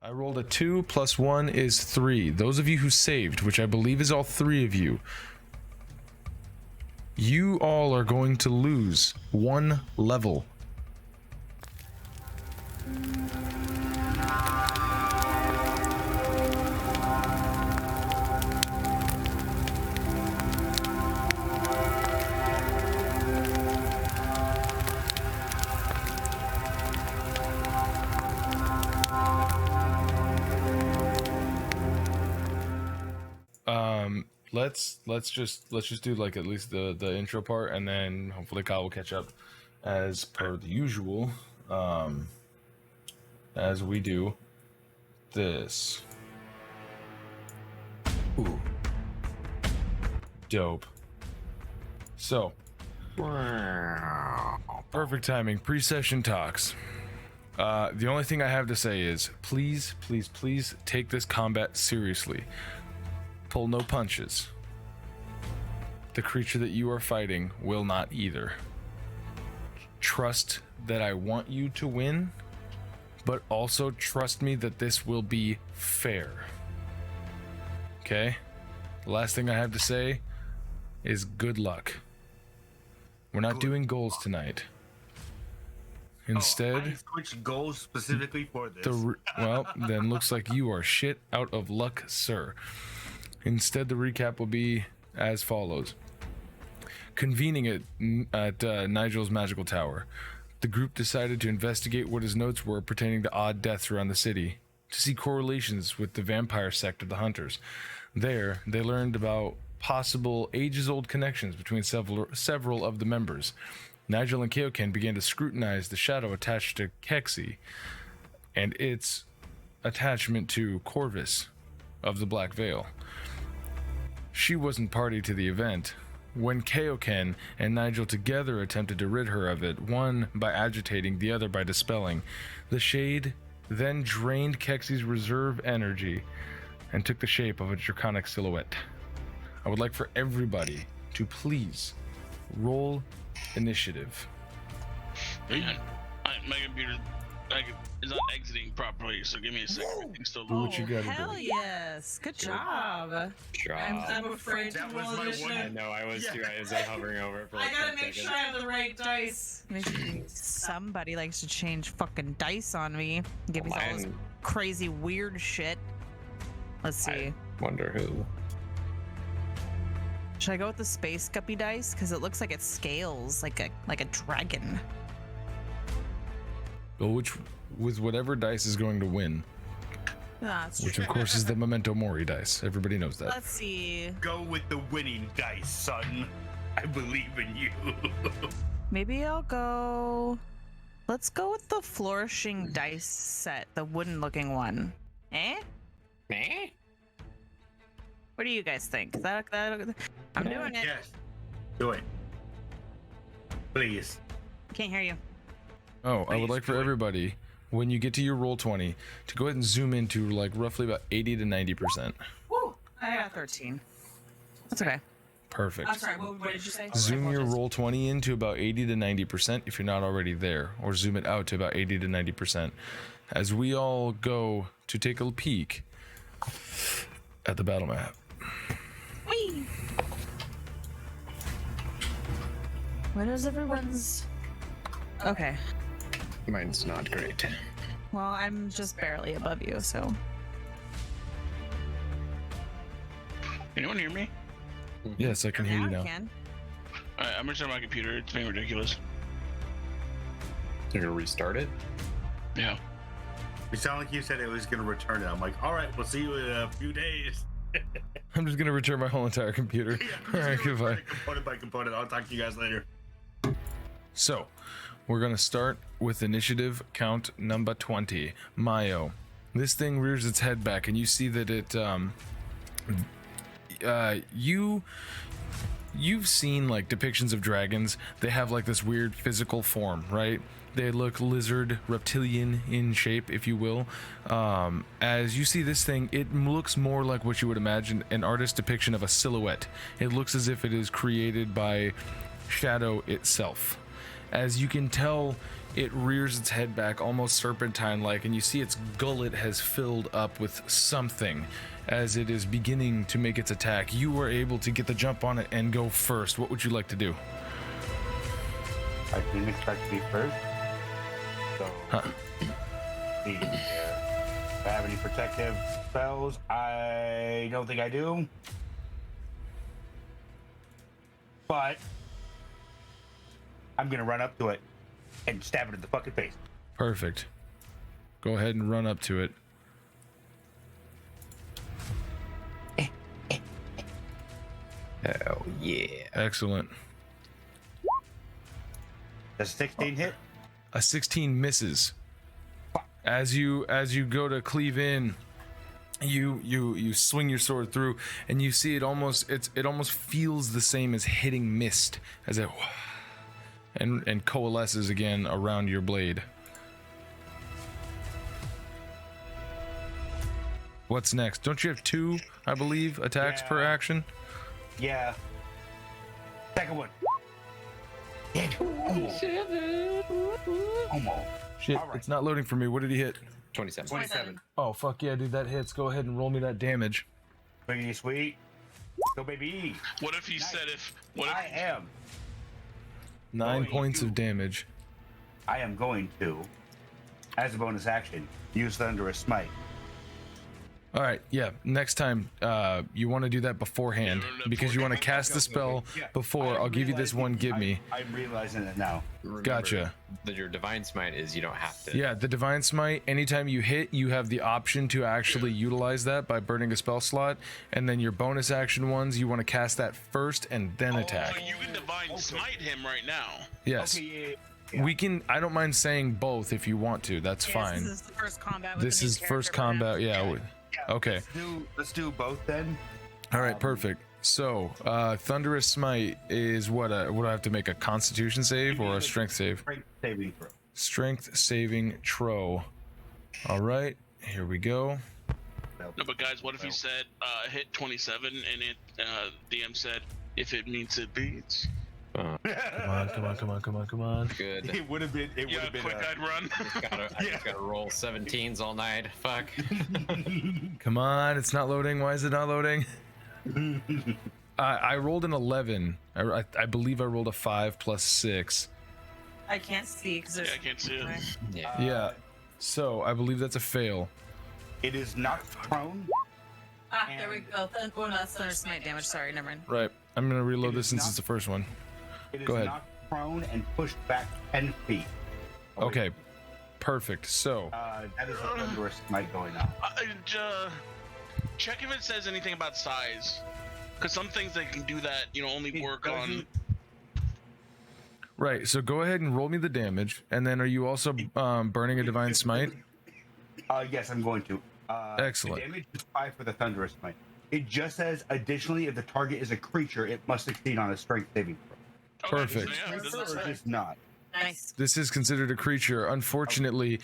I rolled a 2 plus 1 is 3. Those of you who saved, which I believe is all 3 of you, you all are going to lose 1 level. Let's just do like at least the intro part, and then hopefully Kyle will catch up as per the usual, as we do this. Ooh, dope. So perfect timing, pre-session talks. The only thing I have to say is please take this combat seriously. Pull no punches. The creature that you are fighting will not either. Trust that I want you to win, but also trust me that this will be fair. Okay? The last thing I have to say is good luck. We're not doing goals tonight. Instead, I switched goals specifically for this. Well, then looks like you are shit out of luck, sir. Instead, the recap will be as follows. Convening at Nigel's magical tower, the group decided to investigate what his notes were pertaining to odd deaths around the city, to see correlations with the vampire sect of the Hunters. There, they learned about possible ages-old connections between several of the members. Nigel and Kaioken began to scrutinize the shadow attached to Keksi and its attachment to Corvus of the Black Veil. She wasn't party to the event. When Kaioken and Nigel together attempted to rid her of it, one by agitating, the other by dispelling, the shade then drained Keksi's reserve energy and took the shape of a draconic silhouette. I would like for everybody to please roll initiative. Man, my computer is not exiting properly, so give me a second. Everything's still Do low. what you gotta Hell do. yes. Good job. I'm afraid to That was roll my initiative. one. I know, I was too. I was like hovering over it for like I gotta 10 make sure I seconds. have the right dice. Somebody likes to change fucking dice on me. Give me all this Mine- crazy weird shit. Let's see. I wonder who. Should I go with the space guppy dice? Because it looks like it scales like a dragon. Go with whatever dice is going to win, That's which true. of course is the Memento Mori dice. Everybody knows that. Let's see. Go with the winning dice, son. I believe in you. Maybe I'll go. Let's go with the flourishing dice set, the wooden looking one. Eh? Eh? What do you guys think? I'm doing it. Yes. Do it. Please. Can't hear you. Oh, I would Please like for do it. everybody, when you get to your roll 20, to go ahead and zoom into like roughly about 80 to 90%. Woo! I got 13. That's okay. Perfect. I'm sorry, what did you say? Zoom your roll 20 into about 80 to 90% if you're not already there, or zoom it out to about 80 to 90%. As we all go to take a peek at the battle map. Whee! What is everyone's? Okay. Mine's not great. Well, I'm just barely above you, so. Anyone hear me? Yes, I can hear you I now. can. Alright, I'm gonna start my computer. It's being ridiculous. You're gonna restart it? Yeah. You sound like you said it was going to return it. I'm like, all right, we'll see you in a few days. I'm just going to return my whole entire computer. All right, goodbye. Component by component. I'll talk to you guys later. So, we're going to start with initiative count number 20, Mayo. This thing rears its head back, and you see that it, you've seen like depictions of dragons. They have like this weird physical form, right? They look lizard, reptilian in shape, if you will. As you see this thing, it looks more like what you would imagine an artist's depiction of a silhouette. It looks as if it is created by shadow itself. As you can tell, it rears its head back almost serpentine-like, and you see its gullet has filled up with something as it is beginning to make its attack. You were able to get the jump on it and go first. What would you like to do? I didn't expect to be first. So, see here. If I have any protective spells, I don't think I do. But I'm gonna run up to it and stab it in the fucking face. Perfect. Go ahead and run up to it. Hell yeah. Excellent. Does 16 hit? A 16 misses. As you go to cleave in, you swing your sword through, and you see it almost feels the same as hitting mist as it and coalesces again around your blade. What's next? Don't you have 2, I believe, attacks per action? Yeah. Second one. Yeah. Almost. Shit, All right. it's not loading for me. What did he hit? 27. 27. Oh, fuck yeah, dude, that hits. Go ahead and roll me that damage. Pretty sweet. Go, baby. What if he said I am 9 Going points to- of damage. going to, as a bonus action, use Thunderous Smite. All right, yeah. Next time, you want to do that beforehand because you want to cast the spell before. I'll give you this one. Give me. I'm realizing it now. Remember Gotcha. That your divine smite is you don't have to. Yeah, the divine smite. Anytime you hit, you have the option to actually utilize that by burning a spell slot, and then your bonus action ones, you want to cast that first and then attack. So you can divine smite him right now. Yes, Okay, yeah. we can. I don't mind saying both if you want to. That's fine. This is the first combat. With This the new is first character, combat. Yeah. Yeah, Okay. Let's do both then. All right. Perfect. So, thunderous smite is what? What do I have to make? A Constitution save or a Strength save? Strength saving throw. Strength saving throw. All right, here we go. No, but guys, what if he said hit 27 and it DM said if it means it beats? Come on. Good. It would have been. It would Yeah, have been. quick I'd run. I just gotta roll 17s all night. Fuck. Come on, it's not loading. Why is it not loading? I rolled an 11. I believe I rolled a 5 plus 6. I can't see because there's. Yeah, I can't see it. Yeah. Yeah, so I believe that's a fail. It is knocked prone. There we go. Oh, no, that's Thunder Smite damage. Sorry, never mind. Right, I'm gonna reload It this is since not- it's the first one. It is Go ahead. knocked prone and pushed back 10 feet. Okay, perfect. So, That is a Thunderous Smite going on. Check if it says anything about size, because some things they can do that only work on. right, so go ahead and roll me the damage, and then are you also burning a divine smite? Yes, I'm going to. Excellent. The damage is 5 for the Thunderous Smite. It just says, additionally, if the target is a creature, it must succeed on a Strength saving throw. Perfect. So, yeah, this is Or just not. Nice. This is considered a creature. Unfortunately,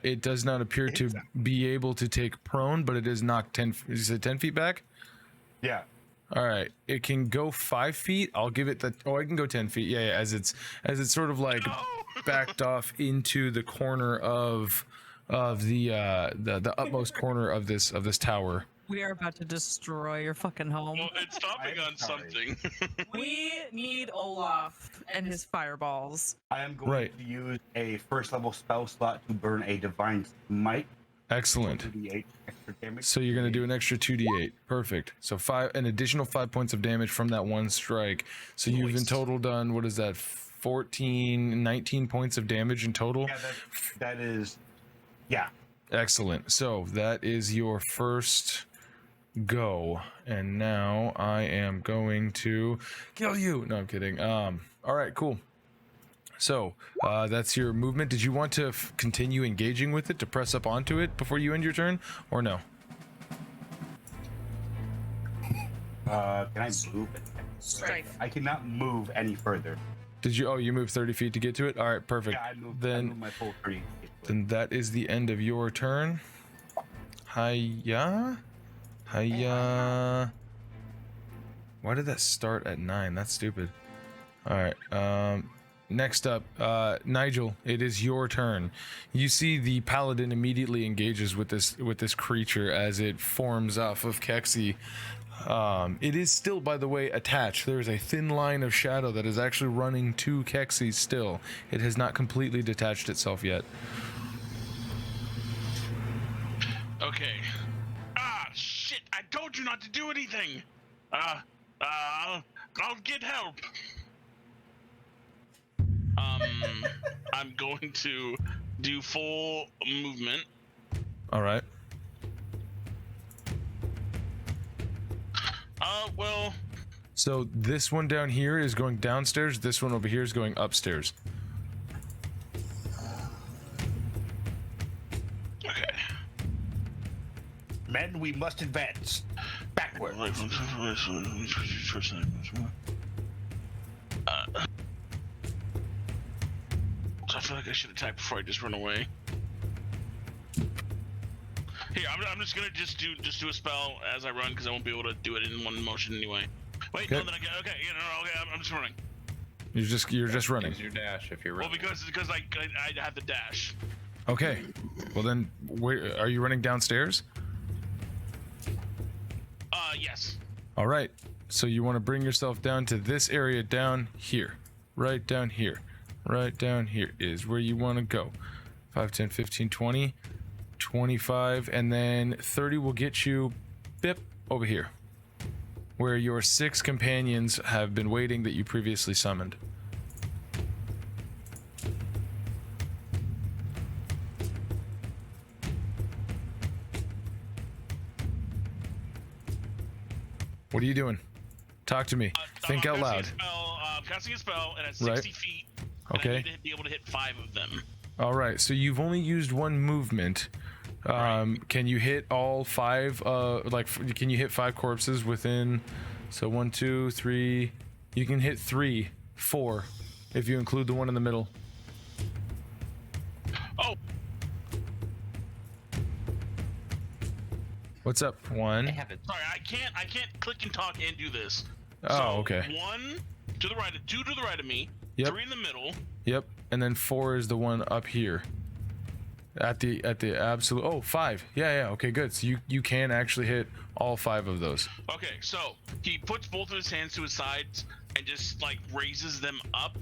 it does not appear to be able to take prone, but it is knocked 10. Is it 10 feet back? Yeah. All right, it can go 5 feet. I'll give it the. Oh, I can go 10 feet. Yeah, as it's sort of like backed off into the corner of the utmost corner of this tower. We are about to destroy your fucking home. Well, it's stopping I'm on sorry. something. We need Olaf and his fireballs. I am going Right. to use a first level spell slot to burn a Divine Smite. Excellent. 2d8 extra damage. So you're gonna do an extra 2d8. Perfect. So an additional 5 points of damage from that one strike. So you've in total done, what is that? 19 points of damage in total. Yeah, that is. Yeah. Excellent. So that is your first go, and now I am going to kill you. No, I'm kidding. All right, cool. So that's your movement. Did you want to continue engaging with it to press up onto it before you end your turn, or no? Can I move? Strife. I cannot move any further. Did you? Oh, you moved 30 feet to get to it. All right, perfect. Yeah, I moved Then my full 30. then that is the end of your turn. Hiya. Hiya. Why did that start at 9? That's stupid. All right. next up, Nigel, it is your turn. You see the paladin immediately engages with this creature as it forms off of Keksi. It is still, by the way, attached. There is a thin line of shadow that is actually running to Keksi still. It has not completely detached itself yet. Okay. Ah, shit! I told you not to do anything. I'll get help. I'm going to do full movement. All right. Well. So this one down here is going downstairs. This one over here is going upstairs. Okay. Men, we must advance. Backward. I feel like I should attack before I just run away. Here, I'm just gonna do a spell as I run because I won't be able to do it in one motion anyway. Wait, okay. No, then I get okay. Yeah, no, okay, I'm just running. You're just running. Use your dash if you're running. Well, because I have the dash. Okay. Well then, where are you running downstairs? Yes. All right. So you want to bring yourself down to this area down here. Right down here. Right down here is where you want to go. 5, 10, 15, 20, 25, and then 30 will get you bip over here, where your 6 companions have been waiting that you previously summoned. What are you doing? Talk to me. Think out loud. Casting a spell, and at 60 feet. Okay. And I need to be able to hit 5 of them. All right. So you've only used one movement. Can you hit all 5? Can you hit 5 corpses within? So 1, 2, 3. You can hit 3, 4, if you include the one in the middle. Oh. What's up? 1. Sorry, I can't click and talk and do this. Oh, so, okay. 1 to the right, 2 to the right of me. Yep. 3 in the middle. Yep. And then 4 is the one up here. At the absolute. Oh, 5. Yeah. Okay, good. So you can actually hit all 5 of those. Okay, so he puts both of his hands to his sides and just like raises them up.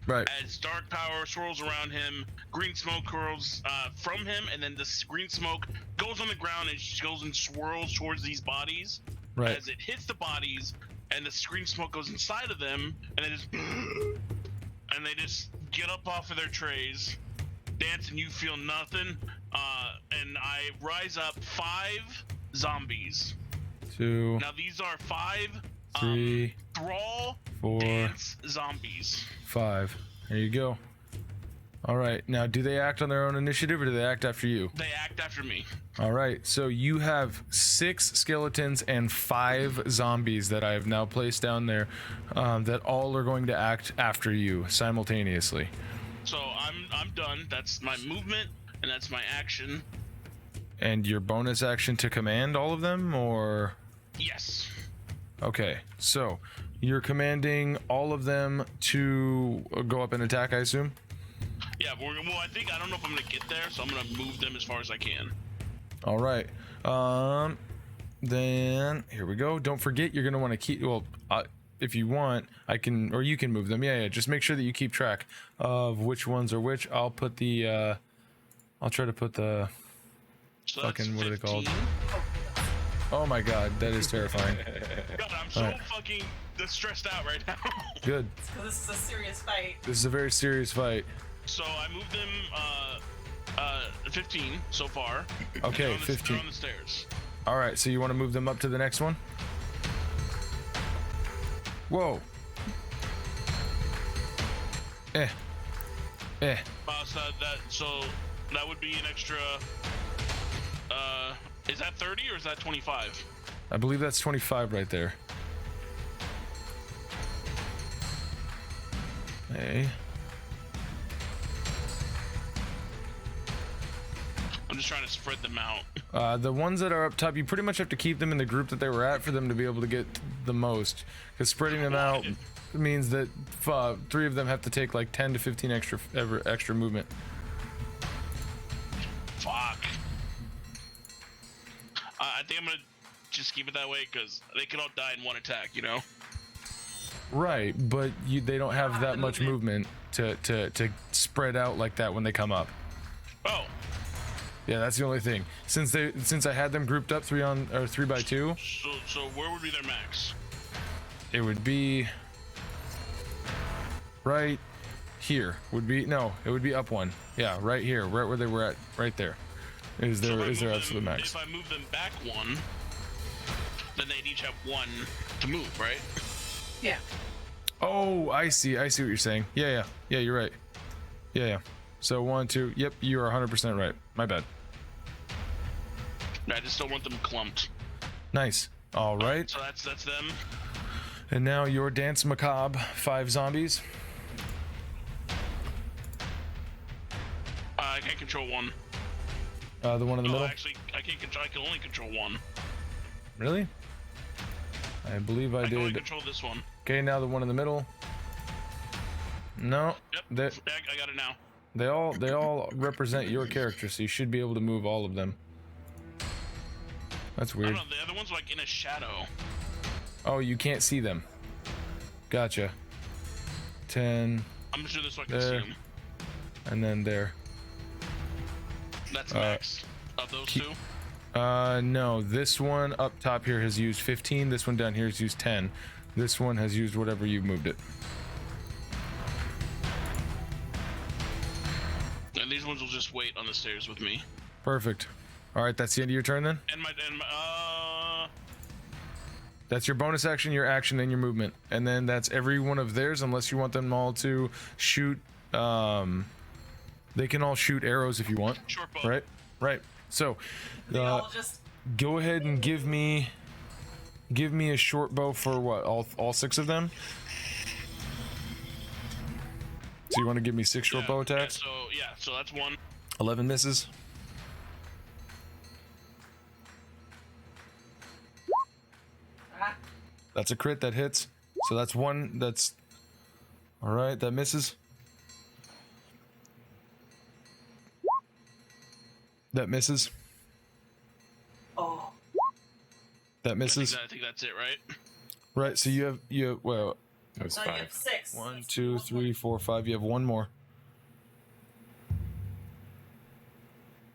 Right. As dark power swirls around him, green smoke curls from him, and then this green smoke goes on the ground and goes and swirls towards these bodies. Right. As it hits the bodies, and the green smoke goes inside of them, and they just get up off of their trays, dance, and you feel nothing. And I rise up 5 zombies. 2. Now these are 5 3, thrall 4, dance zombies. 5. There you go. All right. Now, do they act on their own initiative or do they act after you? They act after me. All right. So you have 6 skeletons and 5 zombies that I have now placed down there that all are going to act after you simultaneously. So I'm done. That's my movement and that's my action. And your bonus action to command all of them, or? Yes. Okay. So you're commanding all of them to go up and attack, I assume? Yeah, well, I don't know if I'm gonna get there, so I'm gonna move them as far as I can. All right. Then here we go. Don't forget, you're gonna want to keep. Well, if you want, I can, or you can move them. Yeah. Just make sure that you keep track of which ones are which. I'll put the. I'll try to put the. So fucking what are they called? 15. Oh my god, that is terrifying. God, I'm so fucking stressed out right now. Good. Because this is a serious fight. This is a very serious fight. So I moved them 15 so far. Okay, 15. 15. They're on the stairs. All right, so you want to move them up to the next one? Whoa. So that would be an extra. Is that 30 or is that 25? I believe that's 25 right there. Hey. I'm just trying to spread them out. The ones that are up top, you pretty much have to keep them in the group that they were at for them to be able to get the most. Because spreading them out means that 3 of them have to take like 10 to 15 extra movement. Fuck. I think I'm gonna just keep it that way because they can all die in one attack, you know? Right, but they don't have that much movement to spread out like that when they come up. Oh. Yeah, that's the only thing. Since I had them grouped up 3 by 2. So where would be their max? It would be right here. It would be up 1. Yeah, right here, right where they were at, right there. Is their absolute max. If I move them back 1, then they'd each have 1 to move, right? Yeah. Oh, I see what you're saying. Yeah, you're right. Yeah. So 1, 2. Yep, you are 100% right. My bad. I just don't want them clumped. Nice. All right. So that's them. And now your dance macabre, 5 zombies. I can't control 1. The one in the middle. Actually, I can't control. I can only control 1. Really? I believe I can only did. Control this one. Okay, now the one in the middle. No. Yep. I got it now. They all represent your character, so you should be able to move all of them. That's I weird. don't know. The other one's like in a shadow. Oh, you can't see them. Gotcha. 10. I'm just doing this so I can see There. them. And then there. That's max of those 2. No, this one up top here has used 15. This one down here has used 10. This one has used whatever you moved it. And these ones will just wait on the stairs with me. Perfect. All right, that's the end of your turn then? And my That's your bonus action, your action, and your movement. And then that's every one of theirs unless you want them all to shoot. They can all shoot arrows if you want. short bow. Right. So, All just go ahead and give me a short bow for what? All 6 of them? So you want to give me 6 short bow attacks? So that's 1. 11 misses. That's a crit that hits. So that's 1. That's all right. That misses. That misses. oh. That misses. I think that's it, right? Right. So you have well. It was So you 5. have 6. 1, 2, 3, 4, 5. You have 1 more.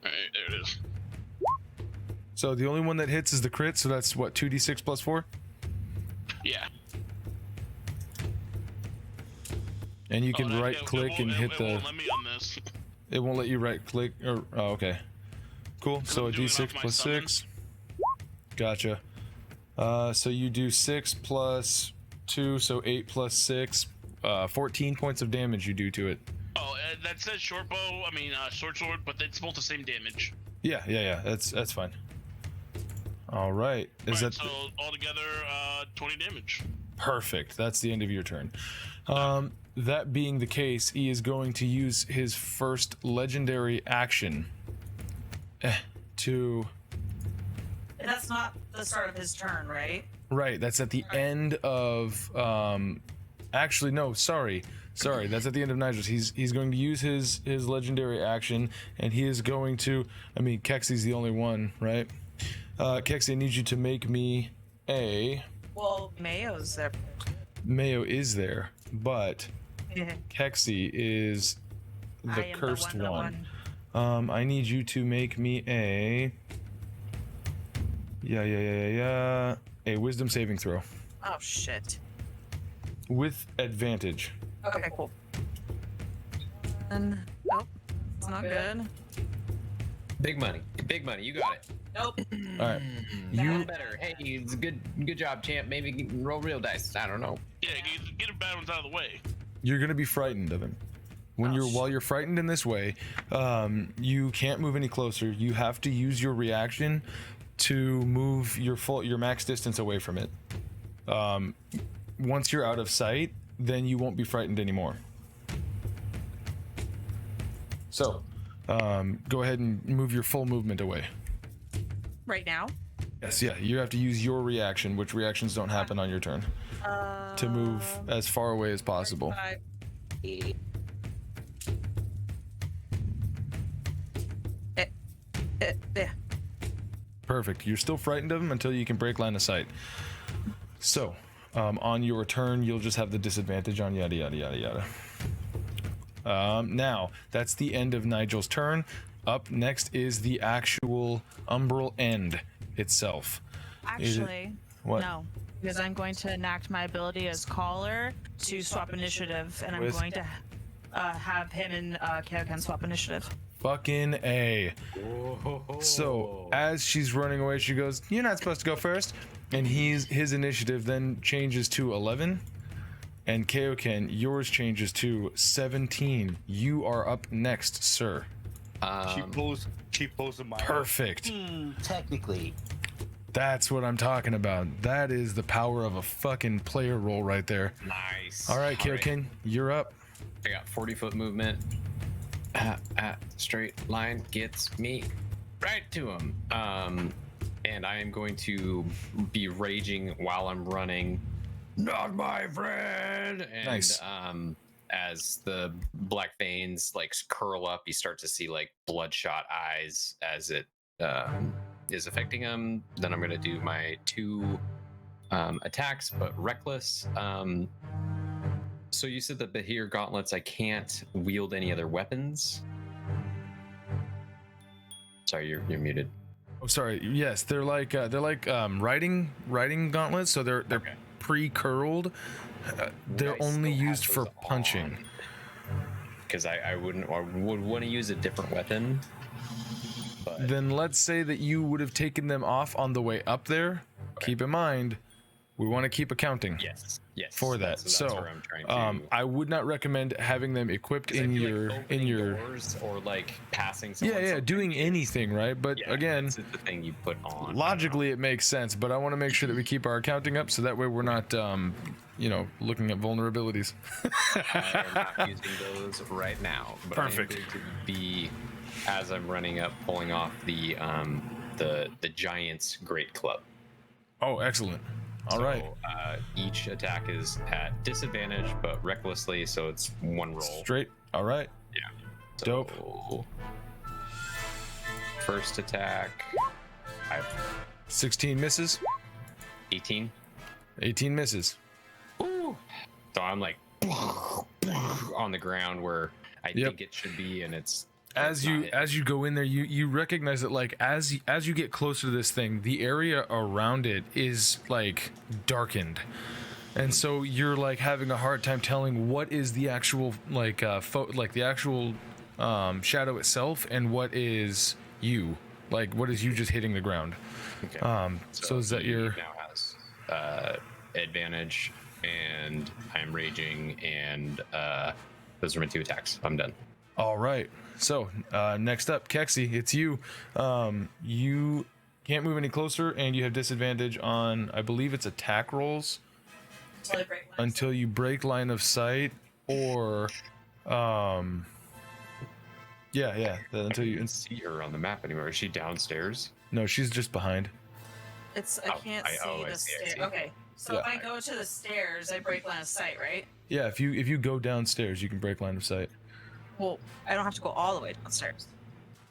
All right, there it is. So the only one that hits is the crit. So that's what, 2d6 plus 4. Yeah. And you can that- right it click won't- and hit it the. won't let me on this. It won't let you right click. Or oh, okay. Cool. So a I'm doing it d6 off my plus summon. 6. Gotcha. So you do 6 plus 2, so 8 plus 6. 14 points of damage you do to it. Oh, that says short bow. I mean, short sword, but it's both the same damage. Yeah. That's fine. All right. Is Right, that so altogether 20 damage? perfect? That's the end of your turn. That being the case, he is going to use his first legendary action to. And that's not the start of his turn, right? Right. That's at the end of. Actually, no. Sorry. That's at the end of Nigel's. He's going to use his legendary action, and he is going to. I mean, Keksi's the only one, right? Keksi, I need you to make me a. Well, Mayo's there. Mayo is there, but Yeah. Keksi is I the am cursed the one. I need you to make me a. Yeah. A wisdom saving throw Oh shit. with advantage. Okay, cool. And nope, it's not good. Big money. You got it. Nope. All right. You better. Hey, it's a good job, champ. Maybe roll real dice. I don't know. Yeah, get the bad ones out of the way. You're gonna be frightened of him. While you're frightened in this way, you can't move any closer. You have to use your reaction to move your max distance away from it. Once you're out of sight, then you won't be frightened anymore. So, Go ahead and move your full movement away. Right now? Yes, yeah. You have to use your reaction, which reactions don't happen on your turn, to move as far away as possible. 5, 8. Yeah. Perfect. You're still frightened of him until you can break line of sight. So, on your turn, you'll just have the disadvantage on yada yada yada yada. Now, that's the end of Nigel's turn. Up next is the actual umbral end itself. Actually, what? no, because I'm going to enact my ability as caller to swap initiative, and I'm going to have him and Kaioken swap initiative. Fucking A. So, as she's running away, she goes, "You're not supposed to go first." And his initiative then changes to 11. And Kaioken, yours changes to 17. You are up next, sir. She pulls a mile. Perfect. Technically. That's what I'm talking about. That is the power of a fucking player roll right there. Nice. All right, Kaioken, you're up. I got 40-foot movement. Straight line gets me right to him. And I am going to be raging while I'm running. Not my friend. And Nice. As the black veins like curl up, you start to see like bloodshot eyes as it is affecting him. Then I'm going to do my 2 attacks, but reckless. So you said that the Bahir gauntlets, I can't wield any other weapons. Sorry, you're muted. Oh, sorry. Yes, they're like riding gauntlets. So they're Okay. pre-curled. They're Nice. only Still used have for those punching. Because I wouldn't or would want to use a different weapon. But Then let's say that you would have taken them off on the way up there. Okay. Keep in mind, we want to keep accounting yes, for that. That's So where I'm trying to. I would not recommend having them equipped 'Cause I in feel your like in opening your doors or like passing. yeah Someone something doing is- anything, right? But yeah, again, it's the thing you put on. logically it makes sense, but I want to make sure that we keep our accounting up so that way we're not looking at vulnerabilities. I am not using those right now. But Perfect. I am going to be, as I'm running up, pulling off the giant's great club. Oh, excellent. All right. So, each attack is at disadvantage, but recklessly, so it's 1 roll. Straight. All right. Yeah. So, Dope. First attack, I have 16 misses. 18. 18 misses. Ooh. So I'm like on the ground where I Yep. think it should be, and it's As you go in there, you recognize that like as you get closer to this thing, the area around it is like darkened, and so you're like having a hard time telling what is the actual like the actual shadow itself and what is you, like what is you just hitting the ground. okay. So is that he your now has advantage, and I'm raging, and those are my 2 attacks. I'm done. all right? So next up, Keksi, it's you. You can't move any closer, and you have disadvantage on, I believe it's attack rolls until you break line of sight, or until Until you you. can see her on the map anymore. Is she downstairs? No, she's just behind. I can't see I the see. stairs. Okay, so Yeah. if I go to the stairs, I break line of sight, right? Yeah, if you go downstairs, you can break line of sight. Well, I don't have to go all the way downstairs.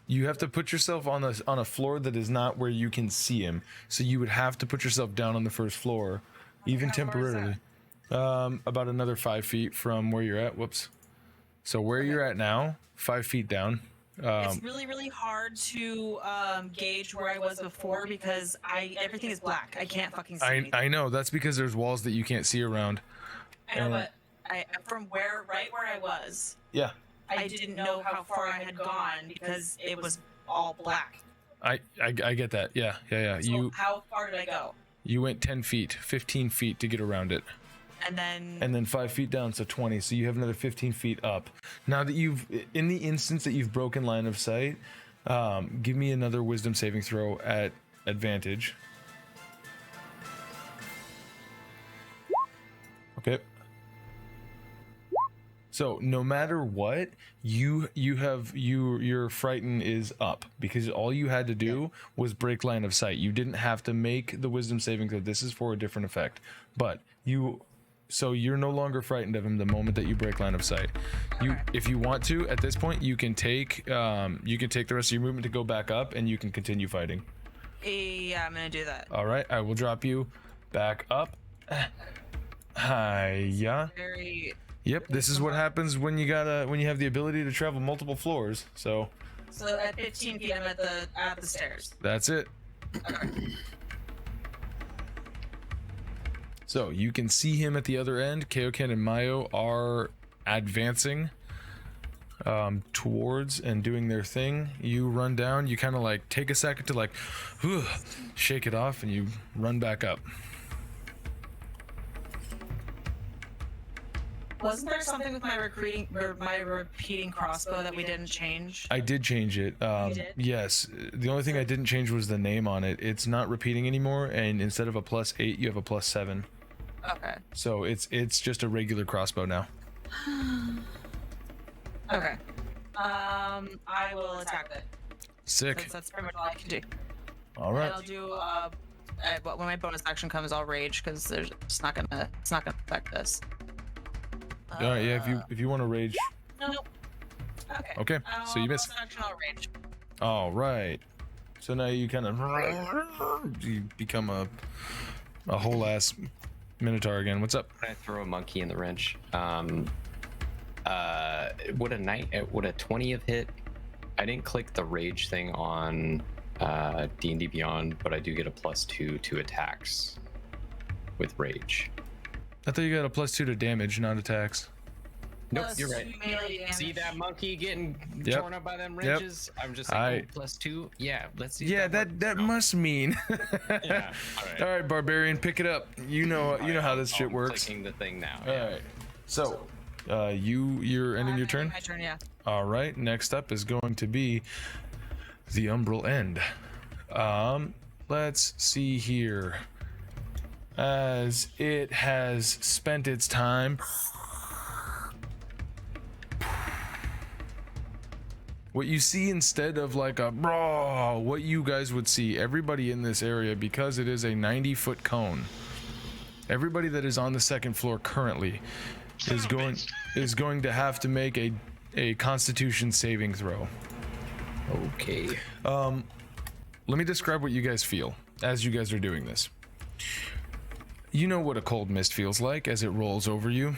You have to put yourself on a floor that is not where you can see him. So you would have to put yourself down on the first floor, even How far is temporarily. About another 5 feet from where you're at. Whoops. So where you're at now, 5 feet down. It's really, really hard to gauge where I was before because everything is black. I can't fucking see anything. I know that's because there's walls that you can't see around. I know, but from right where I was, Yeah. I didn't know how far I had gone because it was all black. I get that. Yeah. So how far did I go? You went 10 feet, 15 feet to get around it. And then And then 5 feet down, so 20. So you have another 15 feet up. Now that in the instance that you've broken line of sight, give me another wisdom saving throw at advantage. Okay. So no matter what, your frighten is up because all you had to do was break line of sight. You didn't have to make the wisdom saving throw. This is for a different effect. But so you're no longer frightened of him the moment that you break line of sight. If you want to, at this point, you can take the rest of your movement to go back up, and you can continue fighting. Yeah, I'm gonna do that. All right, I will drop you back up. Hiya. Yep, this is what happens when you have the ability to travel multiple floors. So at 15 feet, I'm at the stairs. That's it. Okay. So you can see him at the other end. Kaioken and Mayo are advancing towards and doing their thing. You run down. You kind of like take a second to shake it off, and you run back up. Wasn't there something with my repeating crossbow that we didn't change? I did change it. You did? Yes. The only thing I didn't change was the name on it. It's not repeating anymore, and instead of a +8, you have a +7. Okay. So it's just a regular crossbow now. Okay. I will attack it. Sick. That's pretty much all I can do. All right. And I'll do when my bonus action comes, I'll rage because it's not gonna affect this. All right. Yeah. If you want to rage. Nope. Okay. Okay. So you miss. Bonus action, I'll rage. All right. So now you kind of become a whole ass minotaur again. What's up? I throw a monkey in the wrench. Would a 20 have hit? I didn't click the rage thing on D&D Beyond, but I do get a +2 to attacks with rage. I thought you got a +2 to damage, not attacks. Nope, Plus you're right. melee damage. See that monkey getting Yep. torn up by them wrenches? I'm just like, +2. Yeah, let's see. Yeah, that must mean. Yeah. All right, barbarian, pick it up. You know how this shit works. Clicking the thing now. All right. So, you're ending your turn. My turn, yeah. All right. Next up is going to be the Umbral End. Let's see here. As it has spent its time. What you see instead of like a brawl, what you guys would see, everybody in this area, because it is a 90-foot cone, everybody that is on the second floor currently is going to have to make a Constitution saving throw. Okay. Let me describe what you guys feel as you guys are doing this. You know what a cold mist feels like as it rolls over you.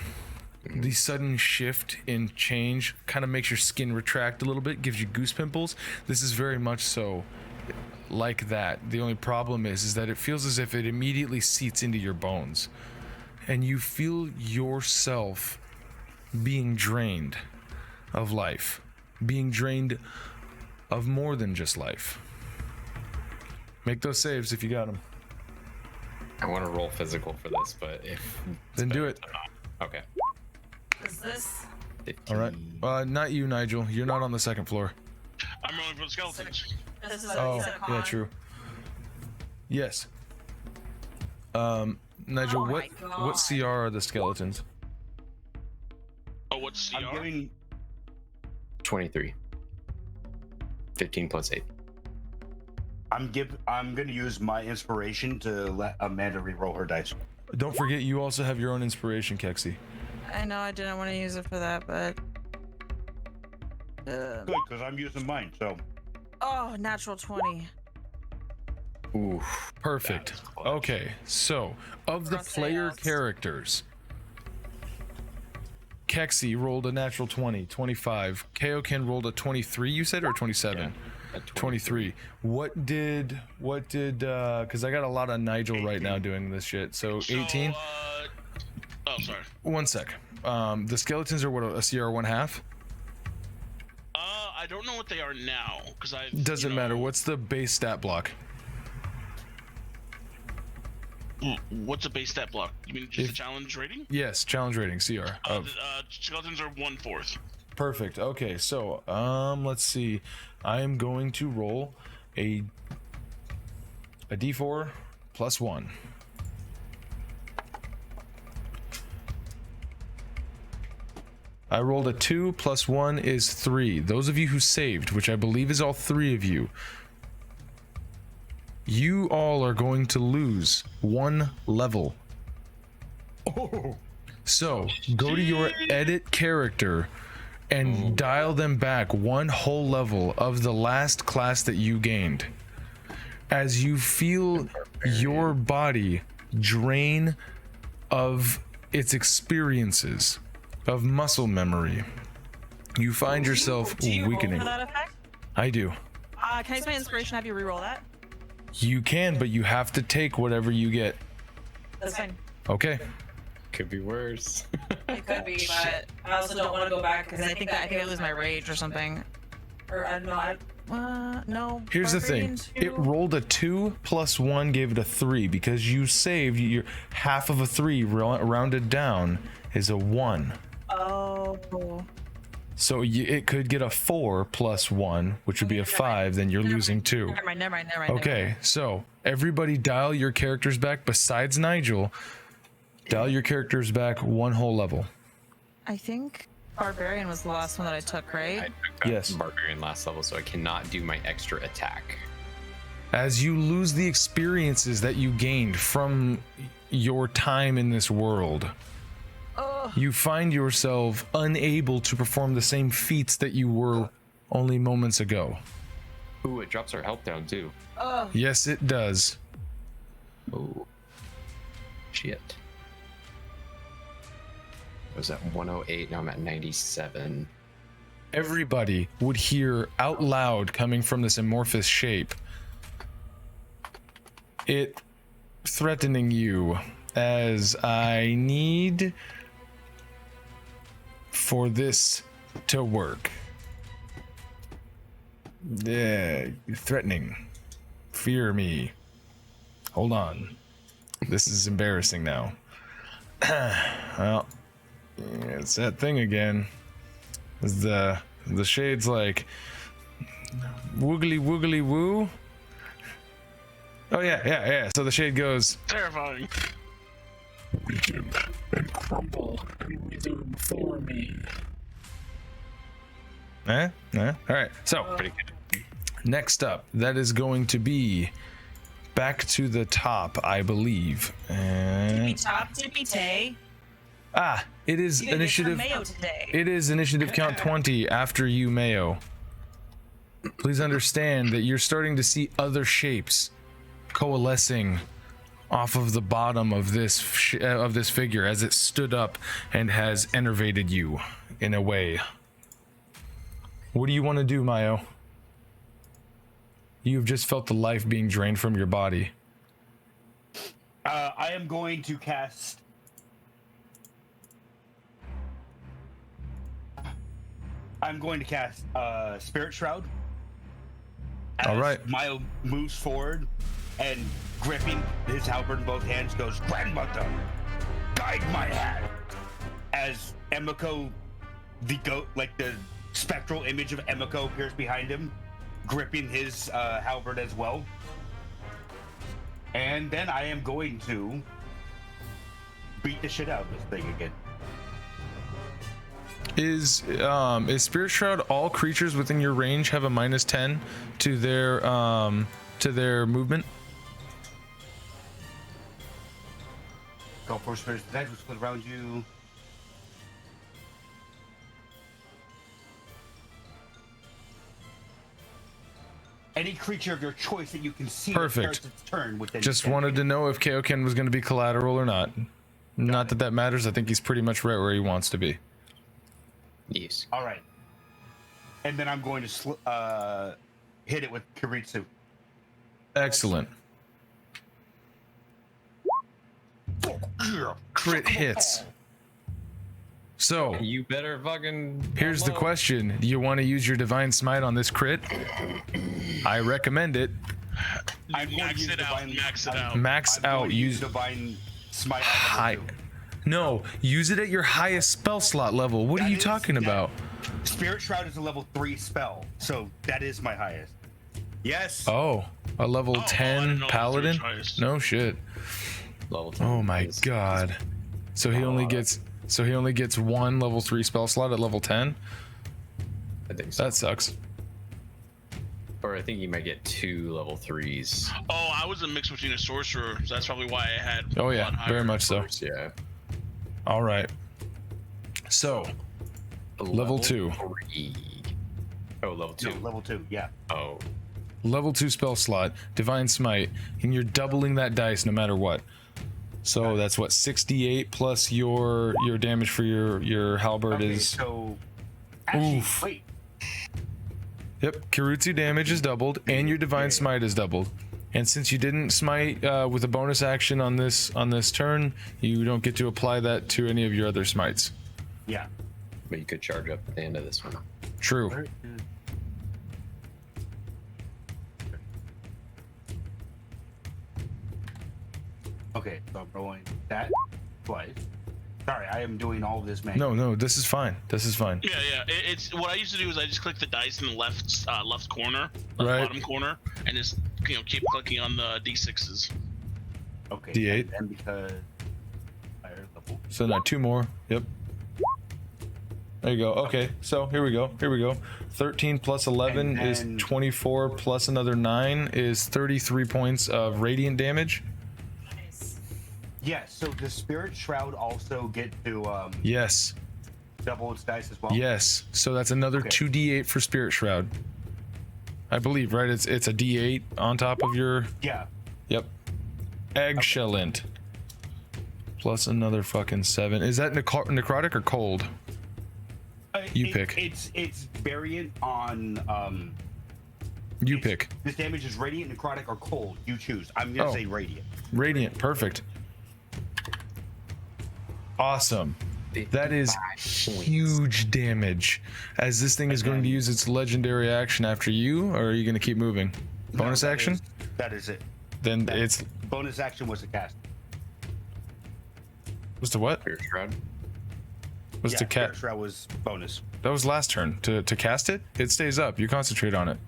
The sudden shift in change kind of makes your skin retract a little bit, gives you goose pimples. This is very much so like that. The only problem is that it feels as if it immediately seeps into your bones. And you feel yourself being drained of life. Being drained of more than just life. Make those saves if you got them. I want to roll physical for this, but if Then do it. Okay. Is this? 15. All right. Not you, Nigel. You're not on the second floor. I'm rolling for the skeletons. This is Oh, yeah, true. Yes. Nigel, Oh my what God. CR are the skeletons? Oh, what's CR? I'm giving 23. 15 + 8. I'm gonna use my inspiration to let Amanda re-roll her dice. Don't forget, you also have your own inspiration, Keksi. I know I didn't want to use it for that, but. Good, because I'm using mine. So Oh, natural 20. Oof. Perfect. That is clutch. Okay, so of the Cross player chaos. characters, Keksi rolled a natural 20, 25. Kaioken rolled a 23, you said, or 27? Yeah, at 23. What did, because I got a lot of Nigel right now doing this shit. So 18? Oh, sorry. One sec. The skeletons are what, a CR 1/2? I don't know what they are now, because I. Doesn't matter. What's the base stat block? What's a base stat block? You mean just the challenge rating? Yes, challenge rating, CR. Skeletons are 1/4. Perfect. Okay, so let's see. I am going to roll a D4 plus 1. I rolled a 2 plus 1 is 3. Those of you who saved, which I believe is all 3 of you, you all are going to lose 1 level. Oh. So go to your edit character and dial them back 1 whole level of the last class that you gained. As you feel your body drain of its experiences of muscle memory, you find yourself Do you weakening. roll for that effect? I do. Can I use my inspiration? Have you re-roll that? You can, but you have to take whatever you get. That's fine. Okay. Could be worse. It could be, but I also don't want to go back because I think I lose my rage or something. Or I don't know. No. Here's the thing. Barbarians It too. rolled a 2 plus 1 gave it a 3 because you saved your half of a 3 rounded down is a 1. Oh. So it could get a 4 plus 1, which would be a 5, then you're losing 2. Never mind. Okay, so everybody dial your characters back besides Nigel. Dial your characters back 1 whole level. I think Barbarian was the last one that I took, right? I took that Yes. Barbarian last level, so I cannot do my extra attack. As you lose the experiences that you gained from your time in this world, you find yourself unable to perform the same feats that you were only moments ago. Ooh, it drops our health down too. Yes, it does. Oh, shit. I was at 108, now I'm at 97. Everybody would hear out loud coming from this amorphous shape, it threatening you as I need for this to work. Yeah, threatening. Fear me. Hold on. This is embarrassing now. Well, it's that thing again. The shade's like woogly woogly woo. Oh yeah. So the shade goes Terrifying. Weaken and crumble and wither before me. All right. So Pretty good. next up, that is going to be back to the top, I believe. And Top Tippy Tay. it is You didn't get your initiative. mayo today. It is initiative count 20 after you, Mayo. Please understand that you're starting to see other shapes coalescing off of the bottom of this figure as it stood up and has enervated you in a way. What do you want to do, Mayo? You've just felt the life being drained from your body. I am going to cast. I'm going to cast Spirit Shroud. All right. Mayo moves forward and gripping his halberd in both hands goes, "Grandmother, guide my hand." As Emiko, the goat, like the spectral image of Emiko appears behind him, gripping his halberd as well. And then I am going to beat the shit out of this thing again. Is Spirit Shroud all creatures within your range have a -10 to their movement? Go for Spirit Attack, which split around you. Any creature of your choice that you can see that Perfect. starts its turn within Just 10 wanted to feet. know if Kaioken was going to be collateral or not. Not that matters. I think he's pretty much right where he wants to be. Yes. All right. And then I'm going to hit it with Kiritsu. Excellent. Crit hits. So, You better fucking. here's the question. Do you want to use your Divine Smite on this crit? I recommend it. I'm going to Max use it out. Divine- Max it I'm- out. Max I'm going out. to Use Divine Smite. at high. level 2. No, use it at your highest spell slot level. What are That you is- talking that- about? Spirit Shroud is a level 3 spell, so that is my highest. Yes. Oh, a level Oh, I 10 didn't know paladin? that was highest. No shit. Level 10 Oh my is- god. So he only gets So he only gets one level 3 spell slot at level 10. I think so. That sucks. Or I think you might get 2 level 3s. Oh, I was a mix between a sorcerer, so that's probably why I had. Oh yeah, one higher. very much so. Yeah. All right. So, level 2. 3. Oh, level 2. No, level 2, yeah. Oh. Level 2 spell slot, Divine Smite, and you're doubling that dice no matter what. So that's what, 68 plus your damage for your halberd Okay, is. so actually, Oof. wait. Yep, Kirutsu damage is doubled, and your Divine Smite is doubled. And since you didn't smite with a bonus action on this turn, you don't get to apply that to any of your other smites. Yeah. But you could charge up at the end of this one. True. Where is- Okay, so I'm rolling that twice. Sorry, I am doing all of this manually. No, this is fine. This is fine. Yeah, it's what I used to do is I just click the dice in the left corner, Right. bottom corner, and just keep clicking on the d6s. Okay. D8. And because higher level. So now 2 more. Yep. There you go. Okay, so here we go. 13 plus 11 is then- 24 plus another 9 is 33 points of radiant damage. Yes. So does Spirit Shroud also get to Yes. double its dice as well? Yes. So that's another Okay. 2d8 for Spirit Shroud. I believe, right? It's a d8 on top of your. Yeah. Yep. Eggshellent. Plus another fucking 7. Is that necrotic or cold? You pick. It's variant on You pick. This damage is radiant, necrotic, or cold. You choose. I'm gonna Oh. say radiant. Radiant. Perfect. Awesome. That is 55 points. huge damage. As this thing is going to use its legendary action after you, or are you going to keep moving? Bonus No, action? That is it. Then it's. Bonus action was a cast. Was the what? Spirit Shroud. Was Yeah, to Spirit cast? Shroud was bonus. That was last turn. To cast it, it stays up. You concentrate on it.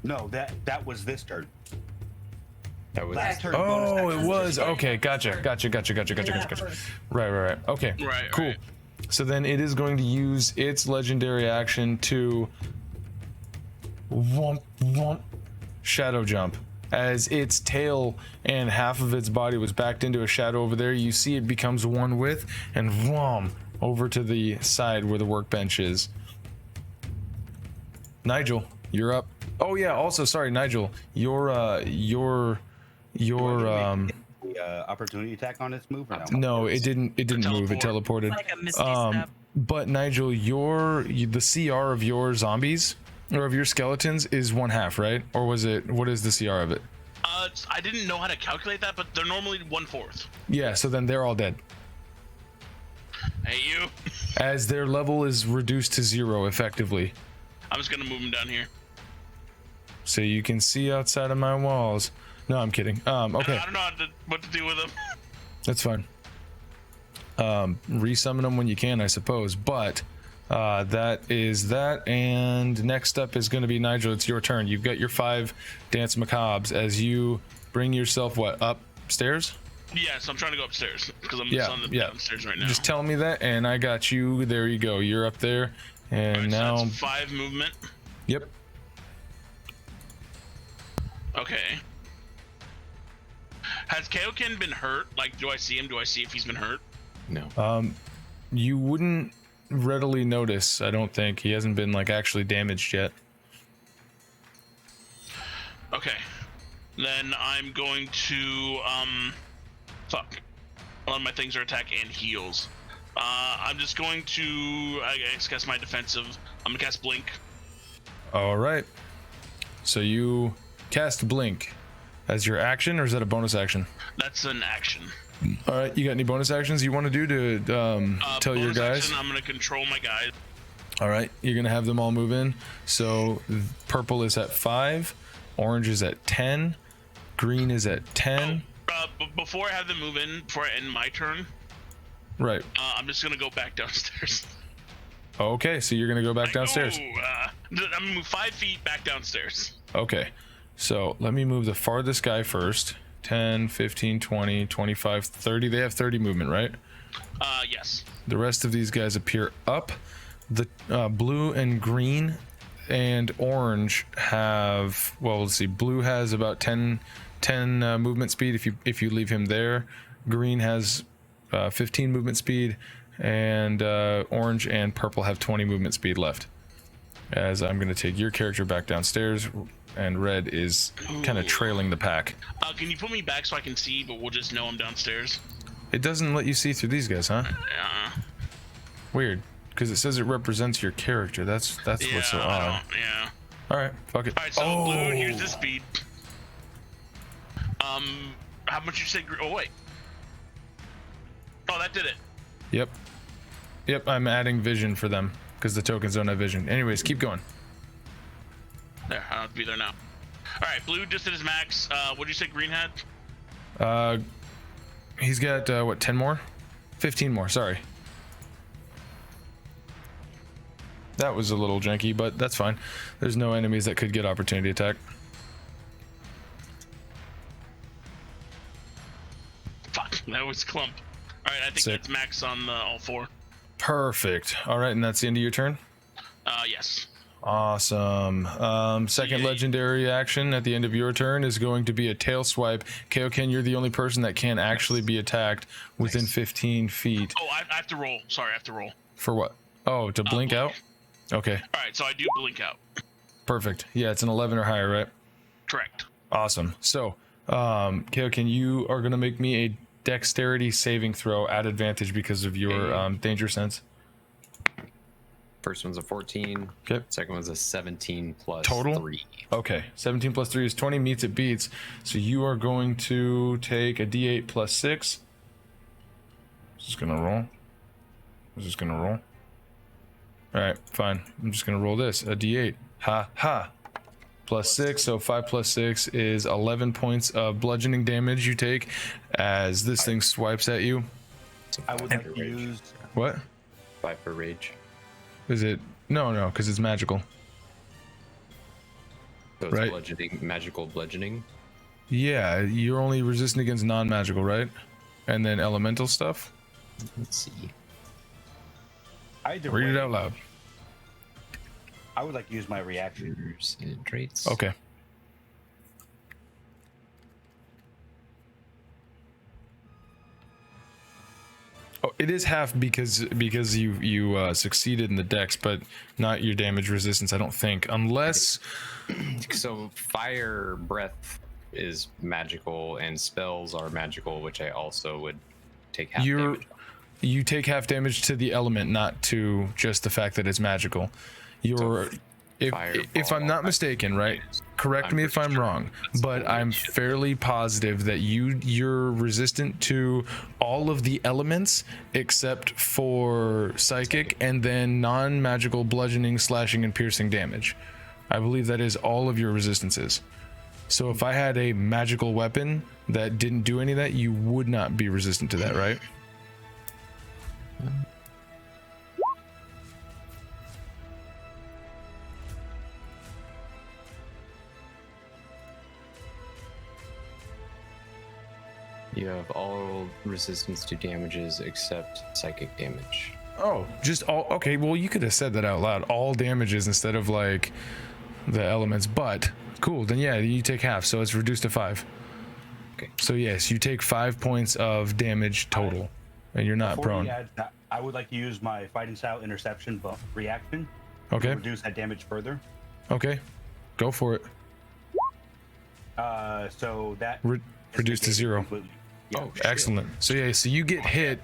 No, that was this turn. That was Last turn. Oh, bonus it action was. bonus. Okay, gotcha. Right. Okay, Right. cool. Right. So then it is going to use its legendary action to womp, shadow jump. As its tail and half of its body was backed into a shadow over there, you see it becomes one with and whom over to the side where the workbench is. Nigel, you're up. Oh yeah, also sorry, Nigel, your Opportunity attack on its move. Or no? no, it didn't move, it teleported. Like a misty step. But Nigel, the CR of your zombies or of your skeletons is 1/2, right? Or was it, what is the CR of it? I didn't know how to calculate that, but they're normally 1/4. Yeah, so then they're all dead. Hey, you. As their level is reduced to 0 effectively. I'm just gonna move them down here. So you can see outside of my walls. No, I'm kidding. Okay, I don't know what to do with them. that's fine. Resummon them when you can, I suppose. But that is that. And next up is going to be Nigel. It's your turn. You've got your 5 dance macabres as you bring yourself upstairs. Yeah, so I'm trying to go upstairs because I'm Yeah, on the yeah. downstairs right now. Just tell me that, and I got you. There you go. You're up there, and Alright, now. so that's 5 movement. Yep. Okay. Has Kaioken been hurt? Like, do I see him? Do I see if he's been hurt? no. You wouldn't readily notice. I don't think he hasn't been actually damaged yet. Okay. Then I'm going to fuck. A lot of my things are attack and heals. I'm just going to I guess cast my defensive. I'm gonna cast blink. All right. So you cast blink as your action, or is that a bonus action? That's an action. All right. You got any bonus actions you want to do to tell your Bonus guys? action, I'm gonna control my guys. All right. You're gonna have them all move in. So purple is at 5, orange is at 10, green is at 10. Before I have them move in, before I end my turn, Right. I'm just gonna go back downstairs. Okay. So you're gonna go back downstairs. I'm gonna move 5 feet back downstairs. Okay. So let me move the farthest guy first. 10, 15, 20, 25, 30. They have 30 movement, right? Yes. The rest of these guys appear up. The blue and green and orange have, well, let's see, blue has about 10 movement speed if you leave him there. Green has 15 movement speed, and orange and purple have 20 movement speed left. As I'm going to take your character back downstairs, and red is kind of trailing the pack. Can you put me back so I can see, but we'll just know I'm downstairs? It doesn't let you see through these guys, huh? Yeah. Weird, because it says it represents your character. That's what's so odd. Yeah. All right, fuck it. All right, so blue, here's the speed. How much you say? Oh wait. Oh, that did it. Yep. I'm adding vision for them because the tokens don't have vision. Anyways, keep going. There, I don't have to be there now. All right, blue just did his max. What did you say green had? He's got what, 10 more? 15 more. Sorry. That was a little janky, but that's fine. There's no enemies that could get opportunity attack. Fuck, that was clump. All right, I think Sick. that's max on all 4. Perfect. All right, and that's the end of your turn? Yes. Awesome. Second legendary action at the end of your turn is going to be a tail swipe. Kaioken, you're the only person that can actually be attacked within 15 feet. Oh, I have to roll. Sorry, I have to roll. For what? Oh, to blink out? Okay. All right, so I do blink out. Perfect. Yeah, it's an 11 or higher, right? Correct. Awesome. So, Kaioken, you are going to make me a dexterity saving throw at advantage because of your danger sense. First one's a 14. Okay. Second one's a 17 plus Total? 3. Okay. 17 plus 3 is 20. Meets it beats. So you are going to take a d8 plus 6. Just going to roll. All right, fine. I'm just going to roll this. A d8. Ha ha. Plus 6. So 5 plus 6 is 11 points of bludgeoning damage you take as this thing swipes at you. I would like to use. What? 5 for rage. Is it? No, because it's magical. So it's Right. bludgeoning, magical bludgeoning. Yeah, you're only resistant against non-magical, right? And then elemental stuff? Let's see. Either Read way, it out loud. I would like to use my reaction. Triggers and traits. Okay. Oh, it is half because you succeeded in the dex, but not your damage resistance, I don't think, unless. So fire breath is magical and spells are magical, which I also would take half damage on. You take half damage to the element, not to just the fact that it's magical. If I'm not mistaken, right? Correct me if I'm wrong, but I'm fairly positive that you're resistant to all of the elements except for psychic and then non-magical bludgeoning, slashing, and piercing damage. I believe that is all of your resistances. So if I had a magical weapon that didn't do any of that, you would not be resistant to that, right? You have all resistance to damages except psychic damage. Oh, just all. Okay, well, you could have said that out loud. All damages instead of like the elements, but cool. Then yeah, you take half, so it's reduced to 5. Okay. So yes, you take 5 points of damage total, and you're not Before prone. we add that, I would like to use my fighting style interception buff reaction Okay. to reduce that damage further. Okay. Go for it. So that Reduced to 0. completely. Yeah. Oh, shit. Excellent. So yeah, so you get hit.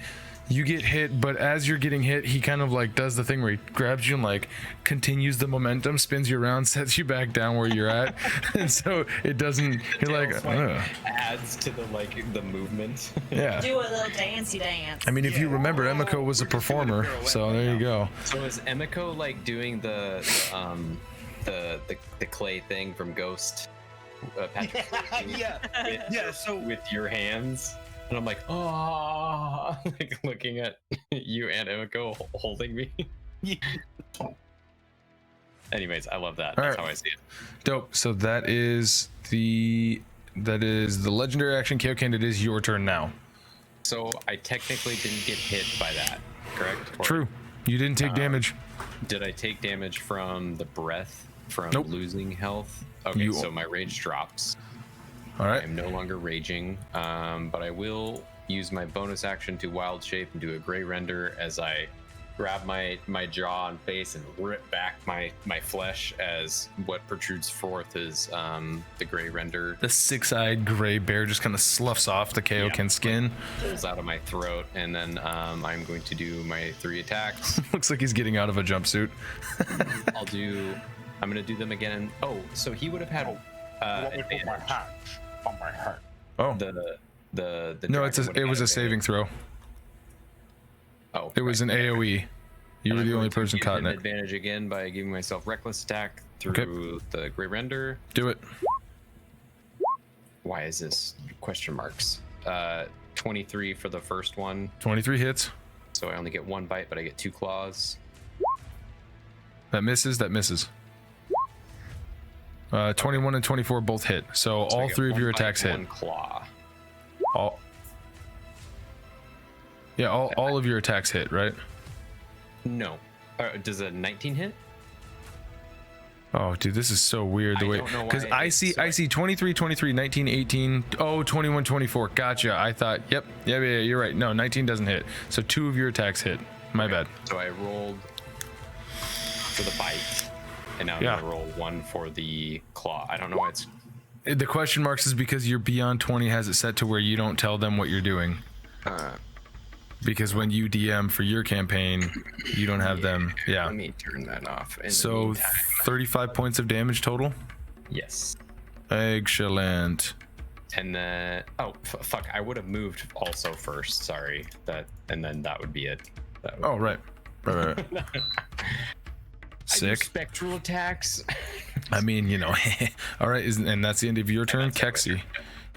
But as you're getting hit, he kind of like does the thing where he grabs you and like continues the momentum, spins you around, sets you back down where you're at, and so it doesn't. You're like, adds to the movement. yeah. Do a little dancey dance. I mean, if you remember, Emiko was a performer, so there you go. So is Emiko like doing the clay thing from Ghost? Patrick, So with your hands, and I'm like, oh, like looking at you and Emiko holding me. Anyways, I love that. That's how I see it. Dope. So that is the legendary action. Kaioken, it is your turn now. So I technically didn't get hit by that, correct? Or, True. You didn't take damage. Did I take damage from the breath, from Nope. losing health? Okay, so my rage drops. All right. I'm no longer raging, but I will use my bonus action to wild shape and do a gray render as I grab my jaw and face and rip back my flesh as what protrudes forth is the gray render. The six-eyed gray bear just kind of sloughs off the Kaioken skin. Pulls out of my throat, and then I'm going to do my 3 attacks. Looks like he's getting out of a jumpsuit. I'm going to do them again. Oh, so he would have had advantage. On my heart. Oh. The No, dragon it was a saving throw. Oh, it was an AoE. You were the only person caught in it. Advantage again by giving myself reckless attack through the gray render. Do it. Why is this question marks? 23 for the first one. 23 hits. So I only get 1 bite, but I get 2 claws. That misses. 21 and 24 both hit. So all 3 of your attacks hit. 1 claw. All of your attacks hit, right? No. Does a 19 hit? Oh, dude, this is so weird the way, because I see 23, 23, 19, 18, 21, 24. Gotcha. I thought, yep, you're right. No, 19 doesn't hit. So 2 of your attacks hit. My bad. So I rolled for the bite, and now I'm gonna roll 1 for the claw. I don't know why it's. The question marks is because your Beyond 20 has it set to where you don't tell them what you're doing. Because when you DM for your campaign, you don't have them. Yeah. Let me turn that off. So 35 points of damage total? Yes. Excellent. And then, fuck, I would have moved also first. Sorry. And then that would be it. Oh, right. Sick. Spectral attacks. I mean, all right. And that's the end of your turn. Keksi,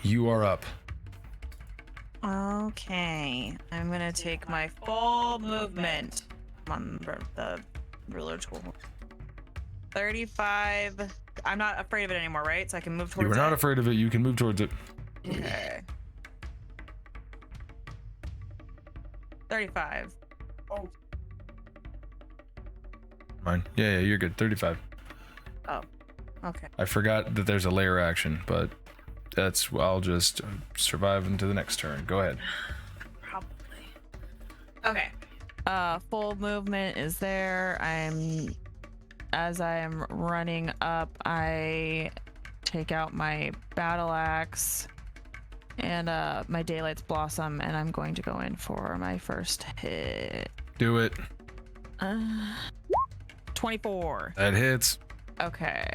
you are up. Okay, I'm gonna take my full movement on the ruler tool. 35. I'm not afraid of it anymore, right? So I can move towards it. You were not afraid of it. You can move towards it. Okay. 35. Oh. Mine. Yeah, you're good. 35. Oh, okay. I forgot that there's a layer action, but I'll just survive into the next turn. Go ahead. Probably. Okay. Full movement is there. As I am running up, I take out my battle axe and my daylight's blossom, and I'm going to go in for my first hit. Do it. 24. That hits. Okay.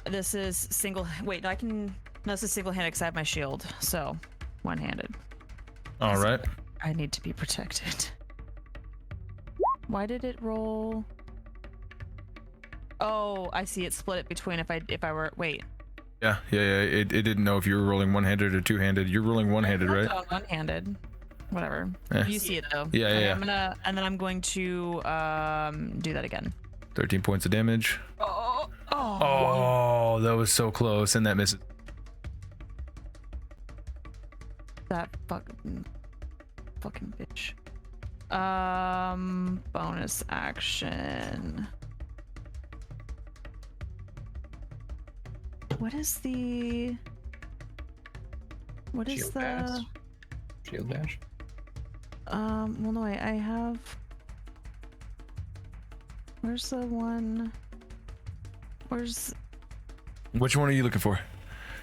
This is this is single-handed because I have my shield, so one-handed. All right. I need to be protected. Why did it roll? Oh, I see. It split it between if I were wait. Yeah. It didn't know if you were rolling one-handed or two-handed. You're rolling one-handed, right? One-handed. Whatever. Eh. You see it though. Yeah. I'm going to do that again. 13 points of damage. Oh, that was so close, and that misses. that fucking bitch. Bonus action. What is the Shield bash? Shield bash? well no, I have, where's the one, Which one are you looking for?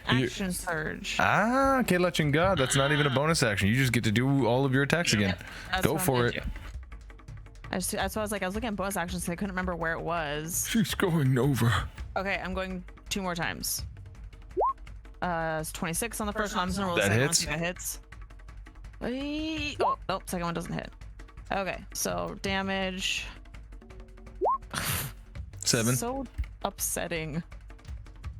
action surge? Okay, Legend God. That's not even a bonus action. You just get to do all of your attacks again. That's Go what I'm for gonna it. do. That's why I was looking at bonus actions because I couldn't remember where it was. She's going over. Okay, I'm going 2 more times. It's 26 on the first one. I'm just gonna roll the That second one, hits. see if it hits. Oh, nope, second one doesn't hit. Okay, so damage. 7. So upsetting.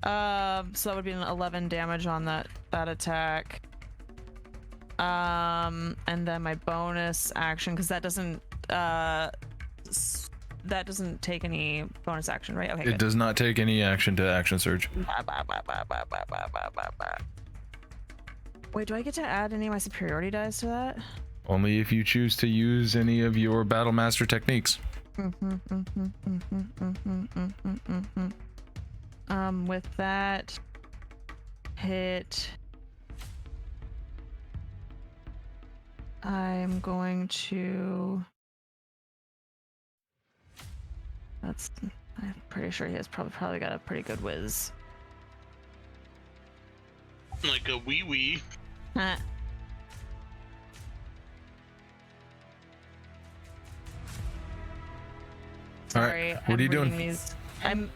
So that would be an 11 damage on that attack. And then my bonus action, because that doesn't take any bonus action, right? Okay, It good. does not take any action to action surge. Wait, do I get to add any of my superiority dice to that? Only if you choose to use any of your battle master techniques. With that hit, I'm going to. I'm pretty sure he has probably got a pretty good whiz. Like a wee. Huh. Sorry, Alright, what are you doing? These. I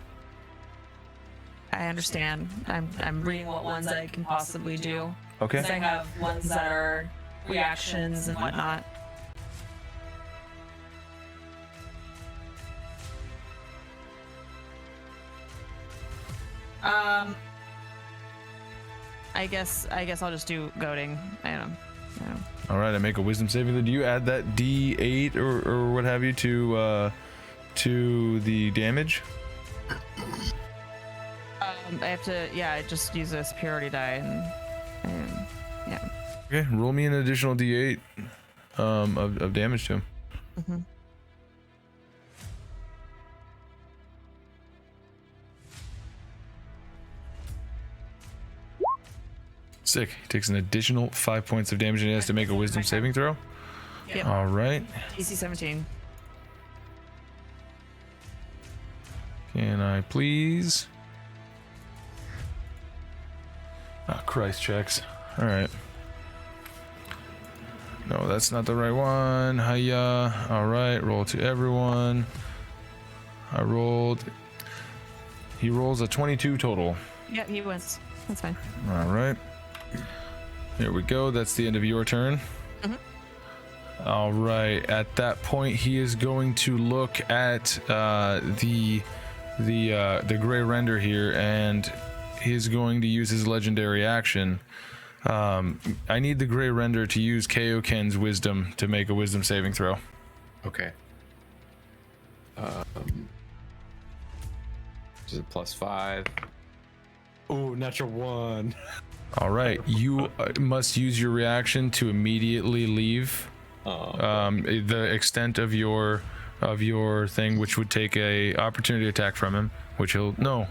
understand. I'm reading what ones I can possibly do. Okay. I have ones that are reactions and whatnot. I guess I'll just do goading. I don't know. All right, I make a wisdom saving. Do you add that D8 or what have you to the damage? I have to, I just use a superiority die and yeah. Okay, roll me an additional D8 of damage to him. Mm-hmm. Sick. He takes an additional 5 points of damage and he has to make a wisdom saving throw. Yep. All right. DC 17. Can I please? Oh, Christ checks. All right. No, that's not the right one. Hiya. All right. Roll to everyone. I rolled. He rolls a 22 total. Yep, he wins. That's fine. All right. There we go. That's the end of your turn. Mm-hmm. All right. At that point, he is going to look at the gray render here, and he's going to use his legendary action. I need the gray render to use Kaioken's wisdom to make a wisdom saving throw. Okay. Is it +5? Oh, natural 1. All right. You must use your reaction to immediately leave the extent of your thing, which would take a opportunity attack from him, which he'll no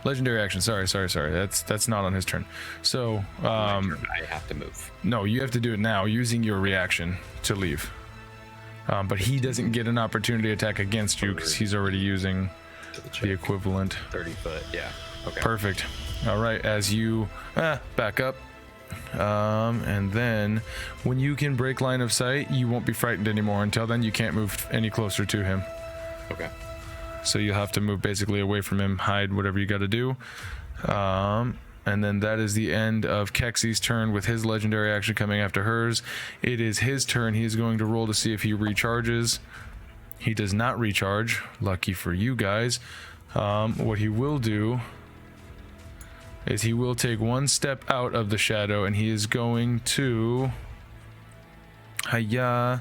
legendary action. Sorry, that's not on his turn. So I have to move. no, you have to do it now using your reaction to leave, but he doesn't get an opportunity attack against you because he's already using the equivalent. 30 foot. Yeah. Okay. Perfect. All right, as you back up, and then when you can break line of sight, you won't be frightened anymore. Until then, you can't move any closer to him. Okay. So you'll have to move basically away from him, hide, whatever you got to do. And then that is the end of Keksi's turn with his legendary action coming after hers. It is his turn. He is going to roll to see if he recharges. He does not recharge. Lucky for you guys. What he will do is he will take one step out of the shadow, and he is going to hiya.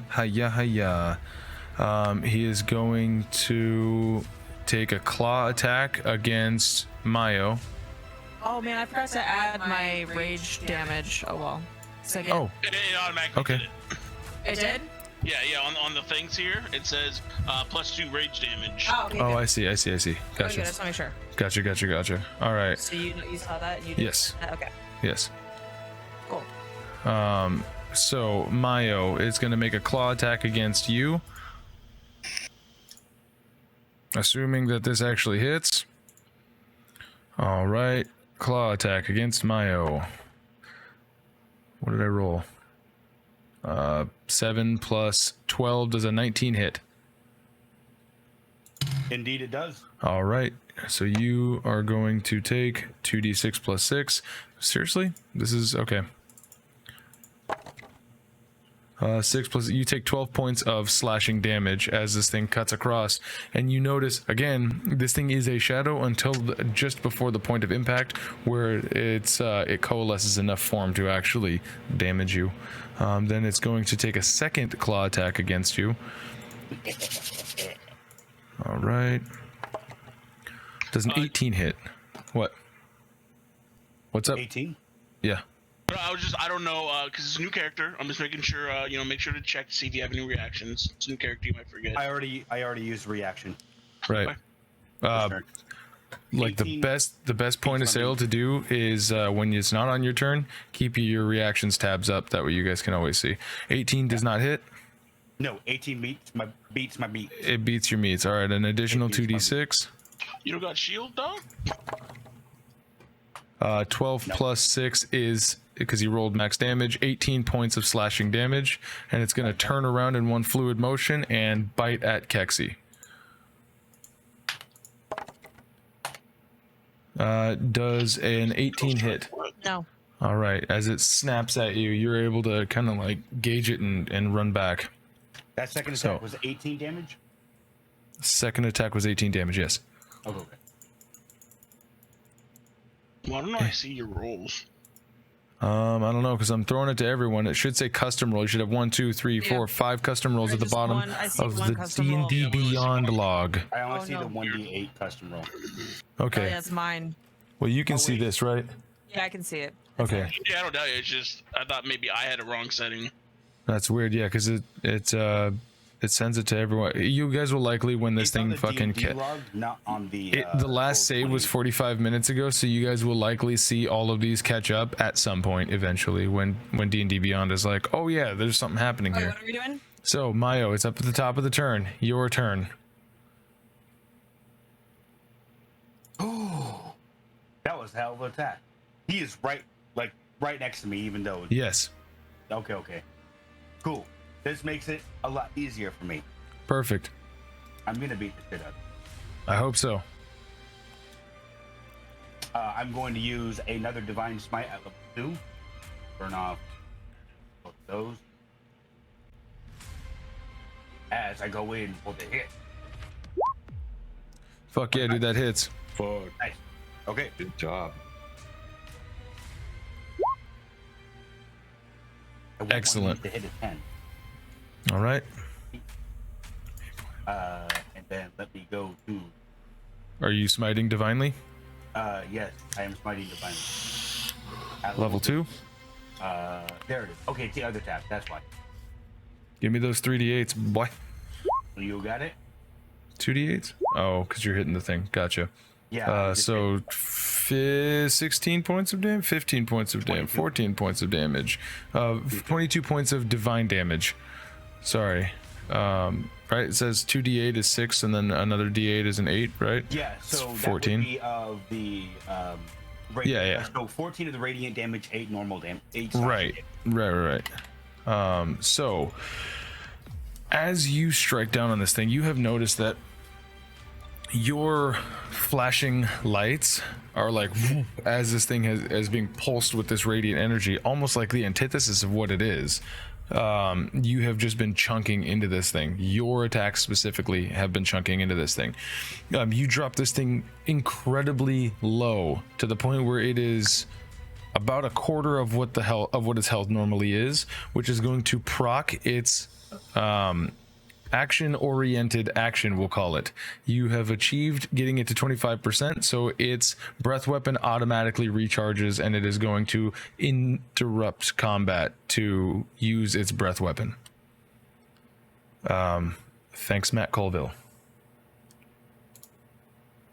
He is going to take a claw attack against Mayo. Oh man, I forgot to add my rage damage. Oh well. Second. Oh, It automatically okay. did it. It did? Yeah, on the things here, it says +2 rage damage. Oh, okay. Oh, good. I see. Okay, Gotcha. good. I just want to make sure. Gotcha. All right. So you saw that? And you did Yes. that? Okay. Yes. Cool. So Mayo is going to make a claw attack against you. Assuming that this actually hits. All right. Claw attack against Mayo. What did I roll? 7 plus 12 does a 19 hit. Indeed, it does. All right. So you are going to take 2d6 plus 6. Seriously? This is okay. 6 plus, you take 12 points of slashing damage as this thing cuts across, and you notice again this thing is a shadow until just before the point of impact, where it coalesces enough form to actually damage you. Then it's going to take a second claw attack against you. All right. Does an 18 hit? What? What's up? 18. Yeah. But I don't know, because it's a new character. I'm just making sure, make sure to check to see if you have any reactions. It's a new character, you might forget. I already used reaction. Right. Like the best point of sale to do is when it's not on your turn, keep your reactions tabs up. That way you guys can always see. 18 does not hit. No, 18 beats my meat. It beats your meats. All right, an additional 2d6. You don't got shield, dog? 12 plus 6 is, because you rolled max damage, 18 points of slashing damage, and it's going to turn around in one fluid motion and bite at Keksi. Does an 18 hit? No. All right, as it snaps at you, you're able to kind of like gauge it and run back. That second attack was 18 damage? Second attack was 18 damage, yes. Oh, okay. Well, I don't know. I see your rolls. I don't know, because I'm throwing it to everyone. It should say custom roll. You should have 1, 2, 3, 4, 5 custom rolls at the bottom of the D&D Beyond log. I only see the 1d8 custom roll. Okay. Oh, that's mine. Well, you can see this, right? Yeah, I can see it. Okay. Yeah, I don't doubt it. It's just I thought maybe I had a wrong setting. That's weird, yeah, because it sends it to everyone. You guys will likely, when this thing fucking not on the last save was 45 minutes ago, so you guys will likely see all of these catch up at some point eventually when D&D Beyond is like, oh yeah, there's something happening here. What are we doing? So Mayo, it's up at the top of the turn. Your turn. Oh, that was a hell of an attack. He is right next to me, even though. Yes. Okay. Cool. This makes it a lot easier for me. Perfect. I'm gonna beat the shit up. I hope so. I'm going to use another Divine Smite at level 2. Burn off both those. As I go in for the hit. Fuck yeah, dude, that hits. Fuck. Nice. Okay. Good job. Excellent. To hit a 10. All right. And then let me go to. Are you smiting divinely? Yes, I am smiting divinely. At Level 2? There it is. Okay, it's the other tab. That's why. Give me those 3d8s, boy. You got it? 2d8s? Oh, because you're hitting the thing. Gotcha. Yeah. So 16 points of damage, 15 points of damage, 14 points of damage, 22 points of divine damage. Sorry. Right? It says 2d8 is 6, and then another d8 is an 8, right? Yeah, so it's 14. That would be of the radiant. Yeah. So 14 of the radiant damage, 8 normal damage, 8 right. So as you strike down on this thing, you have noticed that your flashing lights are like, as this thing is being pulsed with this radiant energy, almost like the antithesis of what it is. You have just been chunking into this thing. Your attacks specifically have been chunking into this thing. You drop this thing incredibly low to the point where it is about a quarter of what its health normally is, which is going to proc its action-oriented action, we'll call it. You have achieved getting it to 25%, so its breath weapon automatically recharges, and it is going to interrupt combat to use its breath weapon. Thanks, Matt Colville.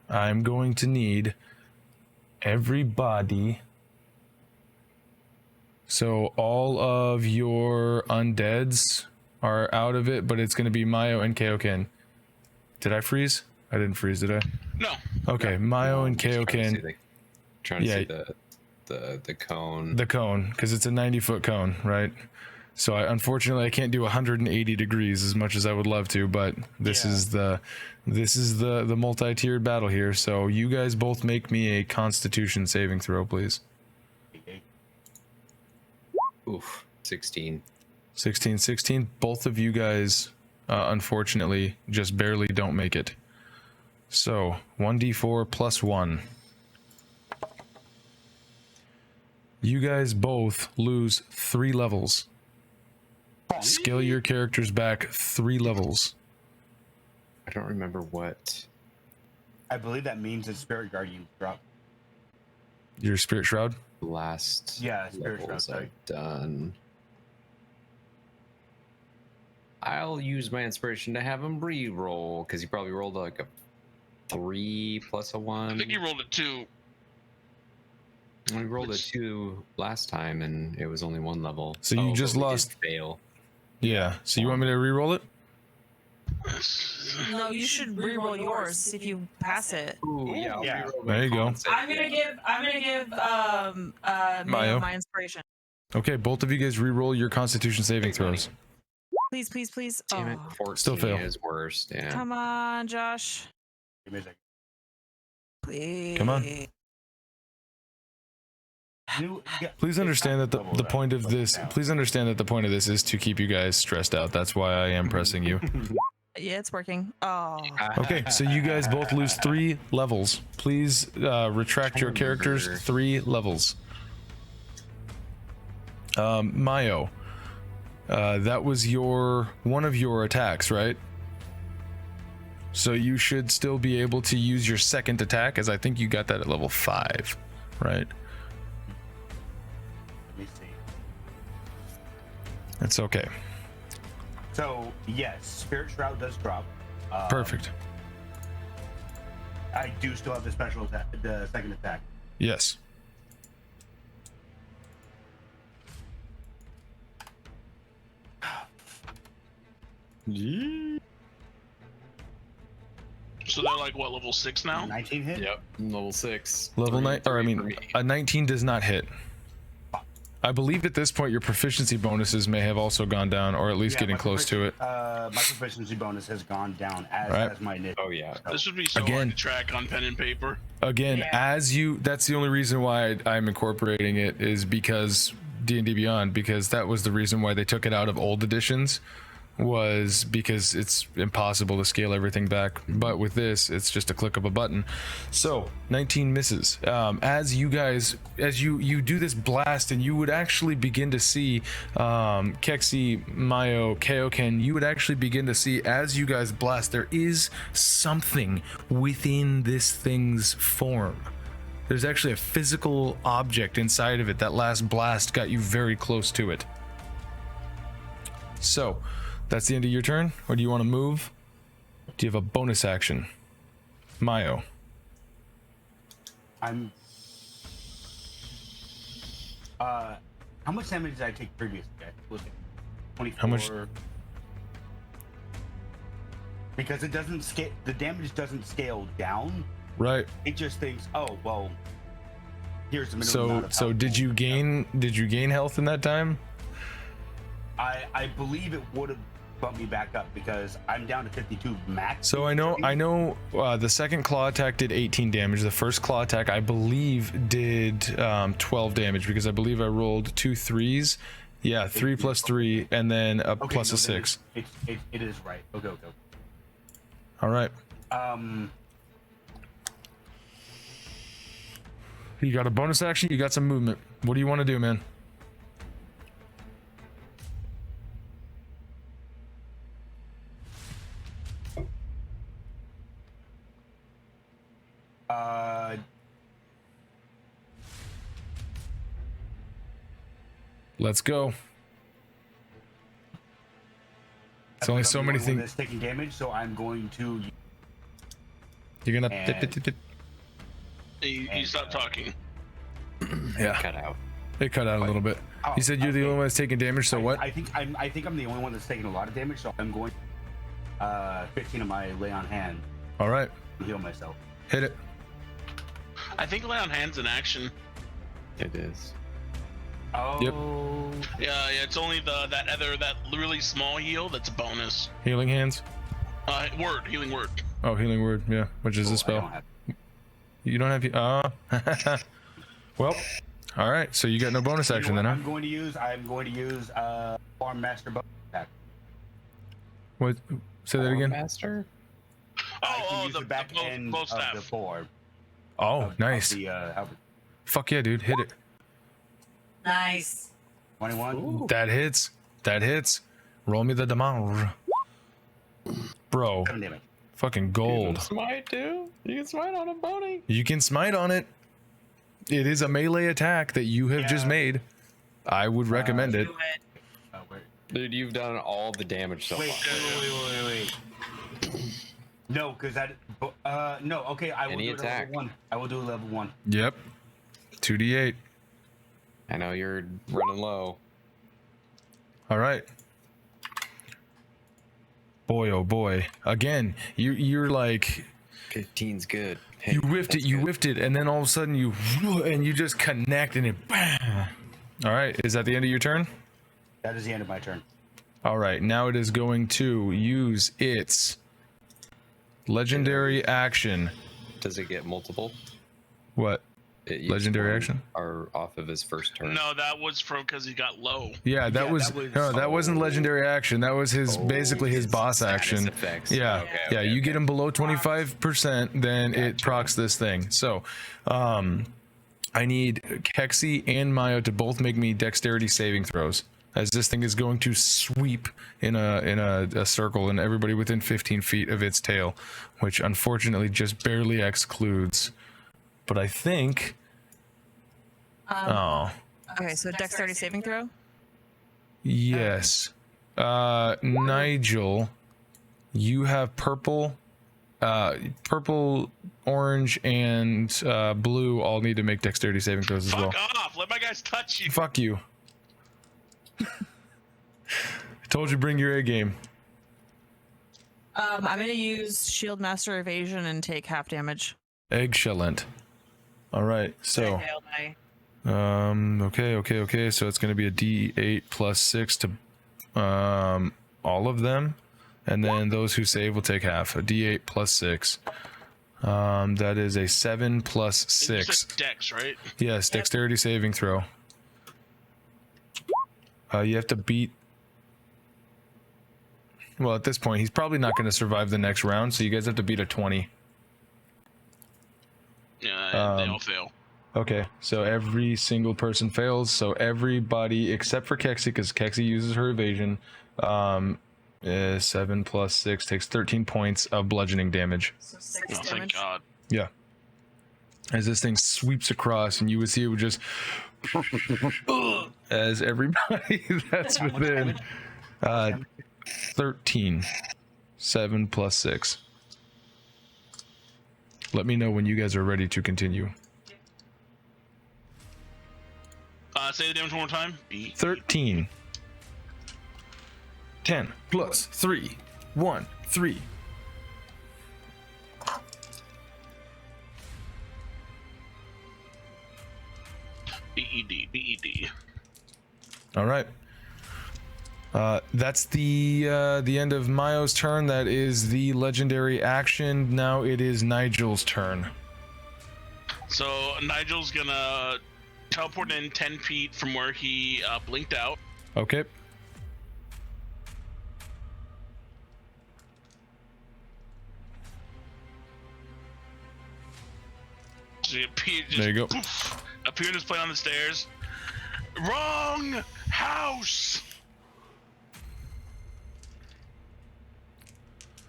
I'm going to need everybody. So all of your undeads are out of it, but it's going to be Mayo and Kaioken. Did I freeze? I didn't freeze, did I? No. Okay, Mayo and Kaioken. Trying to see the cone. The cone, because it's a 90-foot cone, right? So unfortunately I can't do 180 degrees as much as I would love to, but this is the multi-tiered battle here. So you guys both make me a Constitution saving throw, please. Oof, 16. 16. Both of you guys, unfortunately, just barely don't make it. So 1d4 plus 1. You guys both lose 3 levels. Scale your characters back 3 levels. I don't remember what. I believe that means that Spirit Guardians drop. Your spirit shroud. Last Yeah, spirit shroud, levels sorry. I've done. I'll use my inspiration to have him re-roll because he probably rolled like a 3 plus a 1. I think you rolled a 2. We rolled a 2 last time and it was only 1 level. So you just but we did lost- fail. Yeah. So you want me to re-roll it? No, you should re-roll yours if you pass it. Ooh, yeah. I'll Yeah. re-roll my There you go. con save, I'm gonna give Mayo. my inspiration. Okay, both of you guys re-roll your Constitution saving Big money. throws. Please, please, please. Damn it, Oh, 14 Still fail. is worst. Yeah. come on, Josh. Give me a second. Please. Come on. Please understand that the point of this. Please understand that the point of this is to keep you guys stressed out. That's why I am pressing you. Yeah, it's working. Oh. Okay, so you guys both lose 3 levels. Please retract your characters 3 levels. Mayo, that was one of your attacks, right? So you should still be able to use your second attack, as I think you got that at level 5, right? Let me see. It's okay. So yes, Spirit Shroud does drop. Perfect. I do still have the special attack, the second attack. Yes. So they're like what, level 6 now? 19 hit. Yep. Level 6. Level 9, or I for mean, me. a 19 does not hit. I believe at this point your proficiency bonuses may have also gone down, or at least Yeah, getting my close to it. My proficiency bonus has gone down as, Right. as my initiative. Oh yeah. This would be so Again. hard to track on pen and paper. Again, Yeah. that's the only reason why I'm incorporating it, is because D&D Beyond, because that was the reason why they took it out of old editions, was because it's impossible to scale everything back. But with this, it's just a click of a button. So 19 misses. As you do this blast, and you would actually begin to see Keksi, Mayo, Kaioken, you would actually begin to see, as you guys blast, there is something within this thing's form. There's actually a physical object inside of it. That last blast got you very close to it. So that's the end of your turn, or do you want to move? Do you have a bonus action? Mayo. I'm. How much damage did I take previously? Was it 24? How much? Because it doesn't scale. The damage doesn't scale down. Right. It just thinks, oh well. Here's the minimum amount So of did you gain health in that time? I believe it would have bumped me back up because I'm down to 52 max. So I know the second claw attack did 18 damage. The first claw attack, I believe, did 12 damage, because I believe I rolled 2 3s. Yeah, 3 plus 3, and then a Okay, plus no, a 6. It is right. Okay. All right. You got a bonus action. You got some movement. What do you want to do, man? Let's go. It's only so many things. It's taking damage, so I'm going to. You're gonna. And- You stop talking. Yeah. Cut out. It cut out a little bit. Oh, You said you're the okay. only one that's taking damage. So what? I think I'm the only one that's taking a lot of damage, so I'm going 15 of my lay on hand All right. to heal myself. Hit it. I think lay on hands in action. It is. Oh. Yeah, it's only that really small heal that's a bonus. Healing hands. Healing word. Oh, healing word. Yeah, which is a I spell. don't have- You don't have. Well, all right. So you got no bonus action You know then, what huh? I'm going to use Farm Master bonus attack. What? Say that again. Master. I can use the the back end bow of staff. the board. Oh, of nice. the, halberd. Fuck yeah, dude. Hit it. Nice. 21. That hits. That hits. Roll me the damage. Bro, 7 damage. fucking You gold. can smite too. You can smite on a bunny. You can smite on it. It is a melee attack that you have just made. I would recommend it. Do it. Oh, wait. Dude, you've done all the damage so Wait, far. wait. No, because that. No. Okay, I will Any do it attack. level 1. I will do level 1. Yep. 2d8. I know you're running low. All right. Boy, oh boy. Again, you're like 15's good. Hey, you whiffed it, that's you good. whiffed it, and then all of a sudden you just connect and it. Bam. All right. Is that the end of your turn? That is the end of my turn. All right. Now it is going to use its legendary action. Does it get multiple? What? Each Legendary one action? Are off of his first turn. No, that was from because he got low. Yeah, that Yeah, was that was- no, that wasn't legendary action. That was his basically his boss status action. effects. Yeah, Okay, yeah. okay, You okay. get him below 25%, then it procs this thing. So, I need Keksi and Mayo to both make me dexterity saving throws, as this thing is going to sweep in a circle and everybody within 15 feet of its tail, which unfortunately just barely excludes. But I think. Okay, so dexterity saving throw. Yes. Nigel, you have purple, orange, and blue all need to make dexterity saving throws as well. Fuck off! Let my guys touch you. Fuck you. I told you bring your A game. I'm gonna use shield master evasion and take half damage. Excellent. All right, so Failed my- okay. So it's going to be a D8 plus 6 to all of them, and then those who save will take half. A D8 plus 6. That is a 7 plus You 6. said Dex, right? Yes, dexterity saving throw. You have to beat. Well, at this point, he's probably not going to survive the next round, so you guys have to beat a 20. Yeah, they all fail. Okay, so every single person fails. So everybody except for Keksi, because Keksi uses her evasion. 7 plus 6 takes 13 points of bludgeoning damage. So Oh, 6 thank damage. God. Yeah. As this thing sweeps across, and you would see it would just as everybody that's within 13. 7 plus 6. Let me know when you guys are ready to continue. Say the damage one more time. 13. 10 plus 3. 1, 3. BED. All right. That's the end of Mayo's turn. That is the legendary action. Now it is Nigel's turn. So Nigel's gonna teleport in 10 feet from where he blinked out. Okay. So he appeared, There you go. Appeared his plane on the stairs. Wrong house.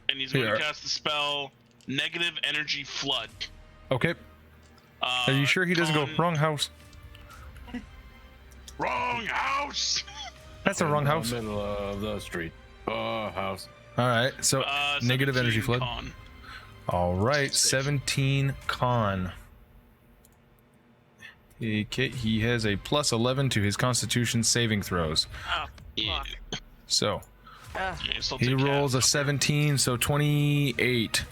And he's going Here. to cast the spell Negative Energy Flood. Okay. Are you sure he doesn't go con- wrong house? Wrong house. That's the wrong house. Middle of the street. House. All right. So negative 17 energy flood. con. All right. 17 con. He has a plus 11 to his Constitution saving throws. Oh, yeah. So Ugh. Yeah, still he take rolls a half. 17, so 28.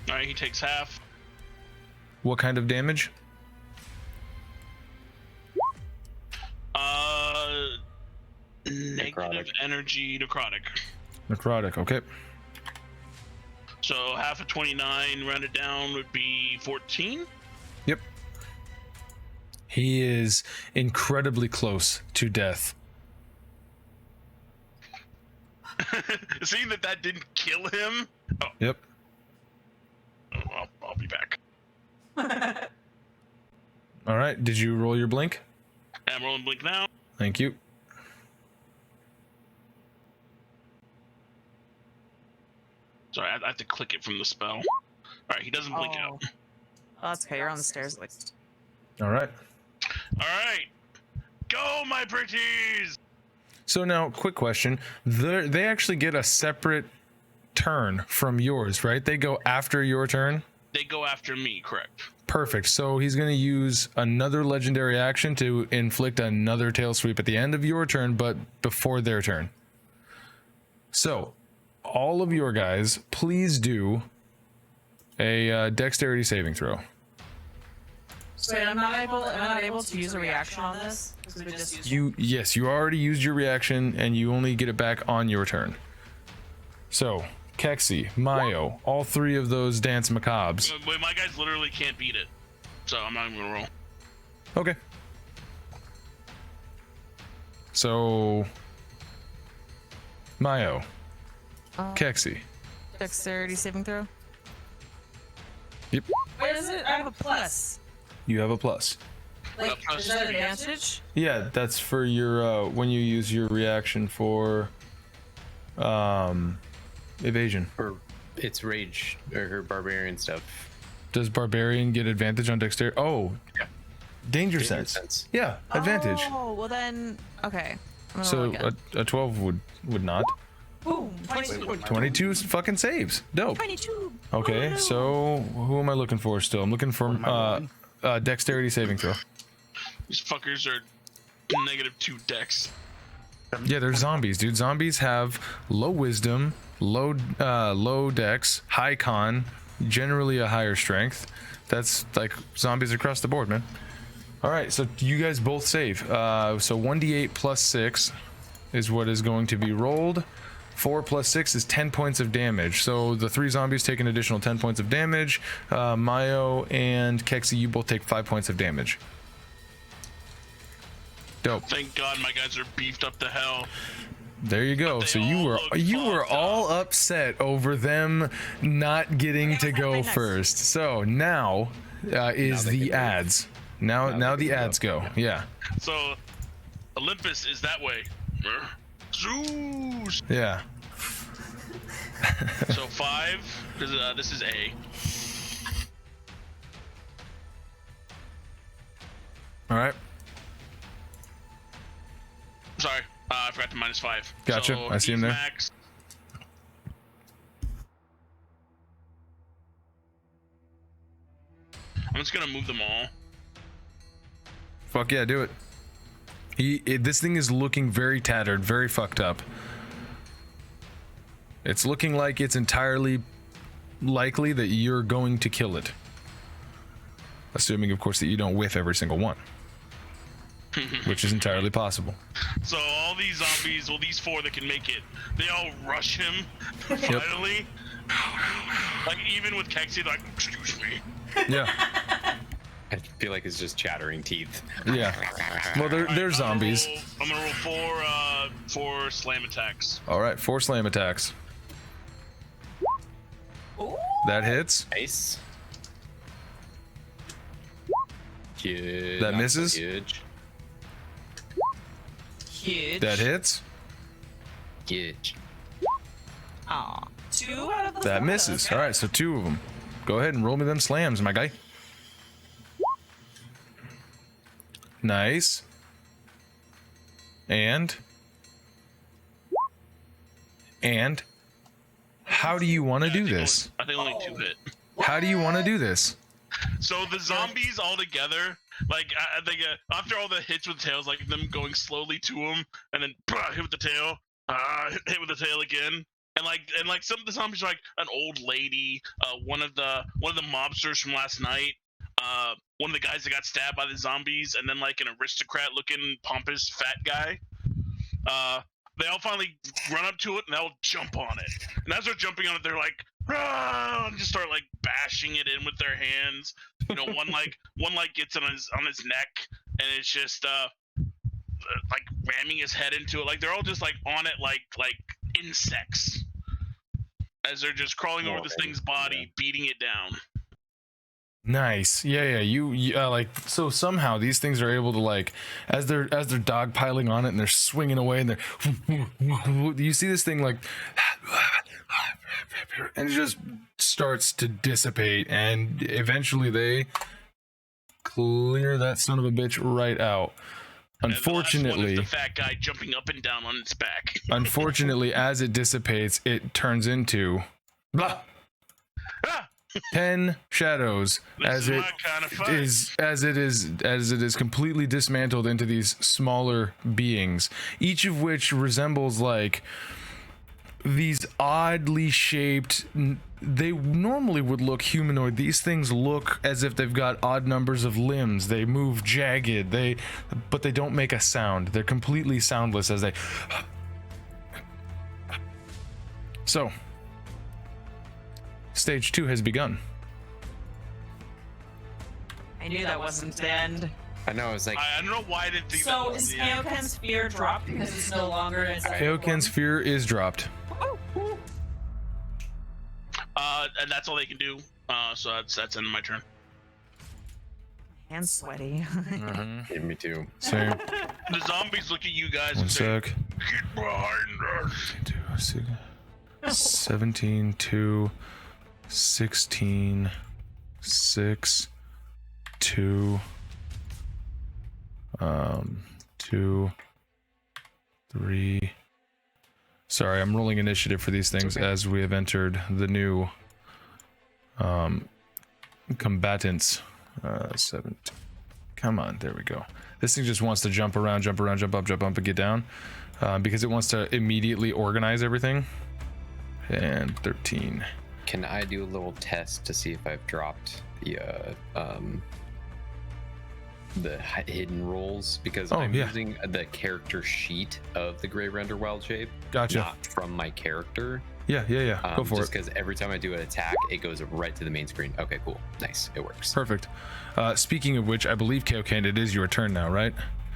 All right, he takes half. What kind of damage? Negative Necrotic. energy necrotic. Necrotic. Okay. So half of 29 rounded down would be 14. Yep. He is incredibly close to death. Seeing that didn't kill him. Oh, Yep. I'll be back. All right. Did you roll your blink? I'm rolling blink now. Thank you. Sorry, I have to click it from the spell. All right, he doesn't blink out. Oh, that's okay. You're on the stairs. Like, All right. All right, go, my pretties. So now, quick question: they actually get a separate turn from yours, right? They go after your turn. They go after me, correct? Perfect. So he's going to use another legendary action to inflict another tail sweep at the end of your turn, but before their turn. So, all of your guys, please do a dexterity saving throw. So wait, I'm not able to use a reaction on this? We just Yes, you already used your reaction, and you only get it back on your turn. So, Keksi, Mayo, all three of those dance macabres. Wait, my guys literally can't beat it, so I'm not even gonna roll. Okay. So, Mayo, Keksi. Dexterity saving throw. Yep. Where is it? I have a plus. You have a plus. Like, is that an advantage? Yeah, that's for your when you use your reaction for evasion. Or it's rage or her barbarian stuff. Does barbarian get advantage on dexterity? Oh, Yeah. danger Danger sense. sense. Yeah, advantage. Oh, well then, okay. I'm gonna So roll again. a 12 would not. Boom, 22. 22 fucking saves. Dope. 22. Okay, so who am I looking for still? I'm looking for dexterity saving throw. These fuckers are -2 dex. Yeah, they're zombies, dude. Zombies have low wisdom, low dex, high con, generally a higher strength. That's like zombies across the board, man. All right, so you guys both save. So 1d8 plus 6 is what is going to be rolled. 4 plus 6 is 10 points of damage. So the 3 zombies take an additional 10 points of damage. Mayo and Keksi, you both take 5 points of damage. Dope. Thank God my guys are beefed up to hell. There you go. They So all you look were fucked all upset over them not getting to go first. So now is they the can do it. ads. Now the ads go. Yeah. So Olympus is that way. Zeus. Yeah. So 5. This is A. All right. Sorry, I forgot to -5. Gotcha, So I see him he's there. Max. I'm just gonna move them all. Fuck yeah, do it. This thing is looking very tattered, very fucked up. It's looking like it's entirely likely that you're going to kill it. Assuming, of course, that you don't whiff every single one. Which is entirely possible. So all these zombies, well, these 4 that can make it, they all rush him. Finally, like even with Keksi, like, excuse me. Yeah. I feel like it's just chattering teeth. Yeah. Well, they're zombies. I'm gonna roll 4 slam attacks. All right, 4 slam attacks. That hits. Nice. Huge. That misses? Huge. Huge. That hits. Huge. Aw. 2 out of the That 4. misses. Okay. All right, so 2 of them. Go ahead and roll me them slams, my guy. Nice. And how do you want to do this? I think only 2 hit. How do you want to do this? So the zombies all together, like I think after all the hits with tails, like them going slowly to him, and then hit with the tail, hit with the tail again, and like some of the zombies are like an old lady, one of the mobsters from last night, one of the guys that got stabbed by the zombies, and then like an aristocrat-looking pompous fat guy. They all finally run up to it and they'll jump on it. And as they're jumping on it, they're like, "Rah!" and just start like bashing it in with their hands. You know, one gets on his neck, and it's just like ramming his head into it. Like they're all just like on it like insects as they're just crawling over this thing's body, beating it down. Nice. Yeah. You like, so somehow these things are able to, like, as they're dogpiling on it and they're swinging away and they're you see this thing like, and it just starts to dissipate, and eventually they clear that son of a bitch right out. And the last one Unfortunately, is the fat guy jumping up and down on its back. unfortunately, as it dissipates, it turns into blah, Ah! 10 shadows This as is it my kind of fight. as it is completely dismantled into these smaller beings, each of which resembles like these oddly shaped, they normally would look humanoid. These things look as if they've got odd numbers of limbs. They move jagged, but they don't make a sound. They're completely soundless as they so stage 2 has begun. I knew that wasn't the end. I know. I was like, I don't know why I didn't think that So was is the end. Kaioken's fear dropped because it's no longer in its Kaioken's fear is dropped. And that's all they can do. So that's end of my turn. And sweaty. yeah, me too. Same. The zombies look at you guys One and say, sec. "Get behind us." 17, 2, 16, 6, 2, 2, 3. Sorry, I'm rolling initiative for these things as we have entered the new combatants. 7. Come on, there we go. This thing just wants to jump around, jump up, and get down because it wants to immediately organize everything. And 13. Can I do a little test to see if I've dropped the hidden rolls? Because I'm using the character sheet of the Grey Render Wild Shape, Gotcha. not from my character. Yeah. Go for just it. because every time I do an attack, it goes right to the main screen. Okay, cool, nice, it works. Perfect. Speaking of which, I believe Kaioken, it is your turn now, right?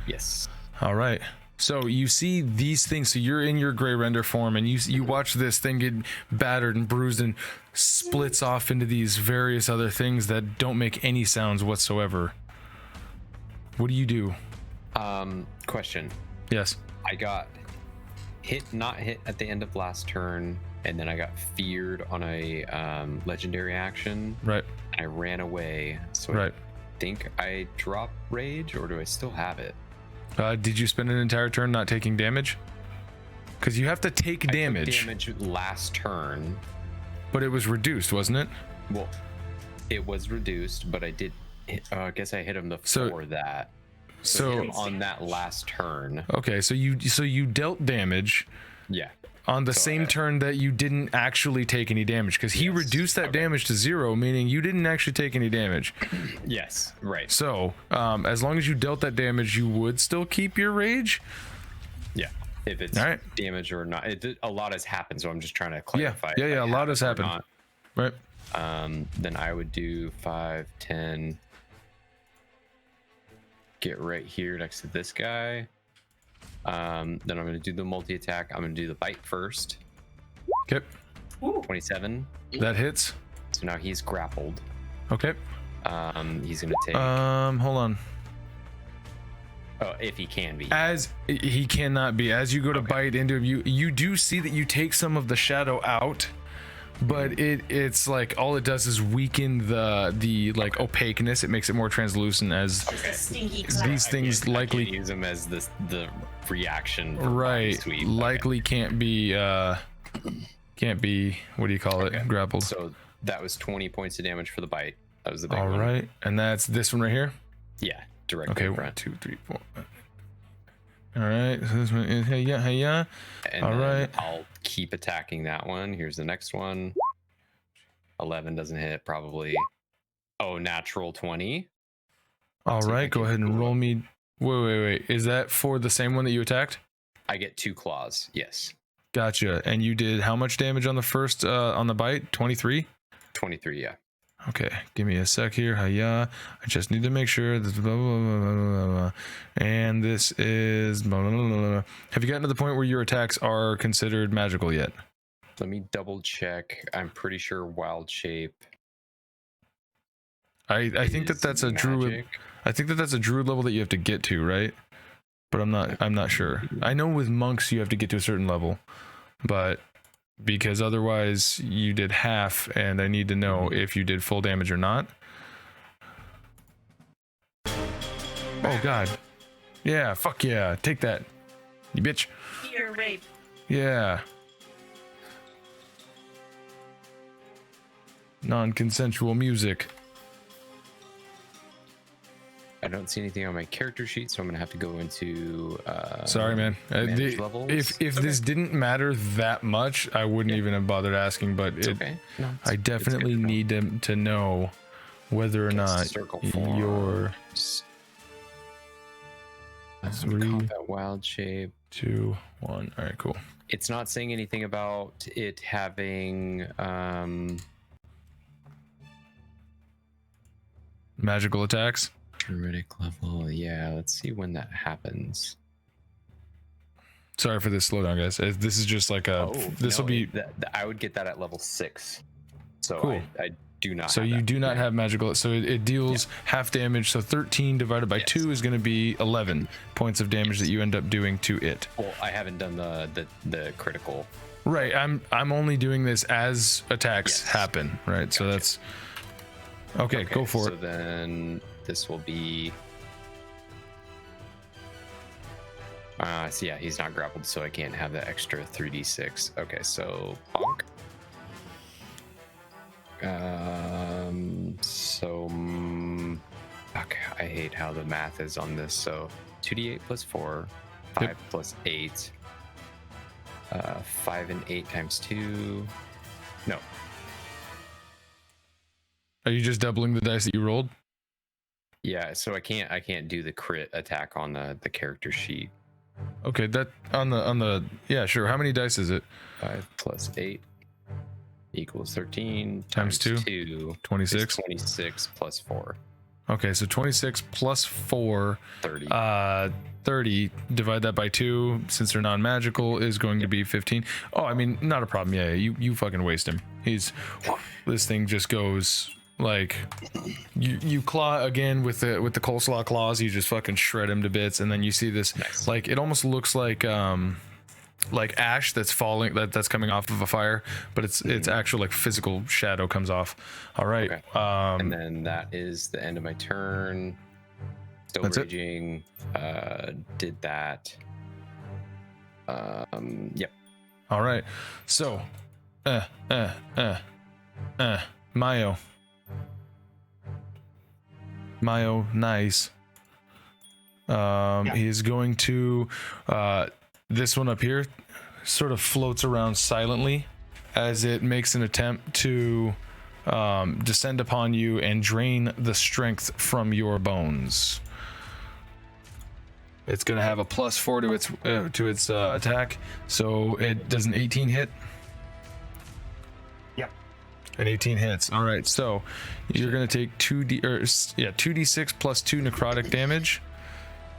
Yes. All right. So you see these things. So you're in your gray render form, and you watch this thing get battered and bruised and splits off into these various other things that don't make any sounds whatsoever. What do you do? Question. Yes. I got not hit at the end of last turn, and then I got feared on a legendary action. Right. And I ran away. So Right. I think I dropped rage, or do I still have it? Did you spend an entire turn not taking damage? Because you have to take damage. I took damage last turn. But it was reduced, wasn't it? Well, it was reduced, but I did. I guess I hit him before that. So on that last turn. Okay, so you dealt damage. Yeah. On the same turn that you didn't actually take any damage, because he reduced that damage to 0, meaning you didn't actually take any damage. Yes, right. So, as long as you dealt that damage, you would still keep your rage? Yeah, if it's damage or not. A lot has happened, so I'm just trying to clarify. Yeah, a lot has happened. Right. Then I would do 5, 10. Get right here next to this guy. Then I'm going to do the multi-attack. I'm going to do the bite first. Okay. 27. That hits. So now he's grappled. Okay. He's going to take... hold on. Oh, if he can be. As he cannot be. As you go to bite into him, you do see that you take some of the shadow out, but it's like all it does is weaken the like opaqueness. It makes it more translucent as these things likely use them as the reaction. Right. Sweep. Likely can't be what do you call it? Grappled. So that was 20 points of damage for the bite. That was the big all one. right, and that's this one right here. Yeah, directly okay. in 1, front. 2, 3, 4. All right. So this one is hey. And all right. I'll keep attacking that one. Here's the next one. 11 doesn't hit probably. Oh, natural 20. All right. Go ahead and roll me. Wait. Is that for the same one that you attacked? I get 2 claws. Yes. Gotcha. And you did how much damage on the first on the bite? 23? 23, yeah. Okay, give me a sec here. Hiya. I just need to make sure this blah, blah, blah, blah, blah. And this is blah, blah, blah, blah. Have you gotten to the point where your attacks are considered magical yet? Let me double check. I'm pretty sure wild shape. I think that's a druid. I think that's a druid level that you have to get to, right? But I'm not sure. I know with monks you have to get to a certain level, but because otherwise you did half, and I need to know if you did full damage or not. Oh god. Yeah, fuck yeah. Take that. You bitch. Ear rape. Yeah. Non-consensual music. I don't see anything on my character sheet, so I'm gonna have to go into. Sorry, man. manage levels. If this didn't matter that much, I wouldn't even have bothered asking. But okay. No, I definitely need to know whether or not circle your three, combat wild shape 2, 1. All right, cool. It's not saying anything about it having Magical attacks. druidic level. Yeah, let's see when that happens. Sorry for this slowdown, guys. This is just like a. This will be. I would get that at level 6. So Cool. I do not. So have you that. do not have magical. So it deals half damage. So 13 divided by 2 is going to be 11 points of damage that you end up doing to it. Well, I haven't done the critical. Right. I'm only doing this as attacks happen. Right. So that's. Okay, go for so it. Then this will be. So yeah, he's not grappled, so I can't have that extra 3d6. Okay, so bonk. Fuck, I hate how the math is on this. So 2d8 plus 4, 5 plus 8, 5 and 8 times 2. No. Are you just doubling the dice that you rolled? Yeah, so I can't do the crit attack on the character sheet. Okay, that on the yeah, sure. How many dice is it? 5 plus 8 equals 13 Times 2? 26. 26 plus 4. Okay, so 26 plus 4, 30. 30. Divide that by 2, since they're non-magical, is going to be 15. Oh, I mean, not a problem. Yeah, you fucking waste him. This thing just goes like you claw again with the coleslaw claws. You just fucking shred him to bits, and then you see this like it almost looks like ash that's falling that's coming off of a fire, but it's actual like physical shadow comes off. All right. Okay. And then that is the end of my turn. Still That's it? raging. Did that. Yep. All right. So, Mayo, nice. He is going to this one up here sort of floats around silently as it makes an attempt to descend upon you and drain the strength from your bones. It's going to have a +4 to its attack, so it does an 18 hit. Yep. An 18 hits. All right, so you're going to take 2d6 plus 2 necrotic damage.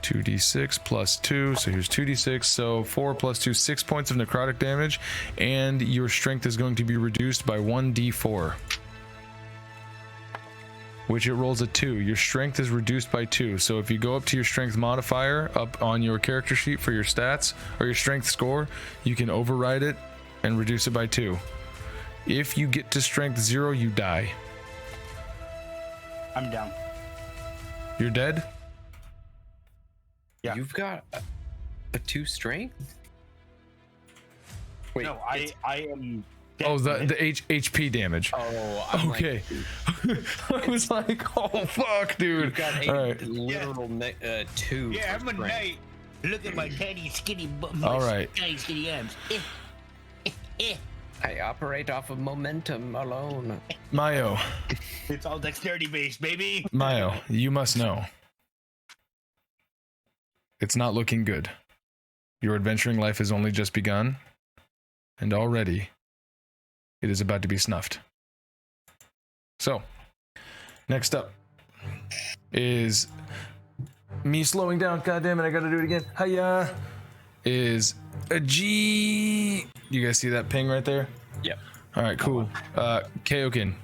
2d6 plus 2, so here's 2d6, so 4 plus 2, 6 points of necrotic damage, and your strength is going to be reduced by 1d4, which it rolls a 2. Your strength is reduced by 2, so if you go up to your strength modifier up on your character sheet for your stats or your strength score, you can override it and reduce it by 2. If you get to strength 0, you die. I'm down. You're dead? Yeah. You've got a 2 strength? Wait, No, I am. Oh, the HP damage. Oh, I'm Okay. I was like, oh fuck, dude. You've got a All right. literal 2. Yeah, for I'm a strength. knight. Look at my tiny skinny All right. tiny skinny arms. I operate off of momentum alone. Mayo, It's all dexterity based, baby. Mayo, you must know. It's not looking good. Your adventuring life has only just begun, and already it is about to be snuffed. So, next up is me slowing down. God damn it, I gotta do it again. Hiya! Is a G. You guys see that ping right there? Yep. All right, cool. Kaioken,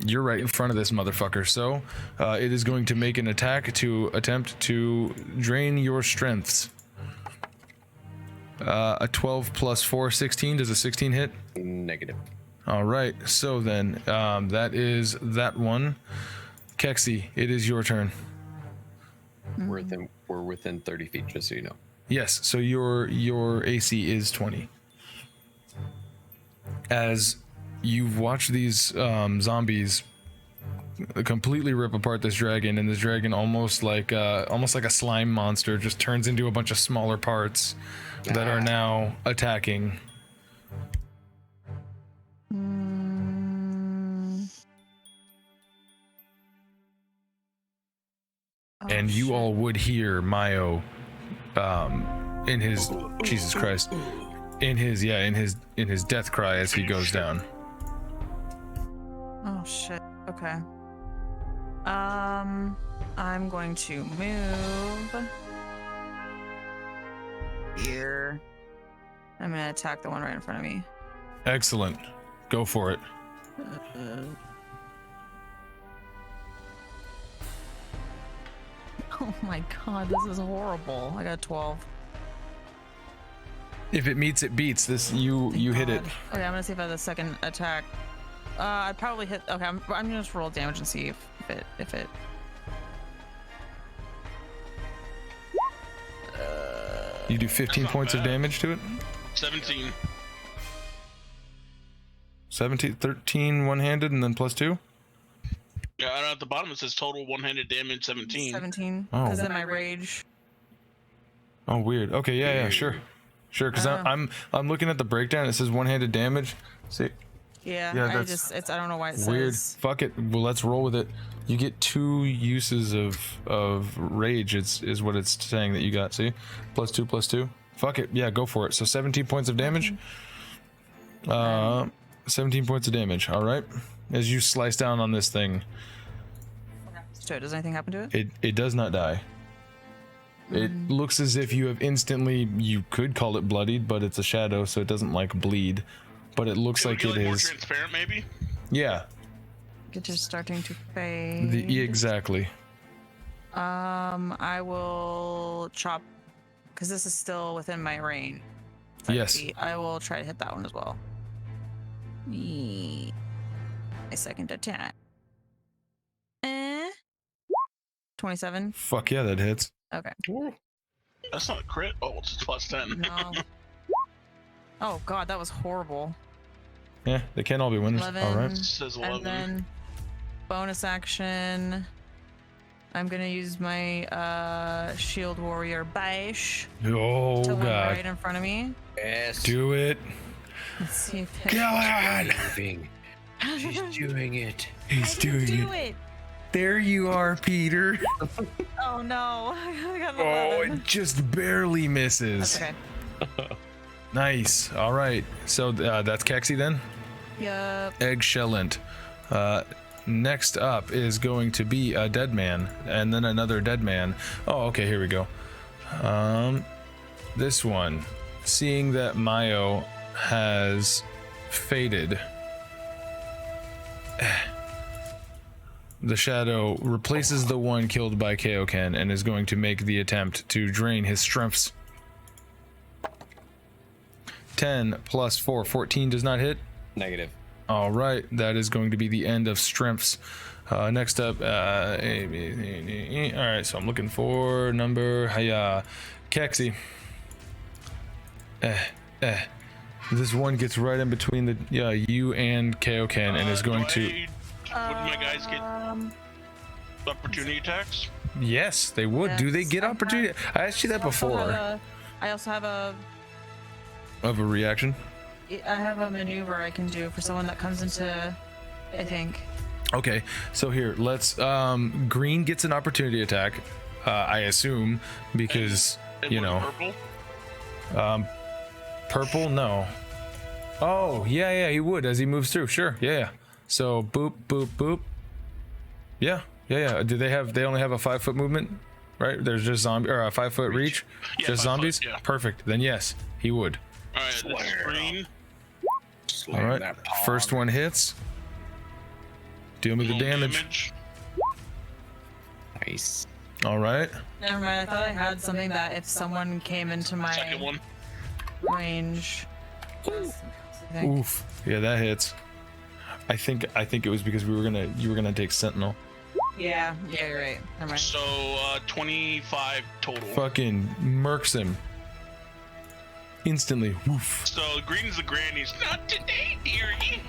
you're right in front of this motherfucker. So it is going to make an attack to attempt to drain your strengths. A 12 plus 4, 16. Does a 16 hit? Negative. All right. So then that is that one. Keksi, it is your turn. We're within 30 feet, just so you know. Yes, so your AC is 20. As you've watched these zombies completely rip apart this dragon, and this dragon almost like a slime monster just turns into a bunch of smaller parts that are now attacking. And you all would hear Mayo in his Jesus Christ, in his death cry as he goes down. Oh shit. Okay. I'm going to move here. I'm gonna attack the one right in front of me. Excellent. Go for it. Oh my god, this is horrible. I got a 12. If it meets, it beats. This you hit it. Okay, I'm gonna see if I have the second attack. I'd probably hit. Okay, I'm gonna just roll damage and see if it. You do 15 points of damage to it. 17. 17, 13 one-handed, and then +2. Yeah, at the bottom it says total one-handed damage 17. 17. Oh. Because of my rage. Oh, weird. Okay, yeah, sure, because I'm looking at the breakdown. It says one-handed damage. See. Yeah, Yeah, I that's don't know why it weird. says. Fuck it. Well, let's roll with it. You get 2 uses of rage. Is what it's saying that you got. See, +2. Fuck it. Yeah, go for it. So 17 points of damage. 17 points of damage. All right. As you slice down on this thing, So does anything happen to it? it does not die. It looks as if you have instantly. You could call it bloodied, but it's a shadow, so it doesn't like bleed. But it looks like it more is. transparent, maybe. Yeah. It's just starting to fade. Exactly. I will chop, because this is still within my range. Yes. I will try to hit that one as well. My second attack. 27. Fuck yeah, that hits. Okay. That's not a crit. Oh, it's +10. No. Oh god, that was horrible. Yeah, they can't all be winners. 11. All right. It says 11. And then bonus action. I'm gonna use my shield warrior bash Oh to one god. right in front of me. Yes. Do it. Let's see if Go on. Moving. She's doing it. He's doing it. There you are, Peter. Oh no. I got an Oh, 11. it just barely misses. That's okay. Nice. All right. So that's Keksi then. Yup. Eggshellent. Next up is going to be a dead man, and then another dead man. Oh, okay. Here we go. This one, seeing that Mayo has faded, the shadow replaces the one killed by Kaioken and is going to make the attempt to drain his strengths. 10 plus 4, 14 does not hit. Negative. All right, that is going to be the end of strengths. Next up, all right, so I'm looking for number, Keksi. This one gets right in between the you and Kaioken and is going to. Would my guys get opportunity attacks? Yes, they would. Do they get opportunity? I asked you that before. I also have a reaction. I have a maneuver I can do for someone that comes into, I think. Okay, so here, let's. Green gets an opportunity attack, I assume, because And you what, know. purple? Purple, no. Oh, yeah, he would as he moves through. Sure, yeah. So boop, boop, boop. Yeah. Do they only have a 5-foot movement, right? There's just zombie or a 5-foot reach. Yeah, Just 5 foot, zombies. yeah. Perfect. Then yes, he would. All right, this is green. All right. First one hits. Deal me the Roll damage. Nice. All right. Never mind. I thought I had something that if someone came into my Second one. range. I think. Oof. Yeah, that hits. I think it was because you were gonna take Sentinel. Yeah, you're right. Never mind. So 25 total. Fucking murks him. Instantly. Woof. So greetings the grannies. Not today, dearie.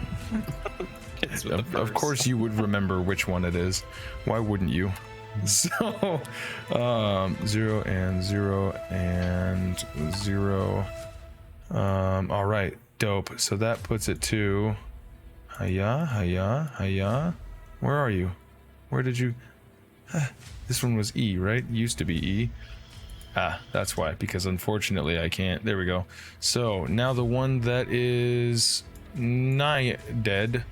Of course you would remember which one it is. Why wouldn't you? So 0 and 0 and 0. All right, dope. So that puts it to hiya. Where are you? Where did you? This one was E, right? Used to be E. That's why, because unfortunately I can't. There we go. So now the one that is nigh dead.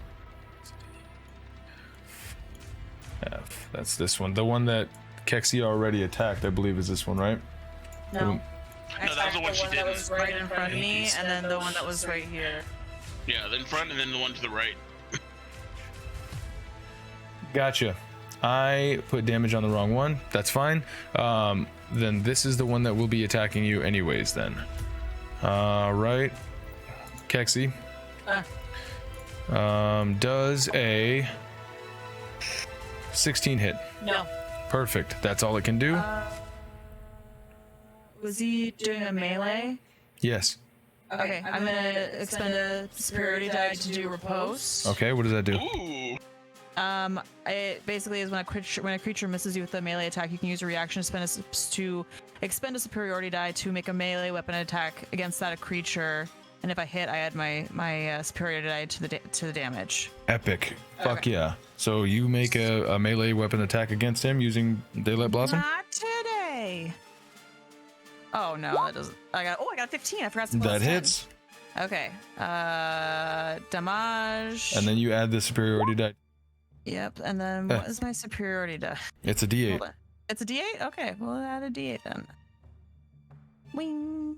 F. That's this one. The one that Keksi already attacked, I believe, is this one, right? No. No, that was the one she that didn't. was right in front of me, and then the one that was right here. Yeah, the in front and then the one to the right. Gotcha. I put damage on the wrong one. That's fine. Then this is the one that will be attacking you anyways then. Right. Keksi. Does a 16 hit. No. Perfect. That's all it can do? Was he doing a melee? Yes. Okay, I'm gonna expend a superiority die to do repose. Okay, what does that do? Ooh. It basically is when a creature misses you with a melee attack, you can use a reaction to expend a superiority die to make a melee weapon attack against that creature. And if I hit, I add my superiority die to the damage. Epic. Fuck yeah. So you make a melee weapon attack against him using Daylight Blossom? Not today. Oh no, that doesn't. I got 15. I forgot to plus That 10. hits. Okay. Damage. And then you add the superiority die. Yep. And then what is my superiority die? It's a D8. Hold on. It's a D8? Okay, we'll add a D8 then. Wing.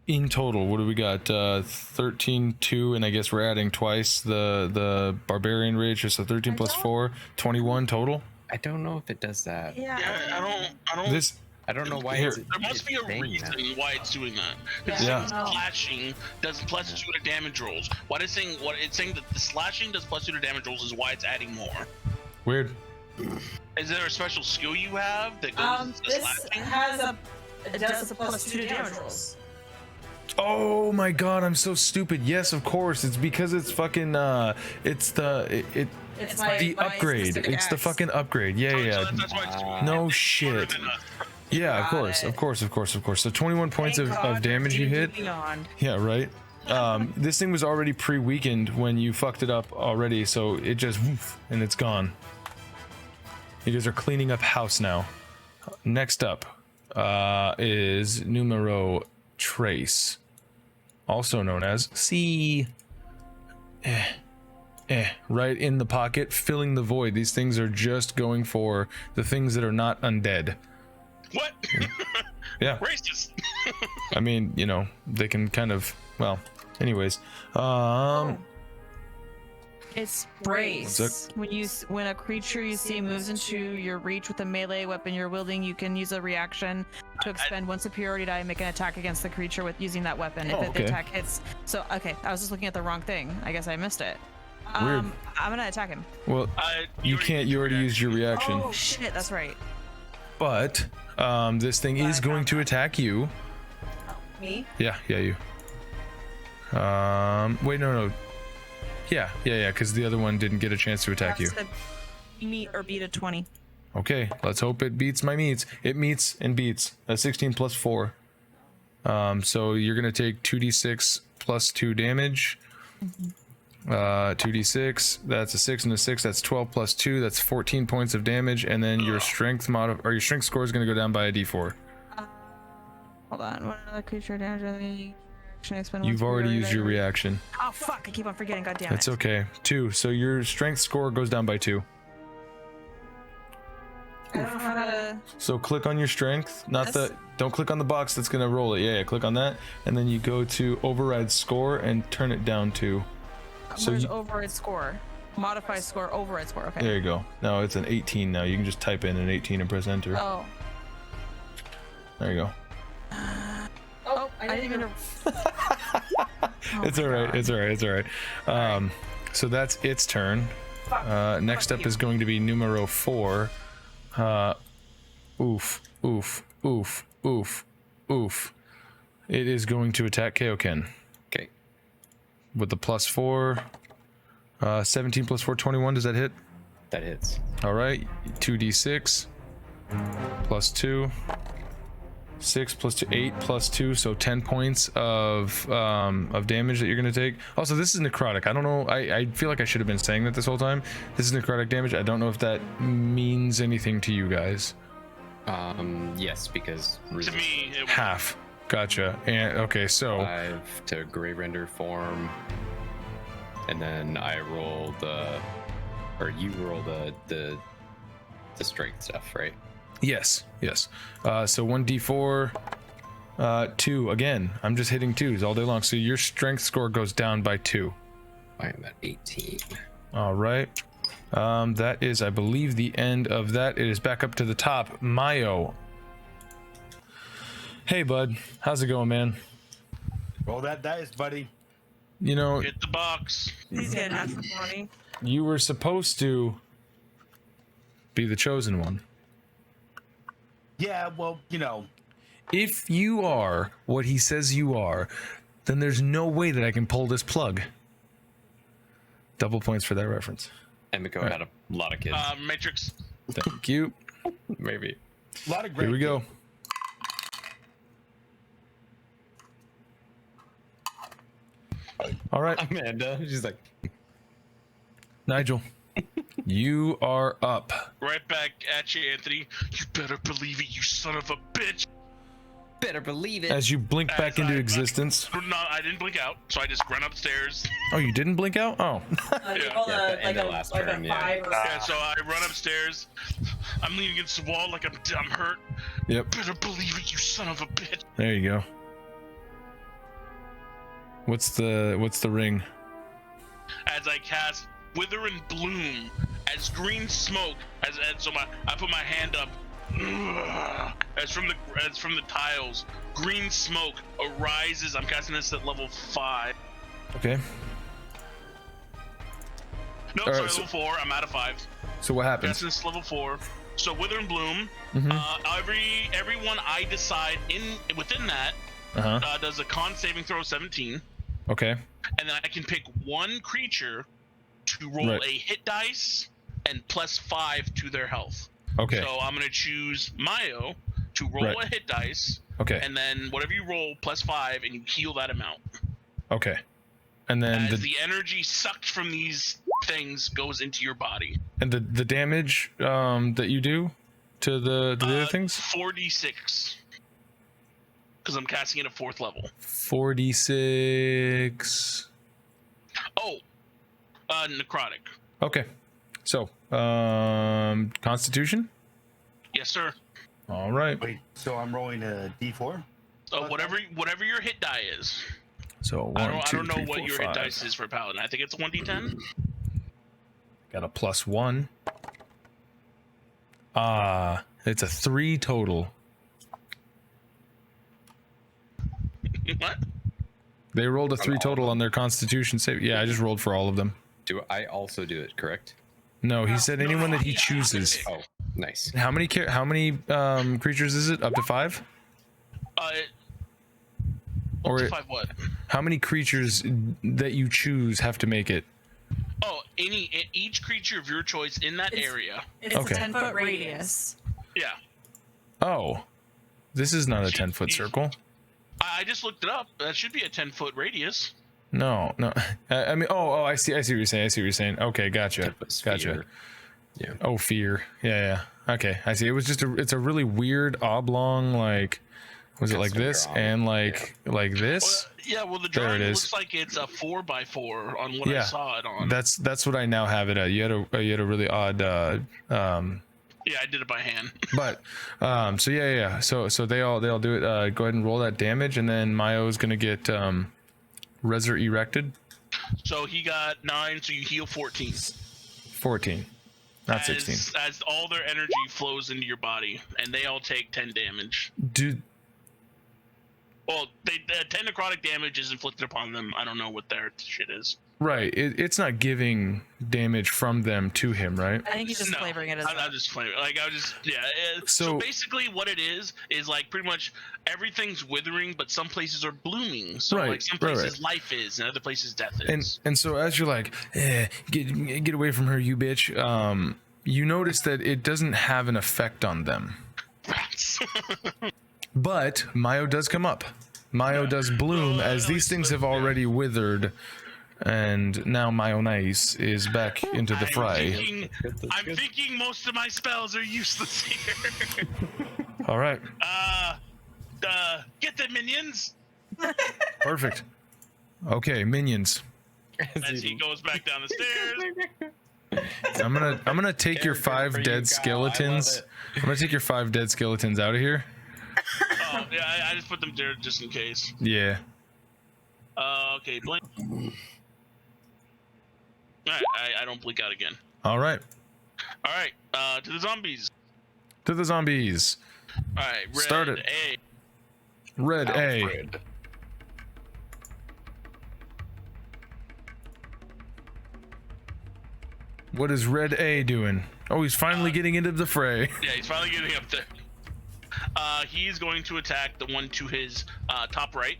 In total, what do we got? 13, 2, and I guess we're adding twice the barbarian rage, so 13 plus 4, 21 total. I don't know if it does that. Yeah, I don't. This I don't know why. Here. There must be a reason why it's doing that. Because Yeah. slashing does plus 2 to damage rolls. What it's saying that the slashing does plus 2 to damage rolls is why it's adding more. weird. Is there a special skill you have that goes to This slashing? it does a plus 2 to damage rolls. Oh my god, I'm so stupid. Yes, of course. It's because it's fucking it's the It's the upgrade. specific It's the axe. fucking upgrade. Yeah, So yeah. that's why it's doing No harder shit. than us. Yeah, of Got course, it. of course. So 21 points Thank of God damage you for hit. Beyond. Yeah, right. This thing was already pre-weakened when you fucked it up already, so it just woof, and it's gone. You guys are cleaning up house now. Next up is numero trace, also known as C. Right in the pocket, filling the void. These things are just going for the things that are not undead. What? Yeah. Racist. I mean, you know, they can kind of, well, anyways. It's brace. What's When a creature you see moves into your reach with a melee weapon you're wielding, you can use a reaction to expend one superiority die and make an attack against the creature with using that weapon. If Oh, the okay. attack hits, so okay, I was just looking at the wrong thing. I guess I missed it. Weird. I'm gonna attack him. Well, you can't, you already used your reaction. Oh shit, that's right. But this thing is going to attack you. Me? Yeah, you. Wait, no. Yeah, because the other one didn't get a chance to attack you. Meet or beat a 20. Okay, let's hope it beats my meets. It meets and beats. A 16 plus 4. So you're gonna take 2d6 plus 2 damage. 2d6. That's a 6 and a 6. That's 12 plus 2. That's 14 points of damage, and then your strength your strength score is gonna go down by a d4. Hold on. What another creature damage? You've already used your reaction. Oh fuck! I keep on forgetting. God damn it. That's okay. 2. So your strength score goes down by 2. I don't know how to. So click on your strength, not Yes. don't click on the box that's gonna roll it. Yeah, click on that, and then you go to override score and turn it down to. So Where's you, override score? Modify score. Override score. Okay. there you go. Now it's an 18 now. You can just type in an 18 and press enter. Oh. There you go. Oh, I didn't even. It's all right. It's all right. So that's its turn. Next up is going to be numero 4. Oof. It is going to attack Kaioken. Okay. With the +4. 17 plus 4, 21. Does that hit? That hits. All right. 2d6 plus 2. 6 plus 2, 8 plus 2, so 10 points of damage that you're gonna take. Also, this is necrotic. I don't know. I feel like I should have been saying that this whole time. This is necrotic damage. I don't know if that means anything to you guys. Yes, because To me, it Half. Gotcha. And okay, so 5 to Grey Render form, and then I roll you roll the strength stuff, right? yes. So 1d4, 2 again. I'm just hitting 2s all day long. So your strength score goes down by 2. I am at 18. All right. That is, I believe, the end of that. It is back up to the top. Mayo. Hey, bud. How's it going, man? Roll that dice, buddy. You know, hit the box. He's getting after 20. you were supposed to be the chosen one. Yeah, well, you know. If you are what he says you are, then there's no way that I can pull this plug. Double points for that reference. Emiko had a lot of kids. Matrix. Thank you. Maybe. A lot of great. Here we go. All right, Amanda, she's like, Nigel, you are up. Right back at you, Anthony. You better believe it, you son of a bitch. better believe it. As you blink back into existence. No, I didn't blink out, so I just run upstairs. Oh, you didn't blink out? Oh. You Yeah. rolled Yeah, a, the like end a, of last like turn, a yeah. 5 or Yeah, so I run upstairs. I'm leaning against the wall like I'm hurt. Yep. Better believe it, you son of a bitch. There you go. What's the ring? As I cast Wither and Bloom, as green smoke, I put my hand up. As from the tiles, green smoke arises. I'm casting this at level 5. Okay. No, All sorry, right, so- level 4. I'm out of 5. So what happens? Casting this level 4. So Wither and Bloom. Mm-hmm. Everyone I decide within that does a con saving throw 17. Okay. And then I can pick one creature to roll Right. a hit dice and +5 to their health. Okay. So I'm gonna choose Mayo to roll Right. a hit dice, Okay. and then whatever you roll +5, and you heal that amount. Okay. And then As the energy sucked from these things goes into your body. the damage that you do to the other things? 4d6. Because I'm casting it at 4th level. 46. Oh, necrotic. Okay. So, Constitution? Yes, sir. All right. Wait, so I'm rolling a d4? Whatever your hit die is. So, 1, I 2, don't know 3, what 4, your 5. hit dice is for paladin. I think it's 1d10. Got a +1. It's a 3 total. What? They rolled a 3 total on their Constitution save. Yeah, I just rolled for all of them. Do I also do it, correct? No, he said anyone that he yeah. chooses. Oh, nice. How many creatures is it? Up to 5? Or 5 what? how many creatures that you choose have to make it? Oh, each creature of your choice in that area. It's Okay. a 10-foot radius. Yeah. Oh, this is not a 10-foot circle. I just looked it up. That should be a 10-foot radius. No. I mean, I see what you're saying. Okay, gotcha. Sphere. Yeah. Oh, fear. Yeah. Okay, I see. It was just it's a really weird oblong, like, was it like Custom this drawn. and like this? Well, the There it drawing is. looks like it's a 4x4 on what I Yeah. saw it on. That's what I now have it at. You had a really odd Yeah, I did it by hand. but so yeah. So they all do it. Go ahead and roll that damage, and then Mayo's gonna get Resur erected. So he got 9, so you heal 14. 14, not 16. As all their energy flows into your body, and they all take 10 damage. Dude, Well, 10 necrotic damage is inflicted upon them. I don't know what their shit is. Right. It's not giving damage from them to him, right? I think he's just No, flavoring it as I'm just flavoring. Like I was just So basically, what it is like pretty much everything's withering, but some places are blooming. So Right, like some right, places life is, and other places death is. And so as you're like, get away from her, you bitch. You notice that it doesn't have an effect on them. But Mayo does come up. Mayo does bloom as these things have already withered, and now Mayonnaise is back into the fray. I'm thinking most of my spells are useless here. All right. Get the minions. Perfect. Okay, minions. As he goes back down the stairs. I'm gonna take your 5 dead skeletons. I'm gonna take your 5 dead skeletons out of here. Oh yeah, I just put them there just in case. Yeah. Okay, blink. Alright, I don't blink out again. All right. Alright, to the zombies. To the zombies. Alright, red Start it. A. Red A. Alfred. What is Red A doing? Oh, he's finally getting into the fray. Yeah, he's finally getting up there. He's going to attack the one to his top right.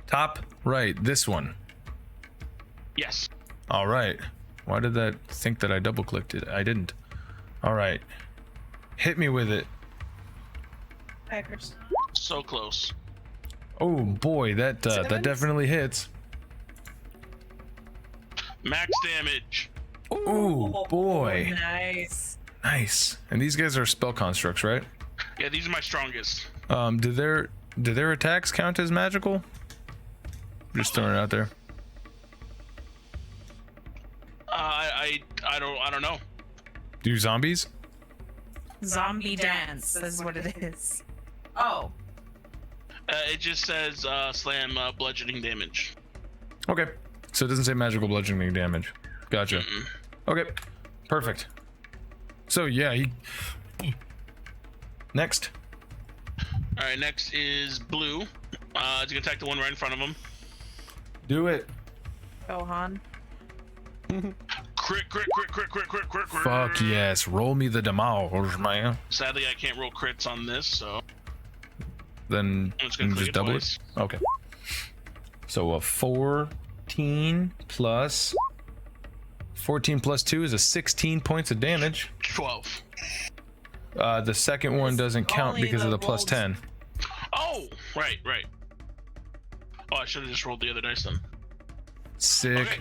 Top right, this one. Yes. All right. Why did that think that I double clicked it? I didn't. All right. Hit me with it. Packers. So close. Oh boy, that definitely hits. Max damage. Ooh boy. Nice. Nice. And these guys are spell constructs, right? Yeah, these are my strongest. Do their attacks count as magical? Just throwing it out there. I don't know. Do zombies? Zombie dance. That's what it is. Oh. It just says slam bludgeoning damage. Okay. So it doesn't say magical bludgeoning damage. Gotcha. Okay. Perfect. So yeah, he. Next. All right, next is blue. He's gonna attack the one right in front of him. Do it. Go, Han. Crit. Fuck yes. Roll me the damage, man. Sadly, I can't roll crits on this, so Then I'm just gonna click it double twice. it. Okay. So a 14 plus 2 is a 16 points of damage. 12. The second one doesn't count only because of the the plus rolls. 10. Oh, right. Oh, I should have just rolled the other dice then. Sick. Okay.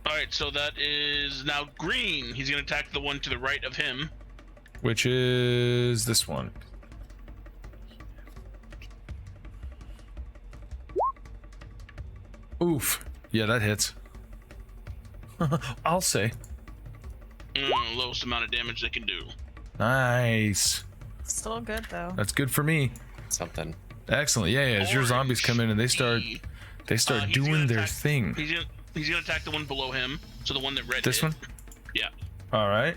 All right, so that is now green. He's gonna attack the one to the right of him. Which is this one. Oof. Yeah, that hits. I'll say. Lowest amount of damage they can do. Nice. Still good though. That's good for me. Something. Excellent. Yeah, as your zombies come in and they start He's doing gonna their attack- thing. He's gonna attack the one below him. So the one that red This hit. one? Yeah. All right.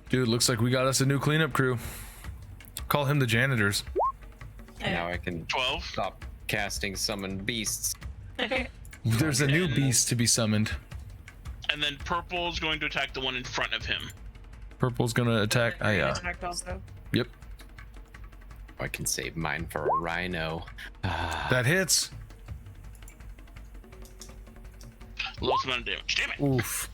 Dude, looks like we got us a new cleanup crew. Call him the janitors. Now I can 12. stop casting summon beasts. There's a new beast to be summoned. And then purple's going to attack the one in front of him. Purple's gonna attack. Ah, yeah. Attacked also. Yep. I can save mine for a rhino. That hits. Lowest amount of damage. Damn it. Oof.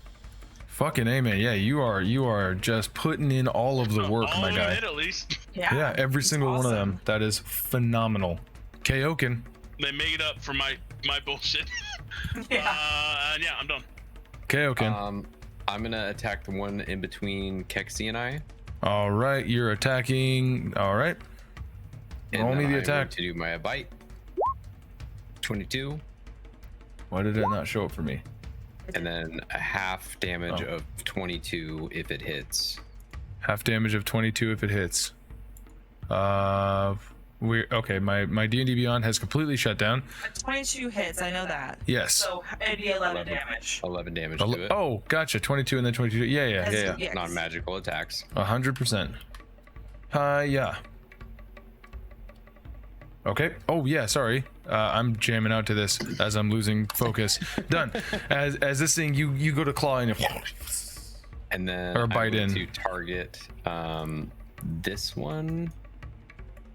Fucking A, man. Yeah, you are just putting in all of the work, All my of guy. it at least. Yeah, every single one of them. That is phenomenal. Kaioken. They made up for my bullshit. Yeah. And yeah, I'm done. Kaioken. I'm gonna attack the one in between Keksi and I. All right, you're attacking. All right. And Roll me then the I'm going attack. to do my bite. 22, Why did it not show up for me? and then a half damage Oh. of 22 if it hits. Half damage of 22 if it hits. We're okay. My D&D Beyond has completely shut down. 22 hits, I know that. Yes. So it'd be 11 damage. 11 damage to it. Oh, gotcha. 22 and then 22. Yeah. Yeah. Non-magical attacks. 100%. Yeah. Okay. Oh yeah, sorry. I'm jamming out to this as I'm losing focus. Done. As this thing, you go to claw and then or bite in to target this one.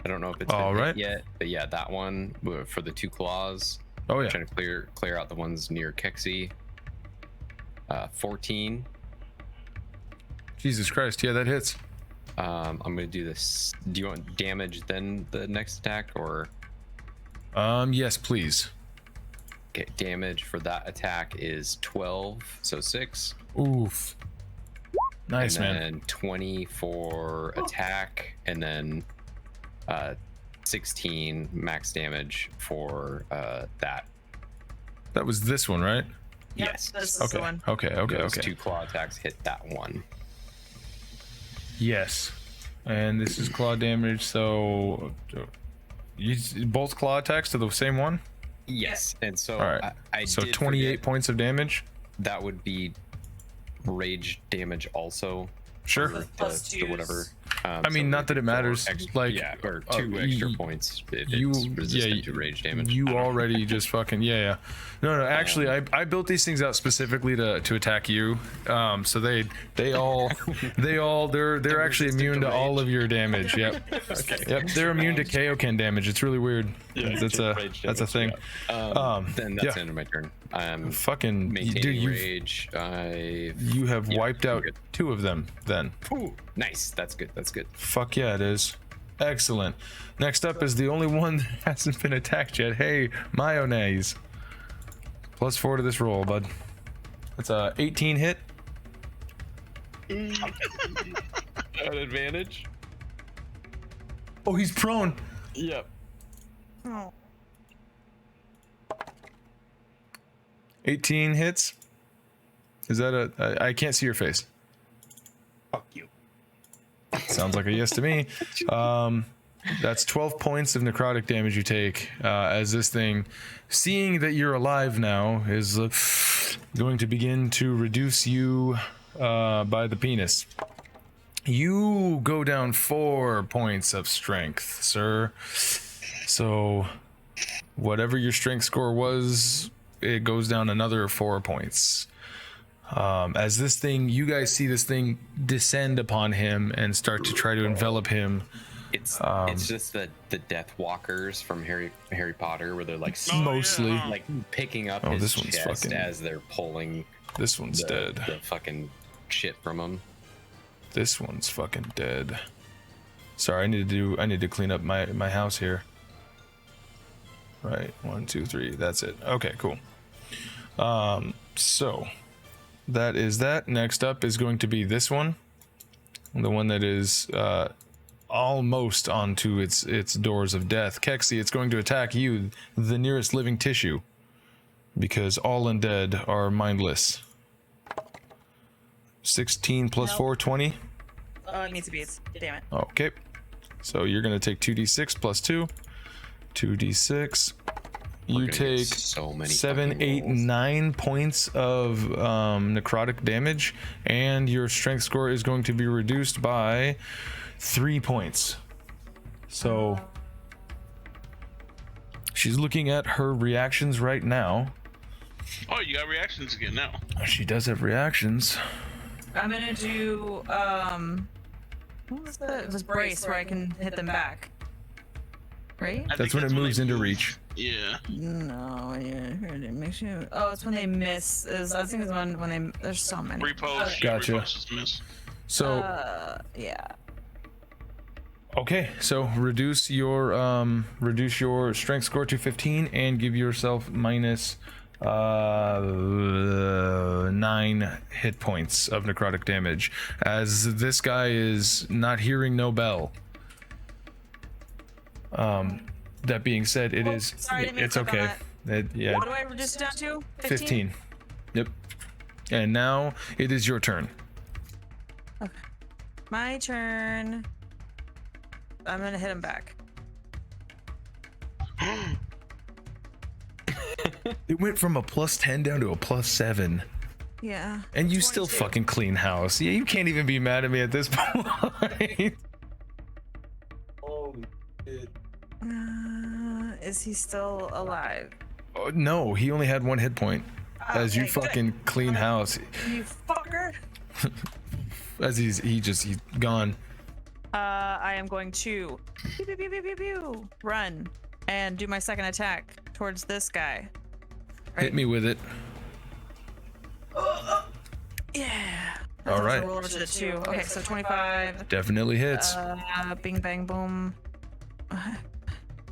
I don't know if it's all been hit right yet, but yeah, that one for the 2 claws. Oh yeah. Trying to clear out the ones near Keksi. 14. Jesus Christ. Yeah, that hits. I'm gonna do this. Do you want damage then the next attack, or? Yes, please. Okay, damage for that attack is 12, so 6. Oof. Nice, and man. then 20 for attack, and then 16 max damage for that. That was this one, right? Yep, Yes. This is Okay. the one. Okay. Those 2 claw attacks hit that one. Yes. And this is claw damage, so both claw attacks to the same one? Yes, and so All right. I So did 28 forget points of damage? that would be rage damage also. Sure. for Plus the twos. whatever. I mean, not that it matters. Like, yeah, or 2 extra points if it's resistant to rage damage. You already just fucking yeah. No. Actually, I built these things out specifically to attack you. So they're actually immune to all of your damage. Yep. Yep. They're immune to Kaioken damage. It's really weird. Yeah, that's a thing. Then that's yeah. the end of my turn. I'm Fucking maintaining dude, rage. you have wiped out good. 2 of them. Then. Ooh, nice. That's good. That's good. Fuck yeah, it is. Excellent. Next up is the only one that hasn't been attacked yet. Hey, mayonnaise. +4 to this roll, bud. That's a 18 hit. At advantage. Oh, he's prone. Yep. Oh. 18 hits. Is that I can't see your face. Fuck you. Sounds like a yes to me. That's 12 points of necrotic damage you take as this thing, seeing that you're alive now, is going to begin to reduce you by the penis. You go down 4 points of strength, sir. So whatever your strength score was, it goes down another 4 points. As this thing, you guys see this thing descend upon him and start to try to envelop him. It's just the Death Walkers from Harry Potter, where they're like Mostly. like picking up Oh, his this one's chest fucking- as they're pulling This one's the dead. fucking shit from him. This one's fucking dead. Sorry, I need to clean up my house here. Right, 1, 2, 3. That's it. Okay, cool. So that is that. Next up is going to be this one, the one that is almost onto its doors of death. Keksi, it's going to attack you, the nearest living tissue, because all undead are mindless. 16 plus 4, 20. Oh, it needs to be. Damn it. Okay, so you're gonna take 2d6 plus 2. 2d6. We're You gonna get take so many 7, fucking 8, rolls. 9 points of necrotic damage, and your strength score is going to be reduced by 3 points. So she's looking at her reactions right now. Oh, you got reactions again now. She does have reactions. I'm gonna do what was this brace where I can hit them back. Right? I That's think when it moves they into move. reach. Yeah. No, yeah, heard it. Make sure. Oh, it's when they miss. I think it's when they. There's so many. Repost. Okay. Gotcha. Repost is miss. So Yeah. okay, so reduce your strength score to 15 and give yourself minus 9 hit points of necrotic damage, as this guy is not hearing no bell. That being said, it is sorry, I didn't mean it's to click on okay. Yeah, What do I reduce it down to? 15. Yep. And now it is your turn. My turn. I'm gonna hit him back. It went from a +10 down to a +7. Yeah. And you still 22. fucking clean house. Yeah, you can't even be mad at me at this point. Holy shit. Is he still alive? Oh, no, he only had 1 hit point. As you Okay, fucking clean house. You fucker. As he's gone. I am going to pew, pew, pew, pew, pew, pew, run and do my second attack towards this guy. Hit me with it. Yeah. All right. Roll over to the 2. Okay, so 25. Definitely hits. Bing bang boom.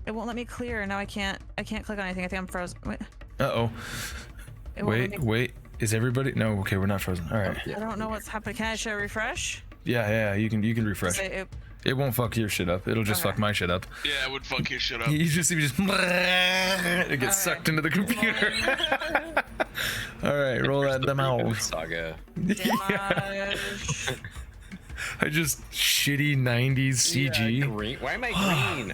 It won't let me clear. Now I can't click on anything. I think I'm frozen. Wait. Uh-oh. It won't let me- Wait. Is everybody? No, okay, we're not frozen. All right. I don't know what's happening. Can I show refresh? Yeah, you can refresh. Say It won't fuck your shit up. It'll just Okay. fuck my shit up. Yeah, it would fuck your shit up. You just it gets sucked into the computer. All right, roll that them out. Saga. damage. I just shitty 90s CG. Yeah, green. Why am I green?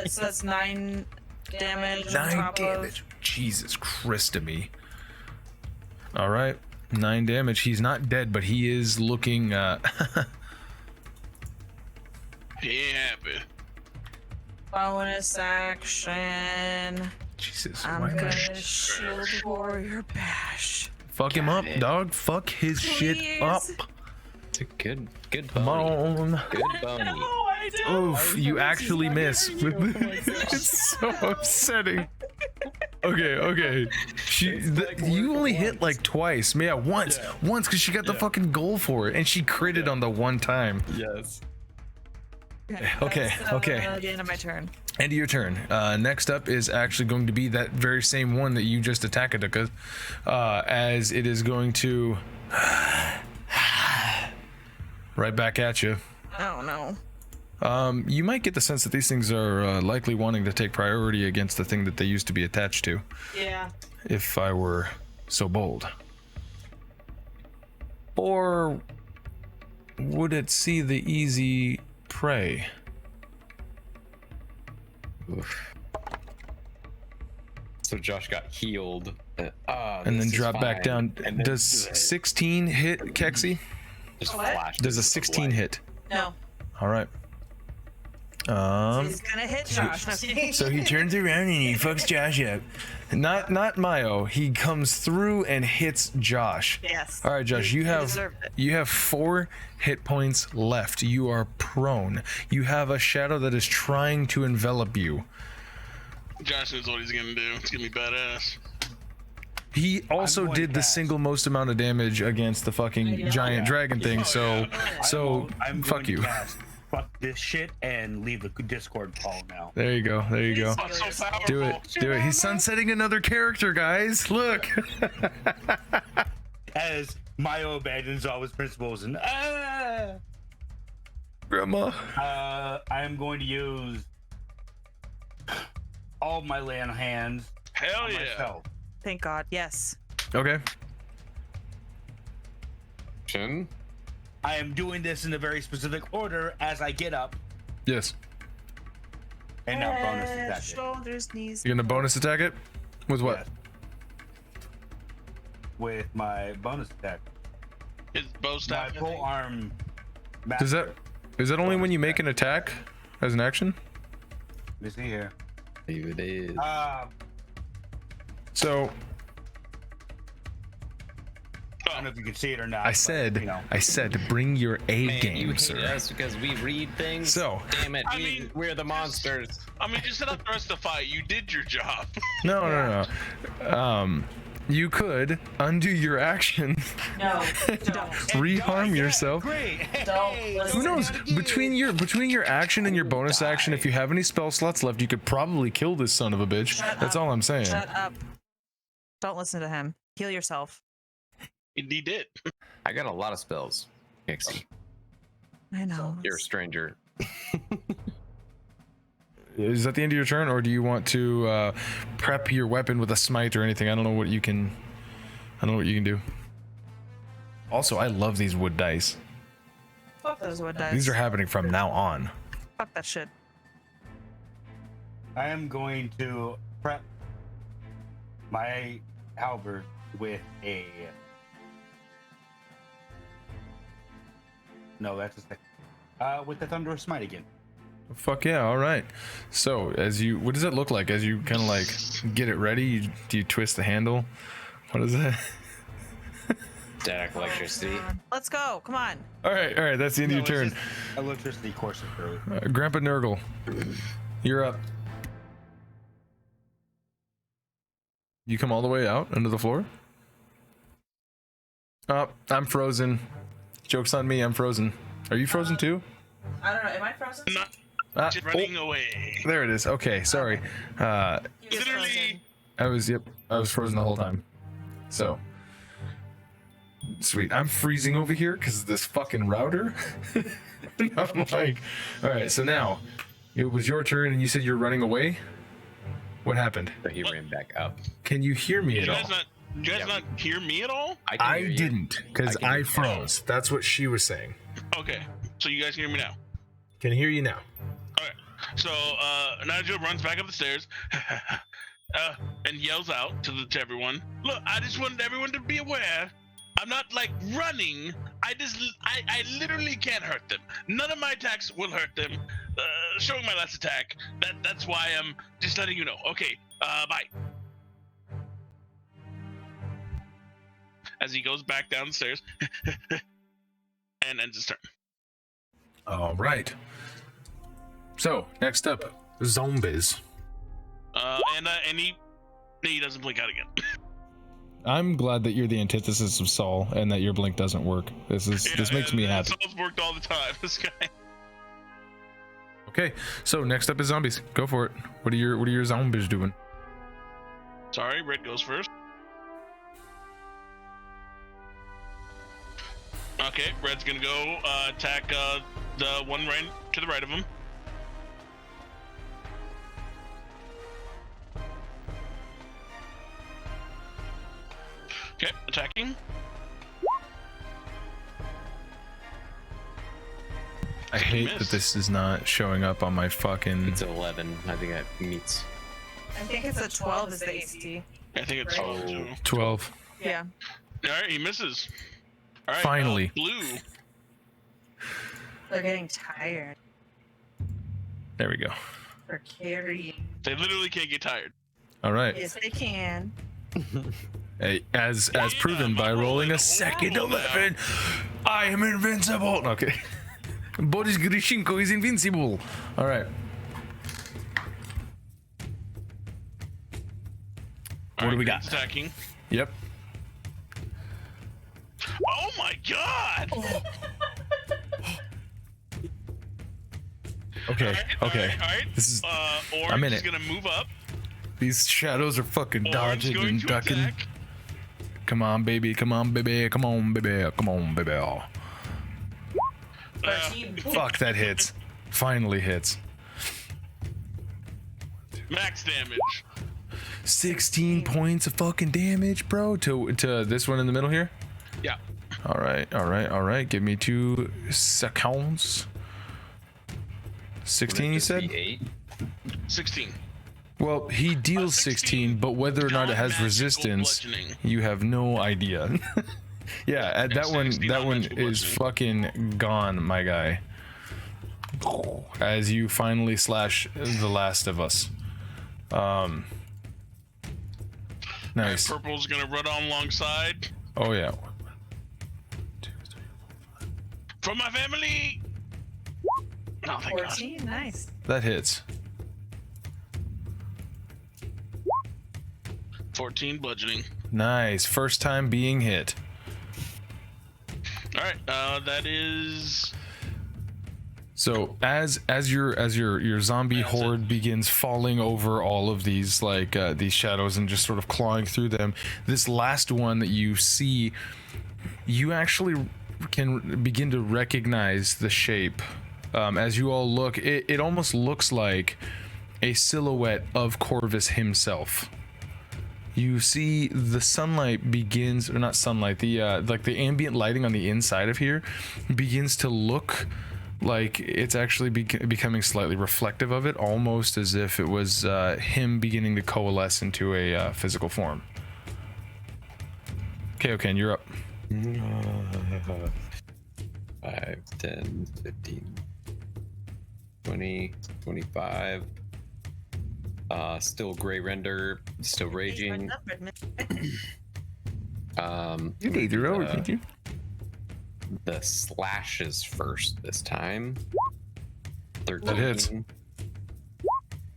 So that's 9 damage. on 9 top of- damage. Jesus Christ, me. All right, 9 damage. He's not dead, but he is looking. He ain't happy. Bonus action. Jesus. I'm why am I- gonna shield warrior bash. Fuck him up, dog. Fuck his shit up. It's a good Come bony. on. Good bony. I do. Oof, you actually miss. It's so upsetting. Okay. You only hit like twice. Yeah, once because she got the fucking goal for it, and she critted on the one time. Yes. Okay. The end of my turn. End of your turn. Next up is actually going to be that very same one that you just attacked, as it is going to right back at you. Oh no. You might get the sense that these things are likely wanting to take priority against the thing that they used to be attached to. Yeah. If I were so bold. Or would it see the easy prey? Oof. So Josh got healed. And then drop back down. And then Does 16 hit, Keksi? just What? flashed Does a into 16 light. hit? No. All right. He's gonna hit Josh. No, I'm kidding. So he turns around and he fucks Josh up. Not Mayo. He comes through and hits Josh. Yes. All right, Josh. He deserved it. You have 4 hit points left. You are prone. You have a shadow that is trying to envelop you. Josh knows what he's gonna do. It's gonna be badass. He also going did the fast. single most amount of damage against the fucking giant dragon thing. So I'm fuck going you. to cast fuck this shit and leave the Discord call now. There you go. Oh, so powerful. Do it. He's sunsetting another character, guys. Look. As Mayo abandons all his principles and Grandma. I am going to use all my land hands Hell on yeah. myself. Thank God. Yes. Okay. Shin? I am doing this in a very specific order as I get up Yes. and now bonus attack. Shoulders, knees. You're gonna bonus attack it? With what? Yes. With my bonus attack. His bow My staff. I full think. arm. Is that only when you make an attack as an action? Let me see here. Here it is. So I don't know if you can see it or not. I but, said, you know. bring your A Man, you game, hate sir. us because we read things. So- damn it, I mean, we're the monsters. I mean, just set up the rest of the fight. You did your job. No. You could undo your action, No. Don't. reharm yourself. Great. Don't Hey, listen. Who knows? Again. Between your action and your bonus action, if you have any spell slots left, you could probably kill this son of a bitch. Shut That's up. all I'm saying. Shut up. Don't listen to him. Heal yourself. He did. I got a lot of spells. Keksi, I know. you're a stranger. Is that the end of your turn, or do you want to prep your weapon with a smite or anything? I don't know what you can do. Also, I love these wood dice. Fuck those wood dice. These are happening from now on. Fuck that shit. I am going to prep my halberd with a. No, that's a second. With the thunderous smite again. Fuck yeah! All right. So what does it look like as you kind of like get it ready? Do you twist the handle? What is that? Static electricity. Let's go. Come on. All right. That's the end of your turn. Electricity coursing through. Grandpa Nurgle, you're up. You come all the way out under the floor. Oh, I'm frozen. Joke's on me. I'm frozen. Are you frozen too? I don't know. Am I frozen? Not just running away. There it is. Okay, sorry. Literally. I was frozen the whole time. So sweet. I'm freezing over here because of this fucking router. I'm like, all right. So now it was your turn, and you said you're running away. What happened? But he ran back up. Can you hear me at all? You guys not hear me at all? I didn't, because I froze. That's what she was saying. Okay, so you guys hear me now. Can hear you now. All right. So Nigel runs back up the stairs and yells out to everyone. Look, I just wanted everyone to be aware. I'm not like running. I literally can't hurt them. None of my attacks will hurt them. Showing my last attack. That's why I'm just letting you know. Okay. Bye. As he goes back down the stairs and ends his turn. All right. So next up, zombies. And he doesn't blink out again. I'm glad that you're the antithesis of Saul and that your blink doesn't work. This makes me happy. Saul's worked all the time. This guy. Okay, so next up is zombies. Go for it. What are your zombies doing? Sorry, Red goes first. Okay, Red's gonna go attack the one right to the right of him. Okay, attacking. I hate that this is not showing up on my fucking... It's 11. I think that meets. I think it's a 12 is the AC. I think it's 12 too. 12. Yeah. Alright, he misses. Alright, Finally. Blue. They're getting tired. There we go. They're carrying. They literally can't get tired. All right. Yes, they can. Hey, as proven by rolling a second 11, I am invincible. Okay. Boris Grishenko is invincible. All right. What do we got? Attacking. Yep. Oh my god! Okay. Okay. All right. This is. Orange I'm in is it. gonna move up. These shadows are fucking Orange dodging going and to ducking. attack. Come on, baby. Come on, baby. Come on, baby. Come on, baby. Oh. Fuck, that hits. Finally hits. Max damage. 16 points of fucking damage, bro. To this one in the middle here. Yeah. All right. Give me 2 seconds. 16, you said? 8. 16. Well, he deals 16, but whether or not it has Non-magical resistance, bludgeoning. you have no idea. Yeah, that one 16 is non-magical fucking gone, my guy. As you finally slash the last of us. Nice. Purple's gonna run on alongside. Oh yeah. From my family. Oh, thank God. 14, nice. That hits. 14 bludgeoning. Nice. First time being hit. All right, that is. So as your zombie horde begins falling over all of these these shadows and just sort of clawing through them, this last one that you see, you actually can begin to recognize the shape. As you all look, it almost looks like a silhouette of Corvus himself. You see the sunlight begins, or not sunlight, the the ambient lighting on the inside of here begins to look like it's actually becoming slightly reflective of it, almost as if it was him beginning to coalesce into a physical form. Kaioken, you're up. 5, 10, 15. 20, 25. Still gray render, still raging. You need to roll, did you? The slashes first this time. 13. That hits.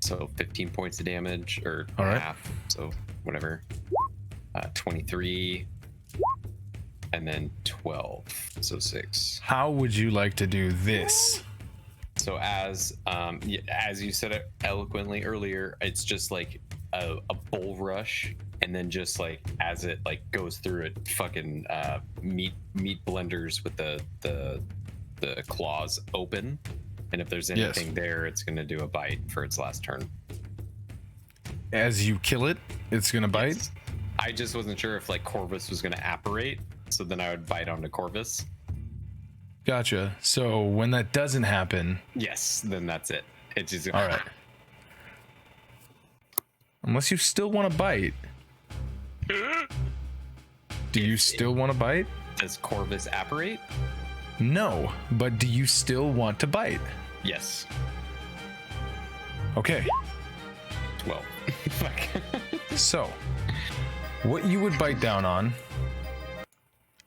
So 15 points of damage, or all right. half. So whatever. 23. And then 12. So 6. How would you like to do this? So as you said it eloquently earlier, it's just like a bull rush, and then just like as it like goes through it, fucking meat blenders with the claws open, and if there's anything there, it's gonna do a bite for its last turn. As you kill it, it's gonna bite. Yes. I just wasn't sure if like Corvus was gonna apparate, so then I would bite onto Corvus. Gotcha. So when that doesn't happen, yes, then that's it. It's just all right. Unless you still want to bite. Do you still want to bite? Does Corvus apparate? No, but do you still want to bite? Yes. Okay. 12. So, what you would bite down on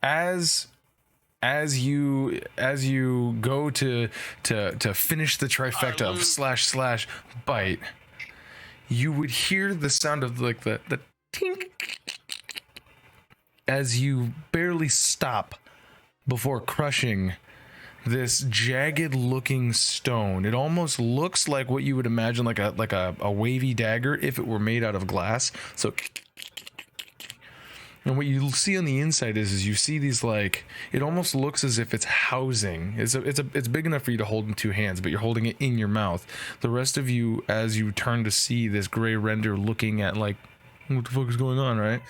as you go to finish the trifecta of slash bite, you would hear the sound of like the tink as you barely stop before crushing this jagged looking stone. It almost looks like what you would imagine like a wavy dagger if it were made out of glass. So, and what you see on the inside is you see these like, it almost looks as if it's housing. It's big enough for you to hold in two hands, but you're holding it in your mouth. The rest of you, as you turn to see this gray render looking at like, what the fuck is going on, right?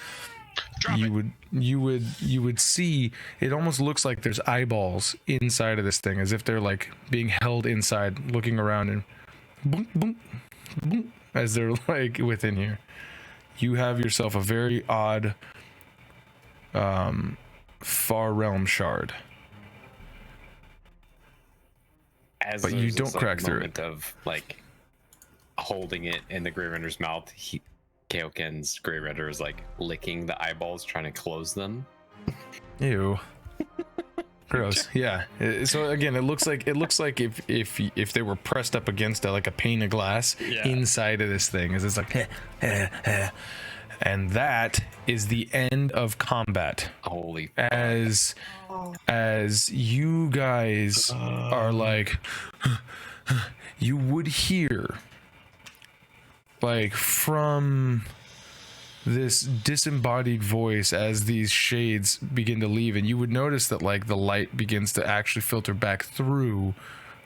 You would see it almost looks like there's eyeballs inside of this thing, as if they're like being held inside, looking around, and boom, boom, boom, as they're like within here. You have yourself a very odd far realm shard, but you don't crack through it. Of like holding it in the gray render's mouth, Kaioken's gray render is like licking the eyeballs, trying to close them. Ew. Gross. Yeah. So again, it looks like if they were pressed up against like a pane of glass inside of this thing, is it's like, and that is the end of combat. Holy. As you guys are like, you would hear like from this disembodied voice as these shades begin to leave, and you would notice that like the light begins to actually filter back through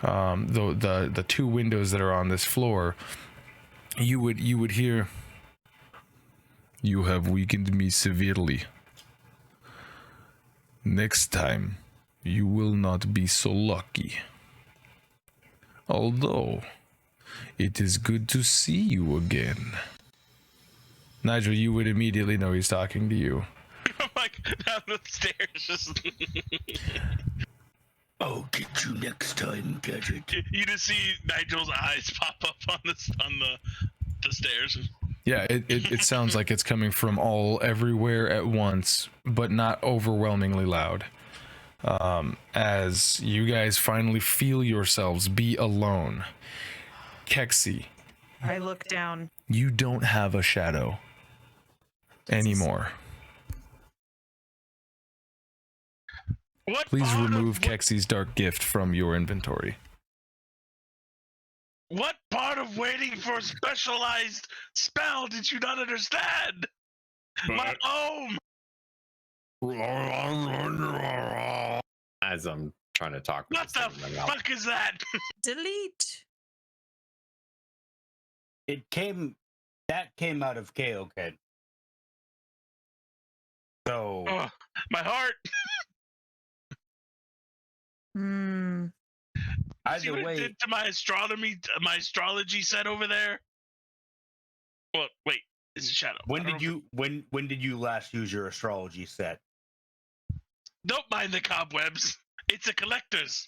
the two windows that are on this floor. You would hear, "You have weakened me severely. Next time you will not be so lucky. Although it is good to see you again." Nigel, you would immediately know he's talking to you. I'm like down the stairs, just. I'll get you next time, Gadget. You just see Nigel's eyes pop up on the stairs. Yeah, it sounds like it's coming from everywhere at once, but not overwhelmingly loud. As you guys finally feel yourselves be alone. Keksi, I look down. you don't have a shadow anymore. What Please part remove of, Keksi's dark gift from your inventory. What part of waiting for a specialized spell did you not understand? My home! As I'm trying to talk. What the fuck is that? Delete. That came out of Kaioken. So Oh, my heart! Hmm. See what either it way, did to my astrology set over there? Well, wait, it's a shadow. when I don't did know when did you last use your astrology set? Don't mind the cobwebs. It's a collector's.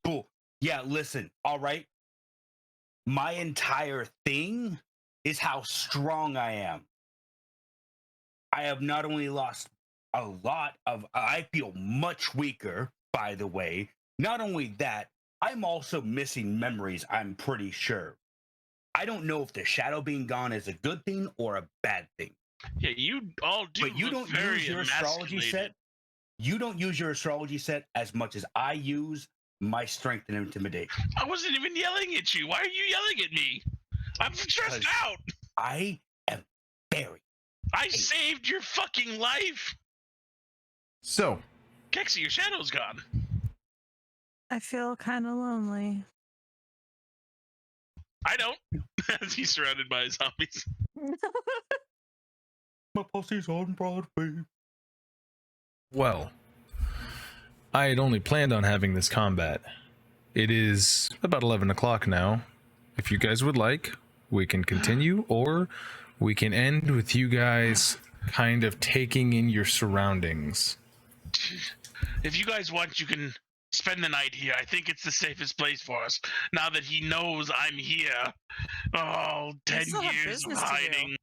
Cool. Yeah, listen. All right. my entire thing is how strong I am. I have not only lost a lot of, I feel much weaker, by the way. Not only that, I'm also missing memories, I'm pretty sure. I don't know if the shadow being gone is a good thing or a bad thing. Yeah, you all do. But you look don't very use your astrology emasculated. set. You don't use your astrology set as much as I use my strength and intimidation. I wasn't even yelling at you. Why are you yelling at me? I'm stressed Because- out. I am very. I saved your fucking life. So, Keksi, your shadow's gone. I feel kind of lonely. I don't. As he's surrounded by zombies. My pussy's on Broadway. well, I had only planned on having this combat. It is about 11 o'clock now. If you guys would like, we can continue, or we can end with you guys kind of taking in your surroundings. If you guys want, you can spend the night here. I think it's the safest place for us. Now that he knows I'm here. Oh, 10 still have years of business to do. hiding.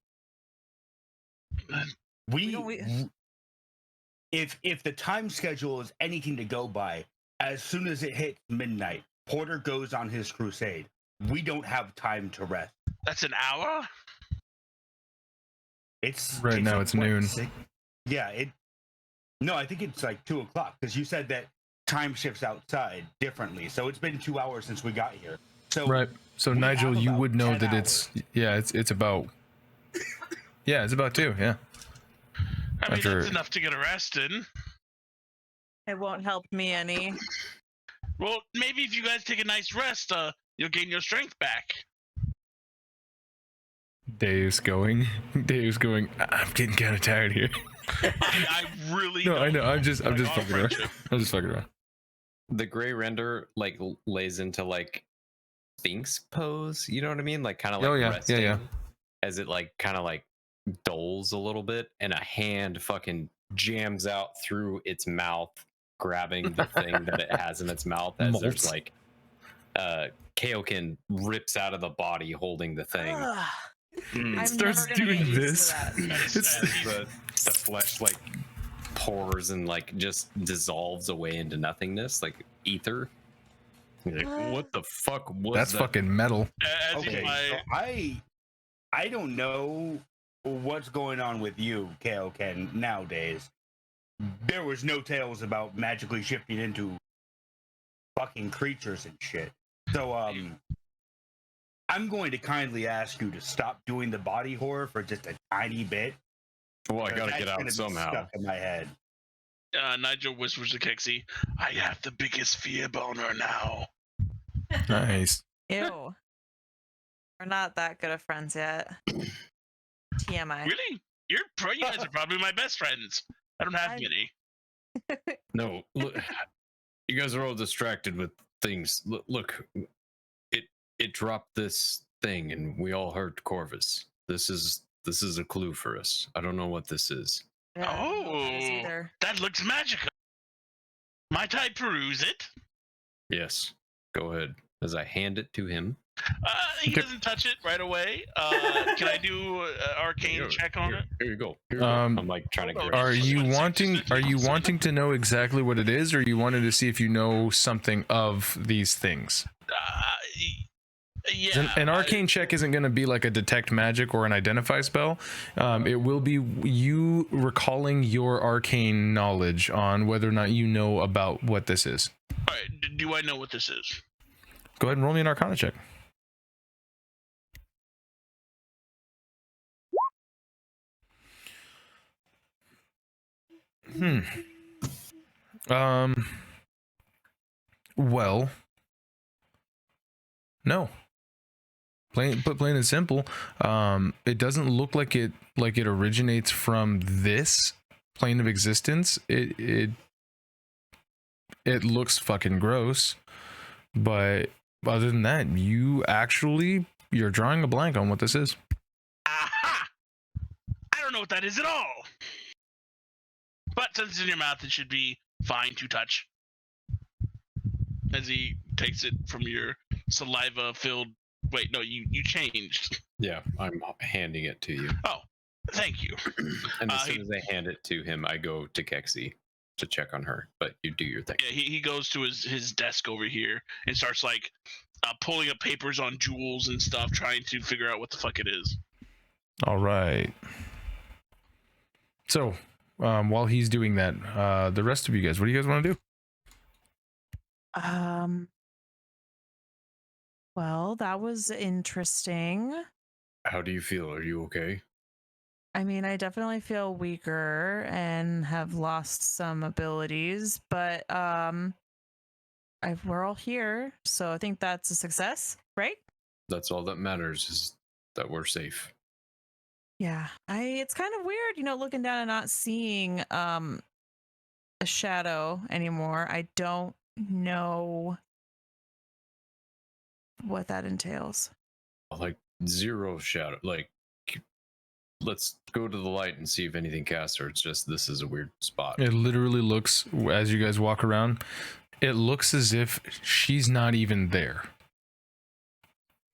If the time schedule is anything to go by, as soon as it hits midnight, Porter goes on his crusade. We don't have time to rest. That's an hour? It's Right now like, it's what, noon. 6? Yeah, no, I think it's like 2 o'clock because you said that time shifts outside differently. So it's been 2 hours since we got here. So Right. So we Nigel, have you about would know 10 that it's about it's about 2, yeah. I mean, After- that's enough to get arrested. It won't help me any. Well, maybe if you guys take a nice rest, you'll gain your strength back. Deus going. I'm getting kind of tired here. I really No, I don't know. I'm just like our fucking around. friendship. I'm just fucking around. The gray render like lays into like Sphinx pose. You know what I mean? Like kind of like Oh, yeah, resting yeah. as it like kind of like doles a little bit, and a hand fucking jams out through its mouth, grabbing the thing that it has in its mouth. As there's Molts. like Kaioken rips out of the body holding the thing. Ugh, Mm. I'm starts never gonna doing get used this. to that. It's- the flesh like pours and like just dissolves away into nothingness, like ether. You're like, what the fuck was That's that? fucking metal. As okay. if I, So I don't know what's going on with you, Kaioken, nowadays. There was no tales about magically shifting into fucking creatures and shit. So I'm going to kindly ask you to stop doing the body horror for just a tiny bit. Well, I 'cause gotta that's get out gonna be somehow. Stuck in my head. Nigel whispers to Keksi, I have the biggest fear boner now. Nice. Ew. We're not that good of friends yet. TMI. Really? You guys are probably my best friends. I don't have I- many. No, look, you guys are all distracted with things. Look, it dropped this thing, and we all heard Corvus. This is a clue for us. I don't know what this is. Yeah, I don't know what that is Oh. either. That looks magical. Might I peruse it? Yes, go ahead. As I hand it to him. He Okay. doesn't touch it right away. Can I do an arcane check on it? Here you go. Here you go. Um, I'm like trying to hold grab on. Are it. you Just wanting to know exactly what it is, or you wanted to see if you know something of these things? Yeah. An arcane check isn't going to be like a detect magic or an identify spell. It will be you recalling your arcane knowledge on whether or not you know about what this is. All right. Do I know what this is? Go ahead and roll me an arcana check. Well, no. Plain and simple. It doesn't look like it originates from this plane of existence. It looks fucking gross, but other than that, you're drawing a blank on what this is. Aha! I don't know what that is at all. But since it's in your mouth, it should be fine to touch. As he takes it from your saliva-filled Wait, no, you changed. Yeah, I'm handing it to you. Oh, thank you. And as soon as I hand it to him, I go to Keksi to check on her. But you do your thing. Yeah, he goes to his desk over here and starts like pulling up papers on jewels and stuff, trying to figure out what the fuck it is. All right. So, while he's doing that, the rest of you guys, what do you guys want to do? Well, that was interesting. How do you feel? Are you okay? I mean, I definitely feel weaker and have lost some abilities, but we're all here, so I think that's a success, right? That's all that matters, is that we're safe. Yeah, it's kind of weird, looking down and not seeing a shadow anymore. I don't know what that entails. Like zero shadow. Like, let's go to the light and see if anything casts, or it's just this is a weird spot. It literally looks, as you guys walk around, it looks as if she's not even there.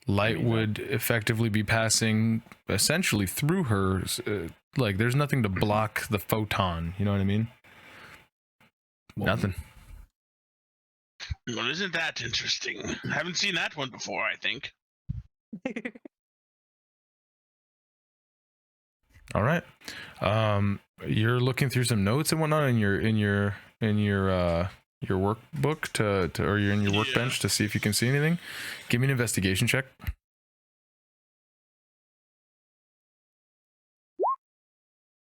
Light would effectively be passing essentially through her. Like, there's nothing to block the photon. You know what I mean? Nothing. Well, isn't that interesting? I haven't seen that one before, I think. All right. You're looking through some notes and whatnot in your workbook or you're in your workbench to see if you can see anything. Give me an investigation check.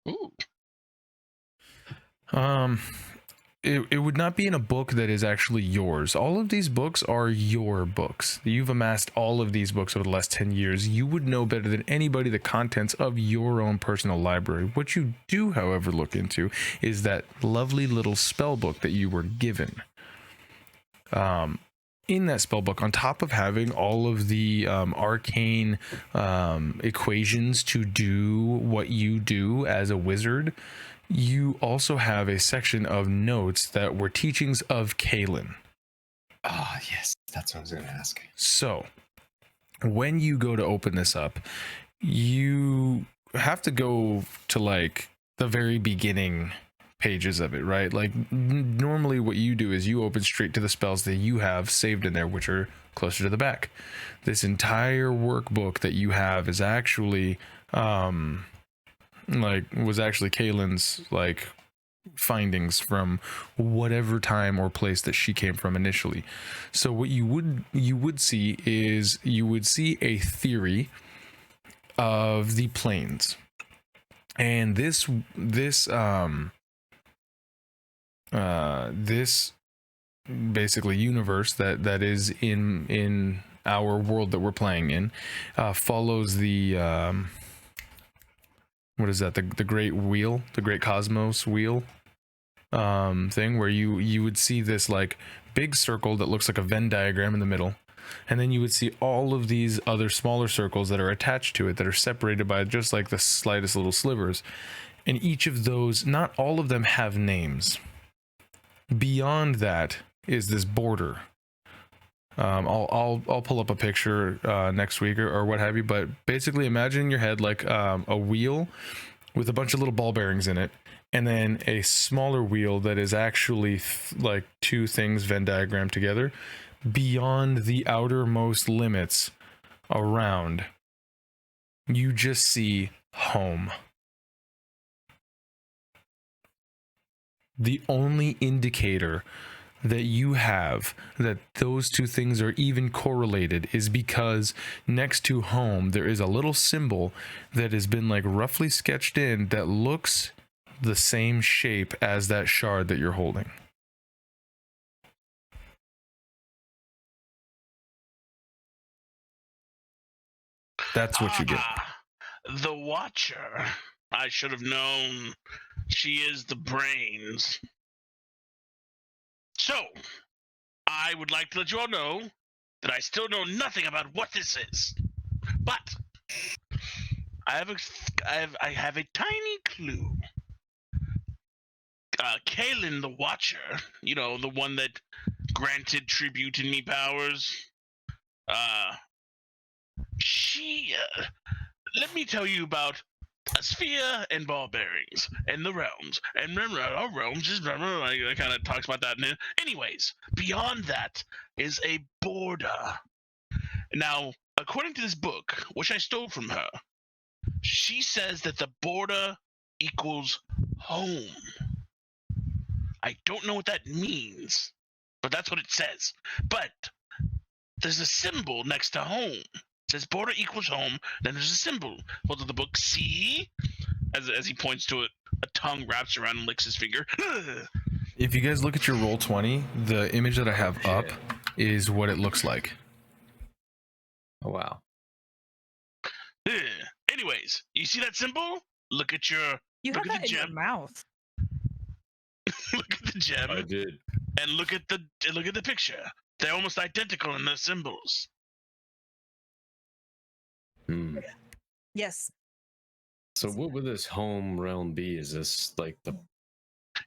Ooh. It would not be in a book that is actually yours. All of these books are your books. You've amassed all of these books over the last 10 years. You would know better than anybody the contents of your own personal library. What you do, however, look into is that lovely little spell book that you were given. In that spell book, on top of having all of the arcane equations to do what you do as a wizard, you also have a section of notes that were teachings of Kaelin. Ah, yes, that's what I was going to ask. So, when you go to open this up, you have to go to like the very beginning pages of it, right? Like normally what you do is you open straight to the spells that you have saved in there, which are closer to the back. This entire workbook that you have is actually was actually Kaelin's like findings from whatever time or place that she came from initially. So what you would see is you would see a theory of the planes, and this basically universe that is in our world that we're playing in follows the what is that, the great wheel, the great cosmos wheel thing, where you would see this like big circle that looks like a Venn diagram in the middle, and then you would see all of these other smaller circles that are attached to it that are separated by just like the slightest little slivers, and each of those, not all of them have names. Beyond that is this border. I'll pull up a picture next week or what have you, but basically imagine in your head like a wheel with a bunch of little ball bearings in it, and then a smaller wheel that is actually like two things Venn diagram together. Beyond the outermost limits around, you just see home. The only indicator that you have that those two things are even correlated is because next to home there is a little symbol that has been like roughly sketched in that looks the same shape as that shard that you're holding. That's what you get. The Watcher. I should have known. She is the brains. So, I would like to let you all know that I still know nothing about what this is, but I have a tiny clue. Kaelin the Watcher, you know, the one that granted tribute in me powers, let me tell you about a sphere and ball bearings and the realms. And remember, our realms is it kind of talks about that. Anyways, beyond that is a border. Now, according to this book, which I stole from her, she says that the border equals home. I don't know what that means, but that's what it says. But there's a symbol next to home. It says border equals home, then there's a symbol. Hold on the book, see? As he points to it, a tongue wraps around and licks his finger. If you guys look at your roll 20, the image that I have up is what it looks like. Oh, wow. Anyways, you see that symbol? Look at your You look have at that the in your gem. mouth. Look at the gem. I did. And look at the picture. They're almost identical in their symbols. Hmm. Yes. So what would this home realm be? Is this like the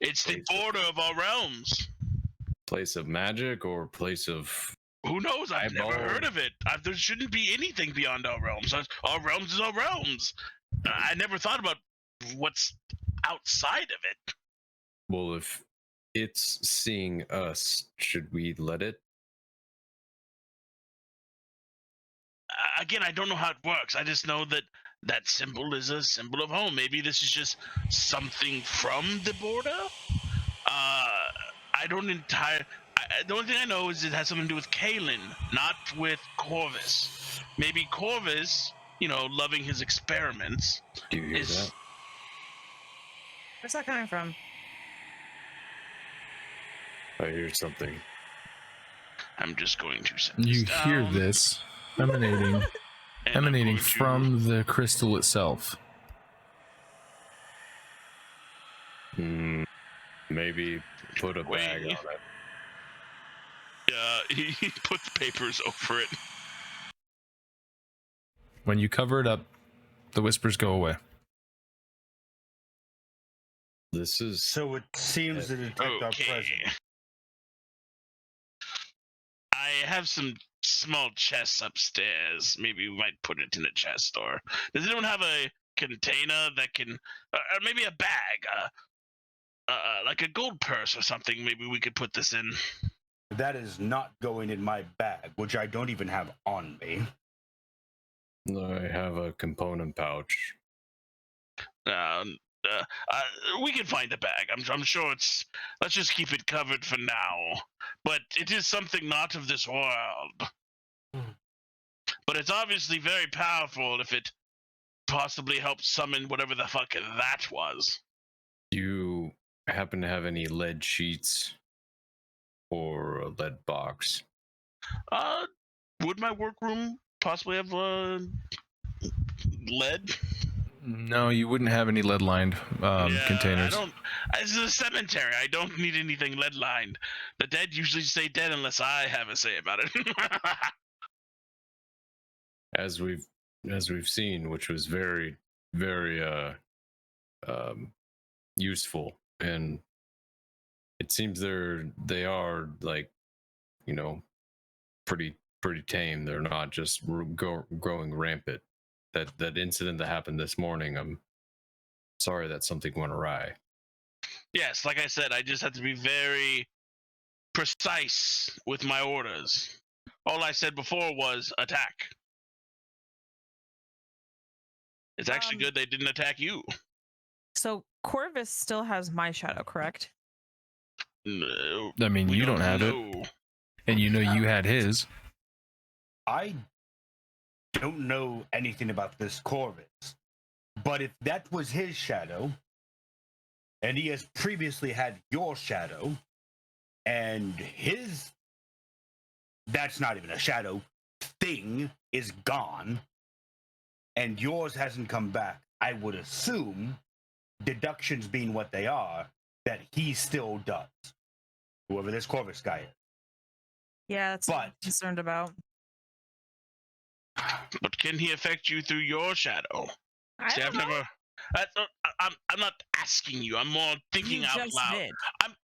It's the Place border of our realms. place of magic or place of... Who knows? I've never Eyeball. heard of it. There shouldn't be anything beyond our realms. Our realms is our realms. I never thought about what's outside of it. Well, if it's seeing us, should we let it? Again, I don't know how it works. I just know that that symbol is a symbol of home. Maybe this is just something from the border. I don't entire. The only thing I know is it has something to do with Kalen, not with Corvus. Maybe Corvus, loving his experiments. Do you hear that? Where's that coming from? I hear something. I'm just going to set You this hear down, this emanating and I'm emanating going to- from the crystal itself. Maybe put a bag on Wait. it. He put the papers over it. When you cover it up, the whispers go away. This is... So it seems to detect our Okay. presence. I have some small chests upstairs. Maybe we might put it in a chest. Or does anyone have a container that can, or maybe a bag, like a gold purse or something? Maybe we could put this in. That is not going in my bag, which I don't even have on me. I have a component pouch. We can find a bag. I'm sure it's. Let's just keep it covered for now. But it is something not of this world. But it's obviously very powerful if it possibly helps summon whatever the fuck that was. Do you happen to have any lead sheets or a lead box? Would my workroom possibly have lead? No, you wouldn't have any lead-lined containers. I don't. This is a cemetery. I don't need anything lead-lined. The dead usually stay dead unless I have a say about it. As we've seen, which was very, very useful, and it seems they are like, pretty tame. They're not just growing rampant. That incident that happened this morning, I'm sorry that something went awry. Yes, like I said, I just have to be very precise with my orders. All I said before was attack. It's actually good they didn't attack you. So Corvus still has my shadow, correct? No, I mean, we you don't have it, know. and you know you had his. I don't know anything about this Corvus, but if that was his shadow, and he has previously had your shadow, and that's not even a shadow, thing is gone, and yours hasn't come back, I would assume, deductions being what they are, that he still does. Whoever this Corvus guy is. Yeah, that's what I'm But- concerned about. But can he affect you through your shadow? I See, don't I've know. never. I'm not asking you. I'm more thinking You out just loud. did.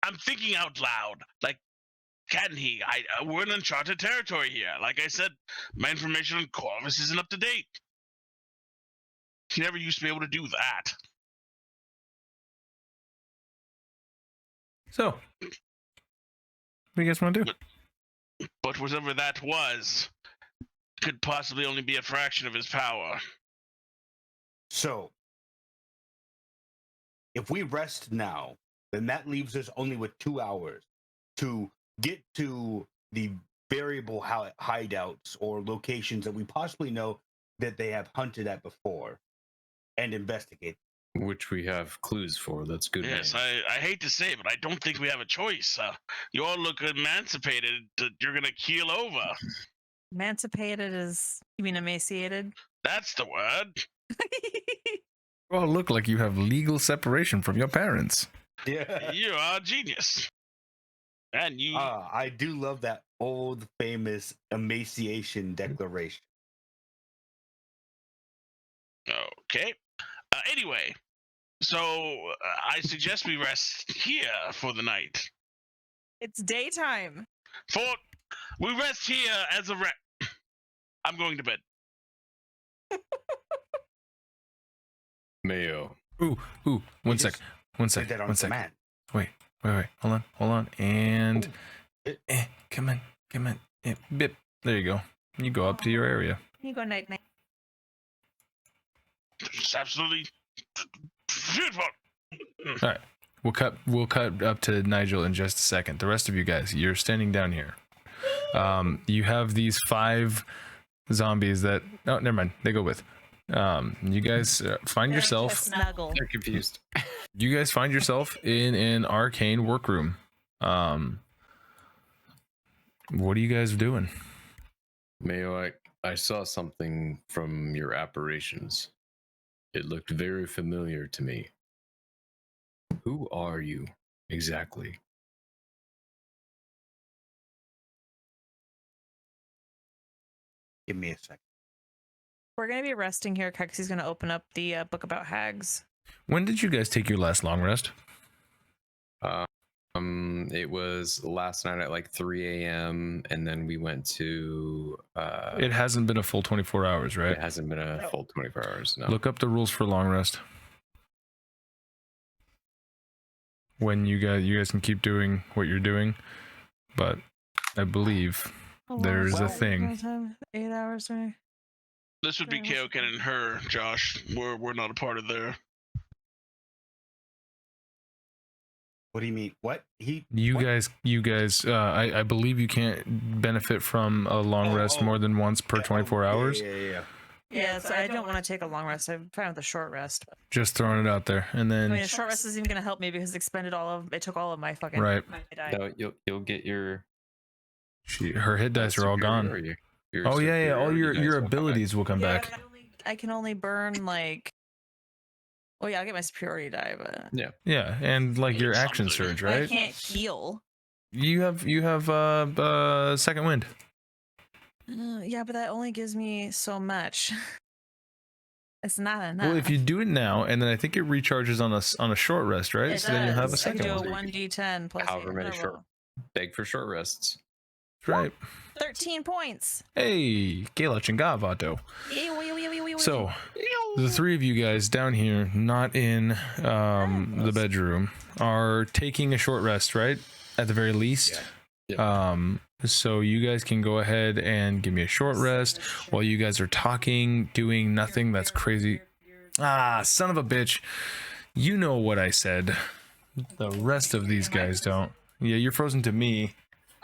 I'm thinking out loud. Like, can he? We're in uncharted territory here. Like I said, my information on Corvus isn't up to date. He never used to be able to do that. So, what do you guys want to do? But whatever that was, could possibly only be a fraction of his power. So, if we rest now, then that leaves us only with 2 hours to get to the variable hideouts or locations that we possibly know that they have hunted at before and investigate. Which we have clues for. That's good. Yes, I hate to say it, but I don't think we have a choice. You all look emancipated. You're going to keel over. Emancipated is, you mean emaciated? That's the word. You all look like you have legal separation from your parents. Yeah. You are a genius. And you... I do love that old famous emaciation declaration. Okay. Anyway, so I suggest we rest here for the night. It's daytime. We rest here as a I'm going to bed. Mayo. Ooh, one sec. Did that on command. Wait, hold on. And come on. Bip. There you go. You go up to your area. You go night. It's absolutely beautiful. All right. We'll cut up to Nigel in just a second. The rest of you guys, you're standing down here. You have these 5 zombies that never mind. They go with. You guys find yourself Snuggle. They're confused. You guys find yourself in an arcane workroom. What are you guys doing? Mayo, I saw something from your apparitions. It looked very familiar to me. Who are you exactly? Give me a second. We're going to be resting here. Keksi's going to open up the book about hags. When did you guys take your last long rest? It was last night at like 3 a.m. and then we went to. It hasn't been a full 24 hours, right? It hasn't been a full 24 hours. No. Look up the rules for long rest. When you guys can keep doing what you're doing, but I believe there's a thing. 8 hours. Right? This would be Kaioken and her, Josh. We're not a part of there. What do you mean? What? You guys, I believe you can't benefit from a long rest more than once per 24 hours. Yeah, so I don't want to take a long rest. I'm fine with a short rest. Just throwing it out there, and then I mean, a short rest isn't even going to help me because it took all of my fucking right. My die. No, you'll get your. Her hit dice are all gone. Oh yeah, all your abilities will come back. I can only burn like. Oh yeah, I'll get my superiority die, but yeah, and like your action surge, right? I can't heal. You have second wind. Yeah, but that only gives me so much. It's not enough. Well, if you do it now, and then I think it recharges on a short rest, right? So then you'll have a second I one. do a 1d10 plus However many short. Beg for short rests. That's right. 13 points. Hey, Galach and Gavato. So, the 3 of you guys down here, not in the bedroom, are taking a short rest, right? At the very least. Yeah. So you guys can go ahead and give me a short rest while you guys are talking, doing nothing that's crazy. Ah, son of a bitch. You know what I said. The rest of these guys don't. Yeah, you're frozen to me.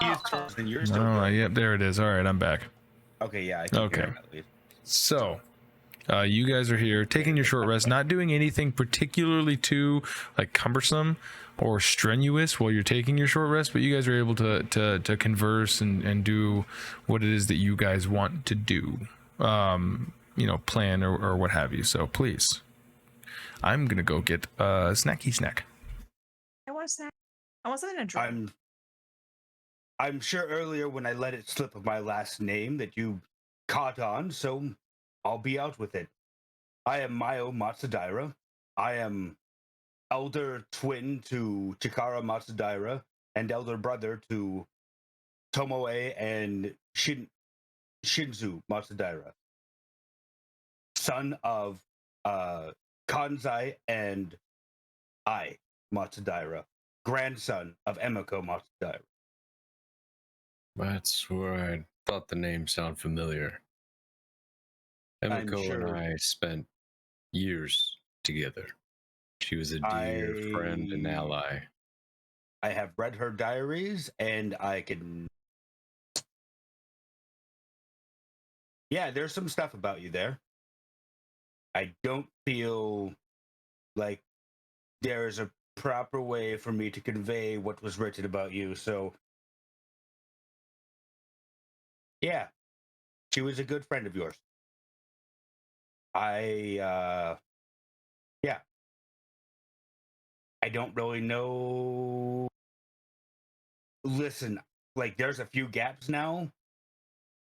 Oh, yep, there it is. All right, I'm back. Okay, yeah. I can Okay. hear him at least. So, you guys are here taking your short rest, not doing anything particularly too like cumbersome or strenuous while you're taking your short rest, but you guys are able to converse and do what it is that you guys want to do, plan or what have you. So please, I'm gonna go get a snacky snack. I want a snack. I want something to drink. I'm sure earlier when I let it slip of my last name that you caught on, so I'll be out with it. I am Mayo Matsudaira. I am elder twin to Chikara Matsudaira and elder brother to Tomoe and Shinzu Matsudaira, son of Kanzai and Ai Matsudaira, grandson of Emiko Matsudaira. That's where I thought the name sounded familiar. Emiko sure. and I spent years together. She was a dear friend and ally. I have read her diaries, and I can... Yeah, there's some stuff about you there. I don't feel like there's a proper way for me to convey what was written about you, so... Yeah, she was a good friend of yours. Yeah. I don't really know. Listen, like, there's a few gaps now.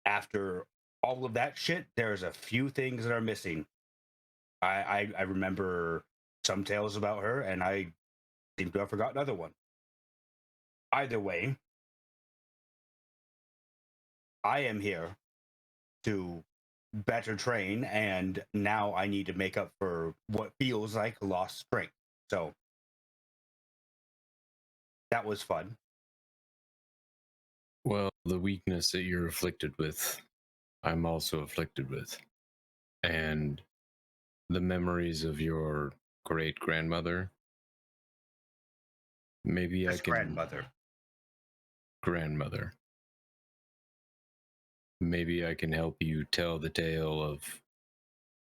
After all of that shit, there's a few things that are missing. I remember some tales about her, and I seem to have forgotten another one. Either way, I am here to better train, and now I need to make up for what feels like lost strength. So that was fun. Well, the weakness that you're afflicted with, I'm also afflicted with. And the memories of your great grandmother, maybe His I can. Grandmother. Maybe I can help you tell the tale of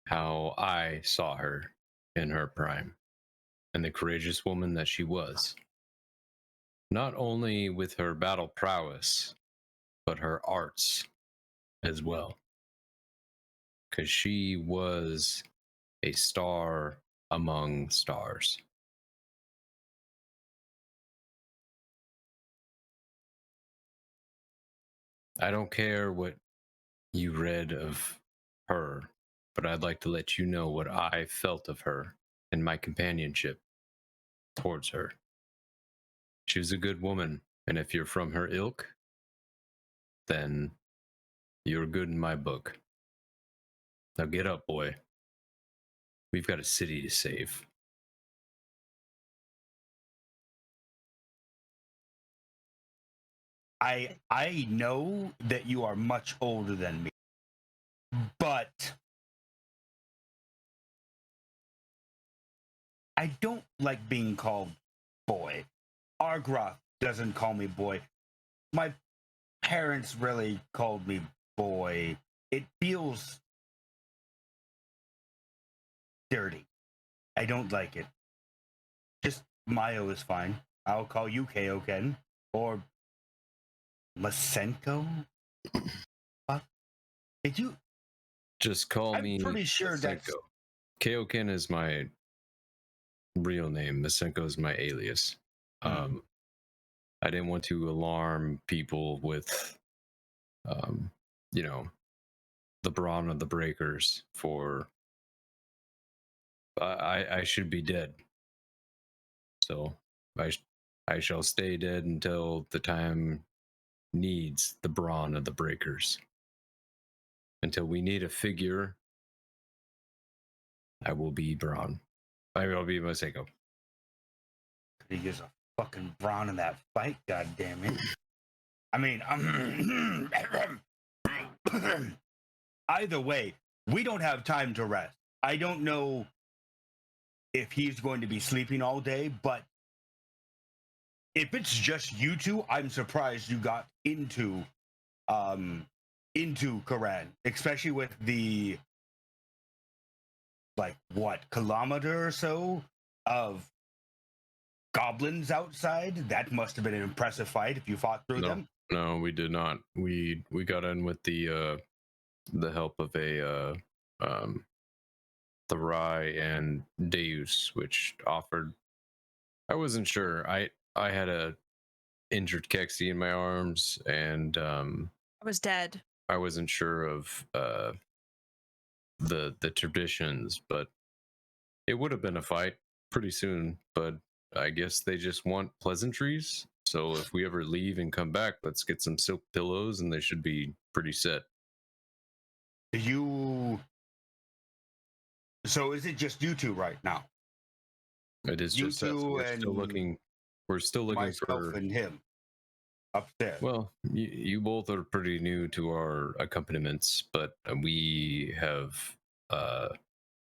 how I saw her in her prime and the courageous woman that she was. Not only with her battle prowess, but her arts as well. Because she was a star among stars. I don't care what you read of her, but I'd like to let you know what I felt of her and my companionship towards her. She was a good woman, and if you're from her ilk, then you're good in my book. Now get up, boy. We've got a city to save. I know that you are much older than me, but I don't like being called boy. Argroth doesn't call me boy. My parents really called me boy. It feels dirty. I don't like it. Just Mayo is fine. I'll call you Kaioken or Masenko. Did you? Just call me. I'm pretty sure that's Kaioken is my real name. Masenko is my alias. I didn't want to alarm people with, the brawn of the breakers. For I should be dead. So I shall stay dead until the time needs the brawn of the breakers. Until we need a figure, I will be brawn. I will be Masenko. Could he use a fucking brawn in that fight? God damn it! I mean, either way, we don't have time to rest. I don't know if he's going to be sleeping all day, but if it's just you two, I'm surprised you got into Koran, especially with the kilometer or so of goblins outside. That must have been an impressive fight if you fought through them. No, we did not. We got in with the help of a Therai and Deus, which offered. I wasn't sure. I had a injured Keksi in my arms, and I was dead. I wasn't sure of the traditions, but it would have been a fight pretty soon. But I guess they just want pleasantries, So if we ever leave and come back, let's get some silk pillows, and they should be pretty set. So is it just you two right now? It is You just us. two We're still and looking. We're still looking Myself for. and him upstairs. Well, you both are pretty new to our accompaniments, but we have.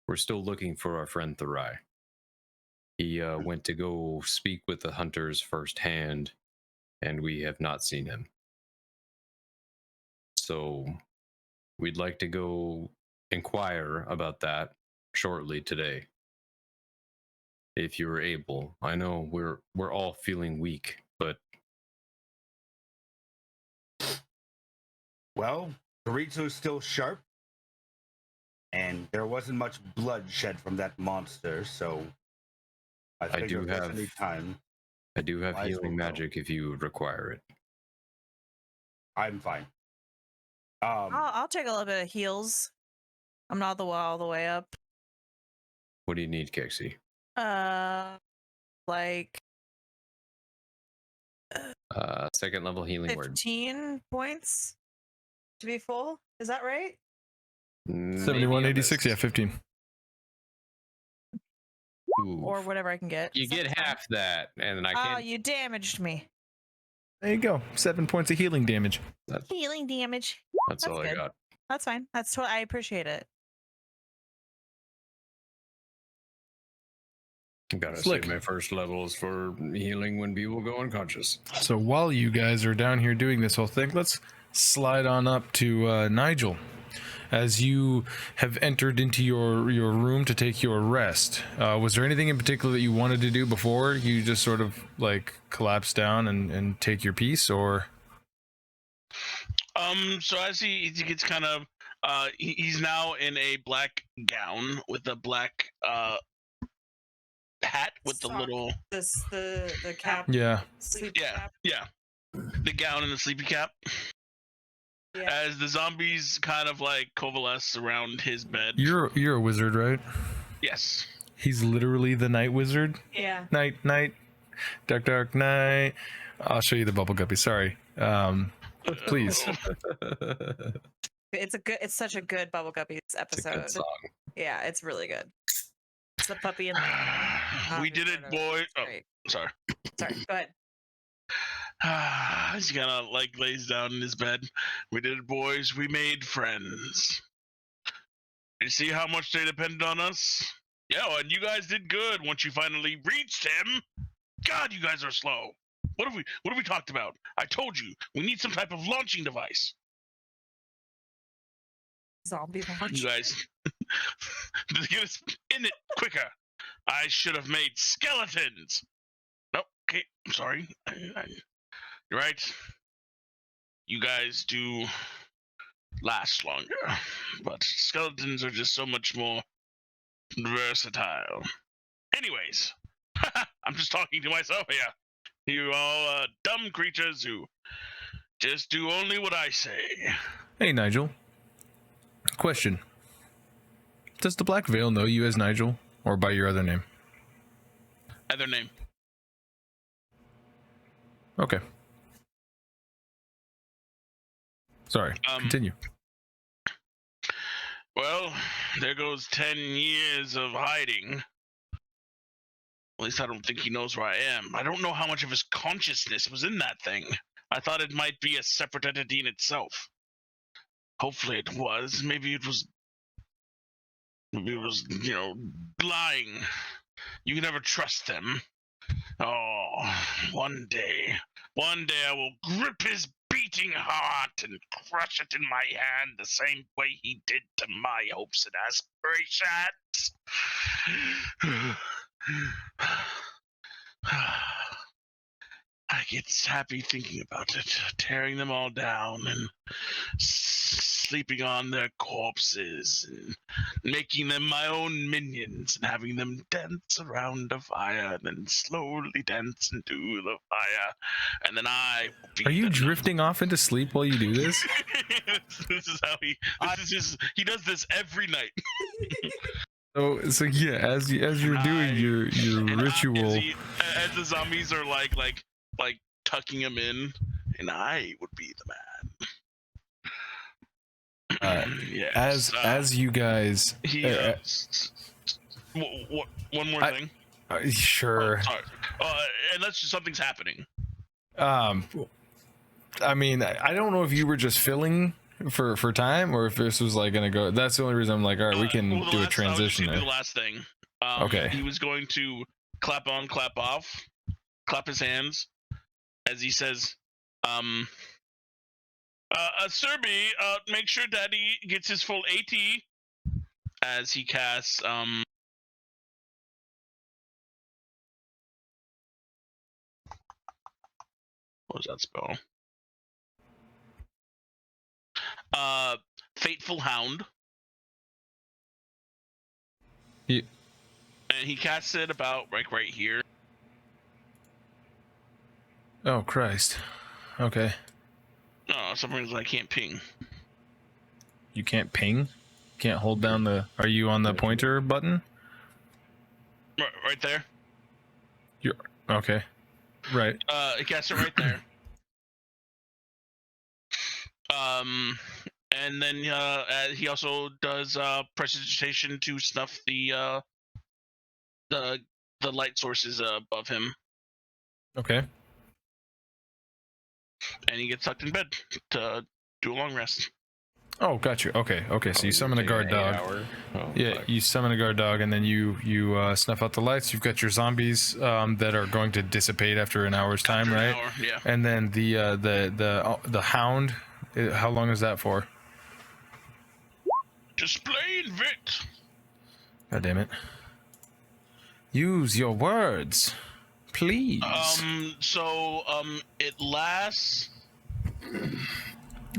We're still looking for our friend Therai. He went to go speak with the hunters firsthand, and we have not seen him. So we'd like to go inquire about that shortly today. If you were able. I know we're all feeling weak, but Well, Burrito's still sharp, and there wasn't much blood shed from that monster, so I do figure if there's have- any time. I do have Might as healing well go. magic if you require it. I'm fine. I'll take a little bit of heals. I'm not all the way up. What do you need, Keksi? Like Second level healing word. 15 points to be full. Is that right? Maybe I 7186, yeah, missed. 15. Ooh. Or whatever I can get. You get half that, and then I Oh, can't. you damaged me. There you go. 7 points of healing damage. Healing damage. That's all that's I good. got. That's fine. I appreciate it. Gotta Slick. save my first levels for healing when people go unconscious. So while you guys are down here doing this whole thing, let's slide on up to Nigel. As you have entered into your room to take your rest, was there anything in particular that you wanted to do before you just sort of like collapse down and take your piece, or? So as he gets kind of, he's now in a black gown with a black hat with the Sock. little, The cap. Yeah. Sleep yeah, cap. yeah, the gown and the sleepy cap. Yeah. As the zombies kind of like coalesce around his bed. You're a wizard, right? Yes. He's literally the night wizard. Yeah. Night, dark night. I'll show you the bubble guppy. Sorry. Please. It's such a good Bubble Guppies It's a episode. good song. Yeah, it's really good. It's the puppy and the We did it, boy. Oh, Great. sorry. Sorry, go ahead. He's kind of like lays down in his bed. We did it, boys. We made friends. You see how much they depended on us? Yeah, and you guys did good once you finally reached him. God, you guys are slow. What have we talked about? I told you we need some type of launching device. Zombie launch. You guys, to get us in it quicker. I should have made skeletons. Nope. Okay, I'm sorry. You're right. You guys do last longer, but skeletons are just so much more versatile. Anyways, I'm just talking to myself here. You all dumb creatures who just do only what I say. Hey, Nigel. Question. Does the Black Veil know you as Nigel, or by your other name? Other name. Okay. Sorry. Continue. Well, there goes 10 years of hiding. At least I don't think he knows where I am. I don't know how much of his consciousness was in that thing. I thought it might be a separate entity in itself. Hopefully it was. Maybe it was, lying. You can never trust them. Oh, one day I will grip his beating heart and crush it in my hand the same way he did to my hopes and aspirations. I get happy thinking about it, tearing them all down and sleeping on their corpses and making them my own minions and having them dance around a fire and then slowly dance into the fire. And then I will beat Are you them. drifting off into sleep while you do this? This is how he does this every night. So yeah, as you're doing your And ritual. as the zombies are like tucking him in, and I would be the man. Yes. As you guys, He. One more thing. sure. Sorry. Unless something's happening. I mean, I don't know if you were just filling for time or if this was like gonna go. That's the only reason I'm like, all right, we can do a transition there. The last thing. Okay. He was going to clap on, clap off, clap his hands as he says, Serby, make sure Daddy gets his full AT as he casts what was that spell? Fateful Hound. And he casts it about like right here. Oh Christ. Okay. No, some reason I can't ping. You can't ping? Can't hold down the... Are you on the pointer button? Right there. You're... Okay. Right. It casts it right there. And then he also does prestidigitation to snuff the light sources above him. Okay. And he gets tucked in bed to do a long rest. Oh, got you. Okay. So you summon a guard dog. Yeah, fuck. you summon a guard dog, and then you snuff out the lights. You've got your zombies that are going to dissipate after an hour's time, After an right? hour, yeah. And then the hound. How long is that for? Just plain Vit. God damn it! Use your words, please. It lasts.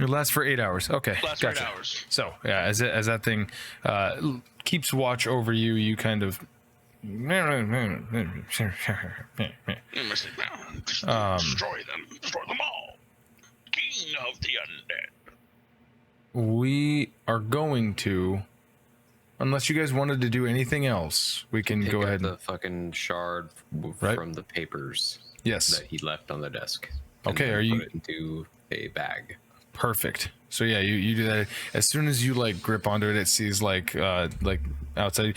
It lasts for 8 hours. Okay, Lasts for 8 gotcha. hours. So yeah, as that thing keeps watch over you, you kind of. Destroy them. Destroy them all. King of the undead. We are going to, unless you guys wanted to do anything else, we can Pick go up ahead. the fucking shard Right. from the papers Yes. that he left on the desk. Okay, then are you- put it into a bag? Perfect. So yeah, you do that. As soon as you like grip onto it, it sees like outside.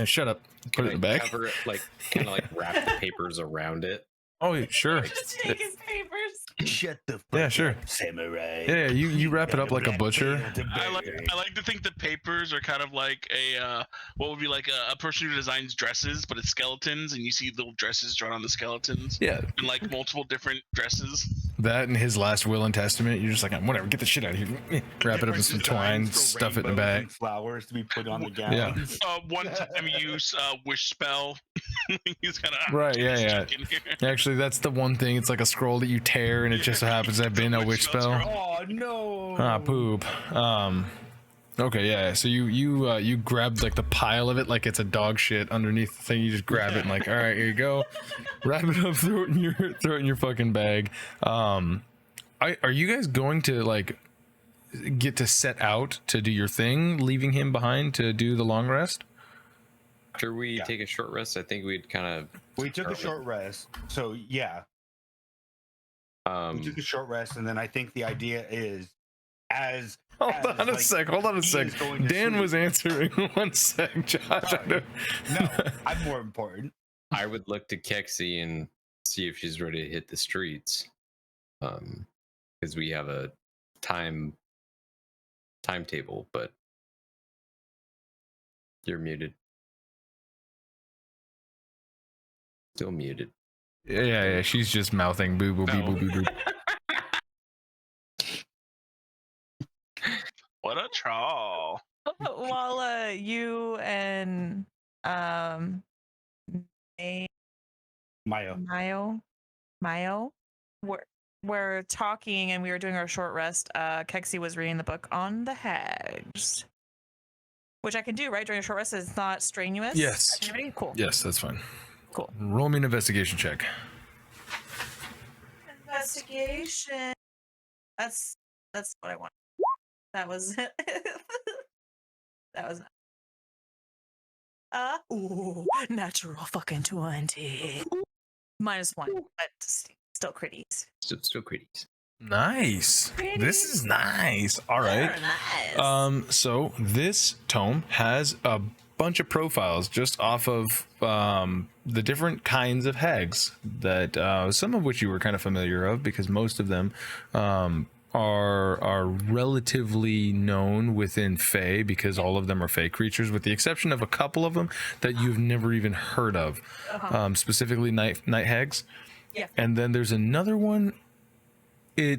Shut up. Put it in the bag. Cover it, like kind of like wrap the papers around it. Oh yeah, sure. Take his papers. Shut the fuck Yeah, sure. up, samurai. Yeah, you wrap it up like a butcher. I like to think the papers are kind of like a what would be like a person who designs dresses, but it's skeletons, and you see little dresses drawn on the skeletons. Yeah, And like multiple different dresses. that and his last will and testament. You're just like, whatever, get the shit out of here. Wrap it up in some twine, stuff it in the bag. And flowers to be put on the gown. Yeah. One time use wish spell. He's kind of Right, yeah. Actually, that's the one thing. It's like a scroll that you tear, and it just so happens to have been a witch spell. Oh no. Ah, poop. Okay, yeah. So you grab like the pile of it like it's a dog shit underneath the thing. You just grab it and like, all right, here you go. Wrap it up, throw it in your fucking bag. Are you guys going to like get to set out to do your thing, leaving him behind to do the long rest? After we take a short rest, I think we'd kind of. We took a short rest. So yeah. We took a short rest, and then I think the idea is Hold on a sec. Dan was answering. One sec, Josh. No, I'm more important. I would look to Keksi and see if she's ready to hit the streets, because we have a timetable. But you're muted. Still muted. Yeah. She's just mouthing boo boo boo boo boo boo. What a troll. While you and Mayo. Mayo were talking, and we were doing our short rest. Keksi was reading the book on the hags, which I can do right during a short rest. It's not strenuous. Yes. Activity? Cool. Yes, that's fine. Cool. Roll me an investigation check. Investigation. That's what I want. That was it. That was. Ooh, natural fucking 20. -1, but still critties. Still critties. Nice. This is nice. All right. Very nice. So this tome has a bunch of profiles just off of the different kinds of hags that some of which you were kind of familiar of, because most of them are relatively known within Fae, because all of them are Fae creatures, with the exception of a couple of them that you've never even heard of, specifically night hags. Yeah. And then there's another one. We'll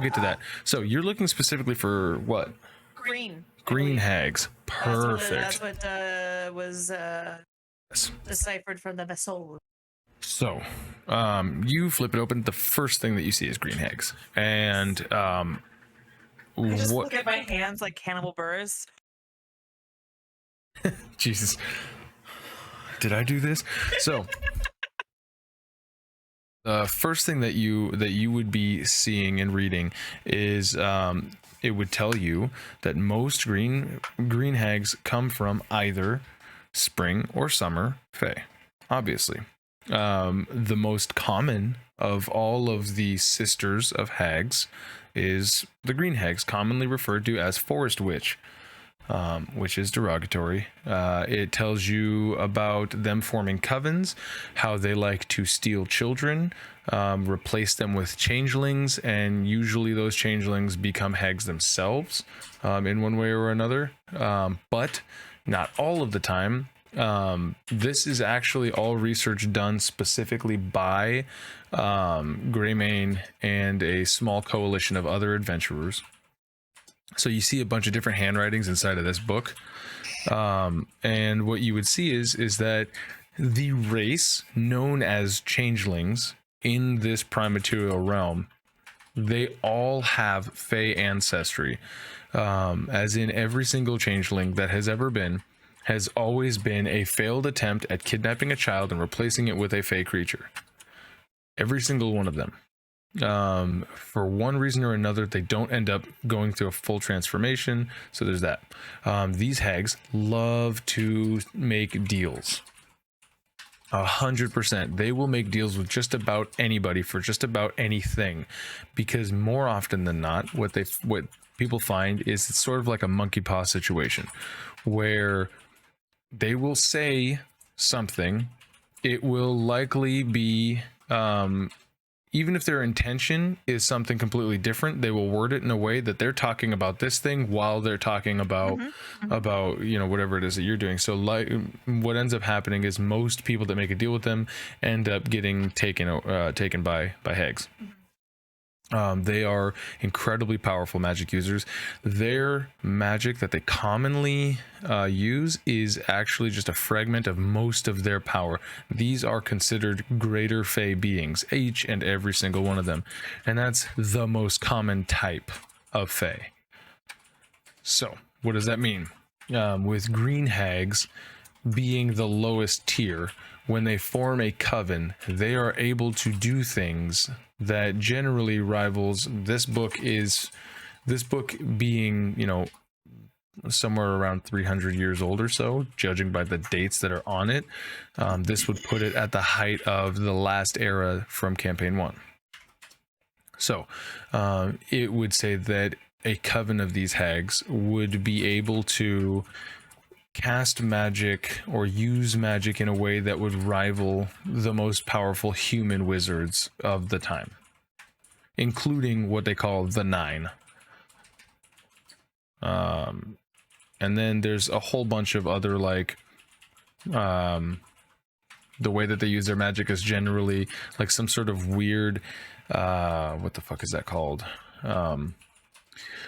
get to that. So you're looking specifically for what? Green hags. Perfect. That's what was deciphered from the vessel. So you flip it open. The first thing that you see is green hags. And I just look at my hands like cannibal birds. Jesus. Did I do this? So the first thing that you would be seeing and reading is it would tell you that most green hags come from either spring or summer Fae. Obviously, the most common of all of the sisters of hags is the green hags, commonly referred to as forest witch. Which is derogatory. It tells you about them forming covens, how they like to steal children, replace them with changelings, and usually those changelings become hags themselves in one way or another, but not all of the time. This is actually all research done specifically by Greymane and a small coalition of other adventurers. So you see a bunch of different handwritings inside of this book. And what you would see is that the race known as changelings in this prime material realm, they all have Fae ancestry. As in every single changeling that has ever been, has always been a failed attempt at kidnapping a child and replacing it with a Fae creature. Every single one of them. For one reason or another, they don't end up going through a full transformation, so there's that. These hags love to make deals. 100%. They will make deals with just about anybody for just about anything, because more often than not, what people find is it's sort of like a monkey paw situation, where they will say something. It will likely be even if their intention is something completely different, they will word it in a way that they're talking about this thing while they're talking about whatever it is that you're doing. So like what ends up happening is most people that make a deal with them end up getting taken by hags. They are incredibly powerful magic users. Their magic that they commonly use is actually just a fragment of most of their power. These are considered greater Fae beings, each and every single one of them. And that's the most common type of Fae. So, what does that mean? With green hags being the lowest tier, when they form a coven, they are able to do things that generally rivals this book being, somewhere around 300 years old or so, judging by the dates that are on it. This would put it at the height of the last era from campaign 1. So it would say that a coven of these hags would be able to cast magic or use magic in a way that would rival the most powerful human wizards of the time, including what they call the Nine. And then there's a whole bunch of other, like, the way that they use their magic is generally like some sort of weird, what the fuck is that called?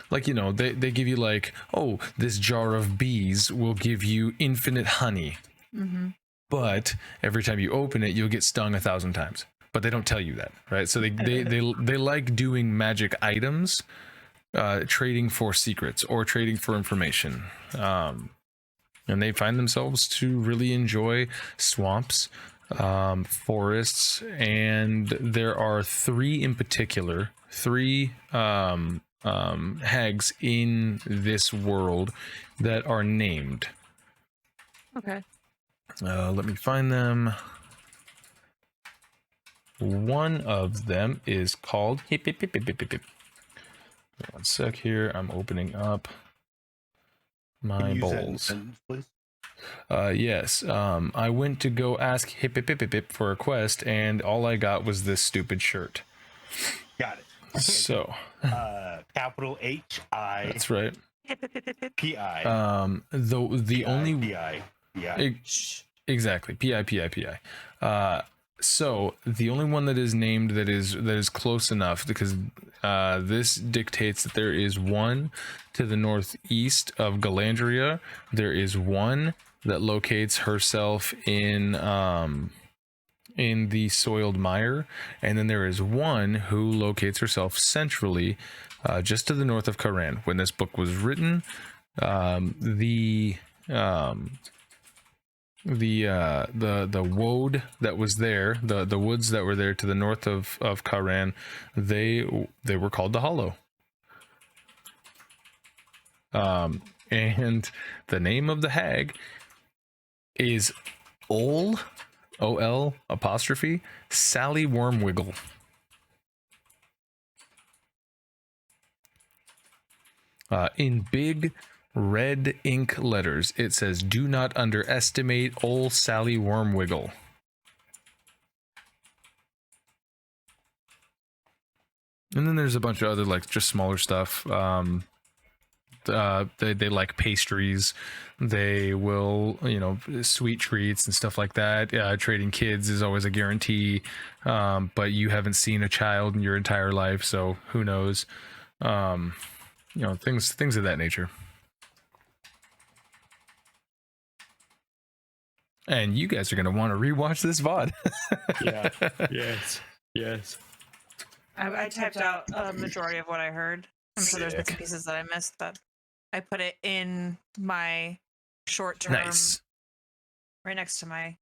Like, they give you like, oh, this jar of bees will give you infinite honey. Mm-hmm. But every time you open it, you'll get stung 1,000 times. But they don't tell you that, right? So they like doing magic items, trading for secrets or trading for information. And they find themselves to really enjoy swamps, forests, and there are 3 in particular, 3 hags in this world that are named. Okay. Let me find them. One of them is called Hip Hip Hip Hip Hip Hip. Hip. 1 sec here. I'm opening up my bowls. Please? Yes. I went to go ask Hip Hip Hip Hip Hip for a quest, and all I got was this stupid shirt. Got it. So, capital H-I. that's right. P-I. The only P-I. Yeah. Exactly. P-I. So the only one that is named that is close enough, because this dictates that there is one to the northeast of Galandria. There is one that locates herself in the soiled mire, and then there is one who locates herself centrally, just to the north of Karan. When this book was written, the woad that was there, the woods that were there to the north of Karan, they were called the Hollow. And the name of the hag is Ol apostrophe Sally Wormwiggle. In big red ink letters, it says, "Do not underestimate old Sally Wormwiggle." And then there's a bunch of other, like, just smaller stuff. They like pastries. They will, sweet treats and stuff like that. Trading kids is always a guarantee. But you haven't seen a child in your entire life, so who knows? Things of that nature. And you guys are gonna want to rewatch this VOD. Yeah. Yes. I typed out a majority of what I heard. I'm sure there's bits and Sick. pieces that I missed, but I put it in my short term, Nice. right next to my.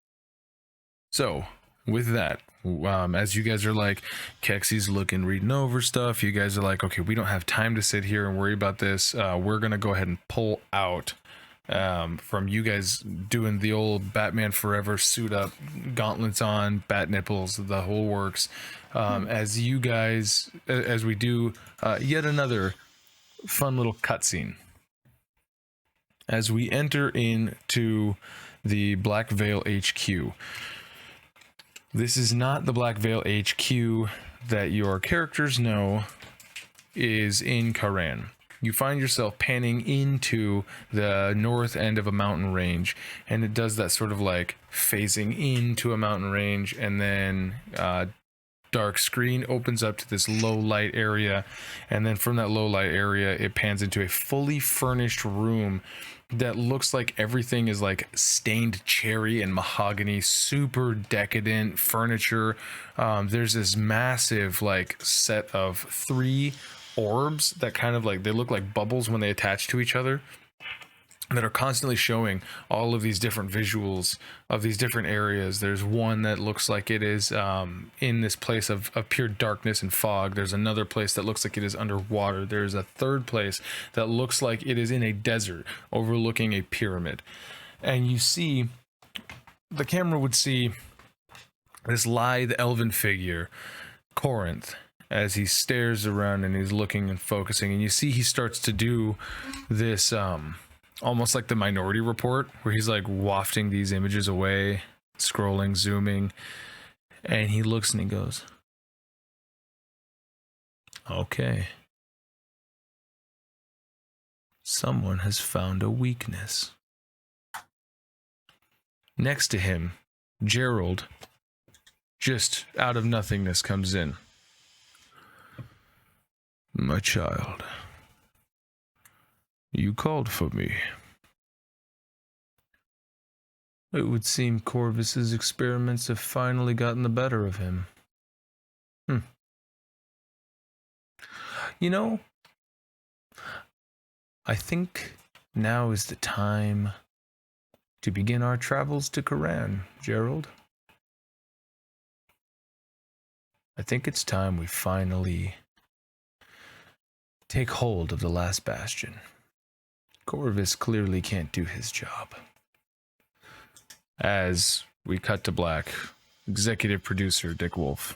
So with that, as you guys are like, Keksi's reading over stuff. You guys are like, okay, we don't have time to sit here and worry about this. We're gonna go ahead and pull out from you guys doing the old Batman Forever suit up, gauntlets on, bat nipples, the whole works. As you guys, as we do yet another fun little cutscene. As we enter into the Black Veil HQ. This is not the Black Veil HQ that your characters know is in Karan. You find yourself panning into the north end of a mountain range, and it does that sort of like phasing into a mountain range, and then dark screen opens up to this low light area, and then from that low light area it pans into a fully furnished room that looks like everything is like stained cherry and mahogany, super decadent furniture. There's this massive like set of 3 orbs that kind of like, they look like bubbles when they attach to each other, that are constantly showing all of these different visuals of these different areas. There's one that looks like it is in this place of pure darkness and fog. There's another place that looks like it is underwater. There's a third place that looks like it is in a desert overlooking a pyramid. And you see, the camera would see this lithe elven figure, Corinth, as he stares around and he's looking and focusing, and you see he starts to do this almost like the Minority Report, where he's like wafting these images away, scrolling, zooming, and he looks and he goes, okay, someone has found a weakness. Next to him, Gerald, just out of nothingness, comes in. My child, you called for me. It would seem Corvus's experiments have finally gotten the better of him. You know, I think now is the time to begin our travels to Karan, Gerald. I think it's time we finally take hold of the last bastion. Corvus clearly can't do his job. As we cut to black, executive producer Dick Wolf.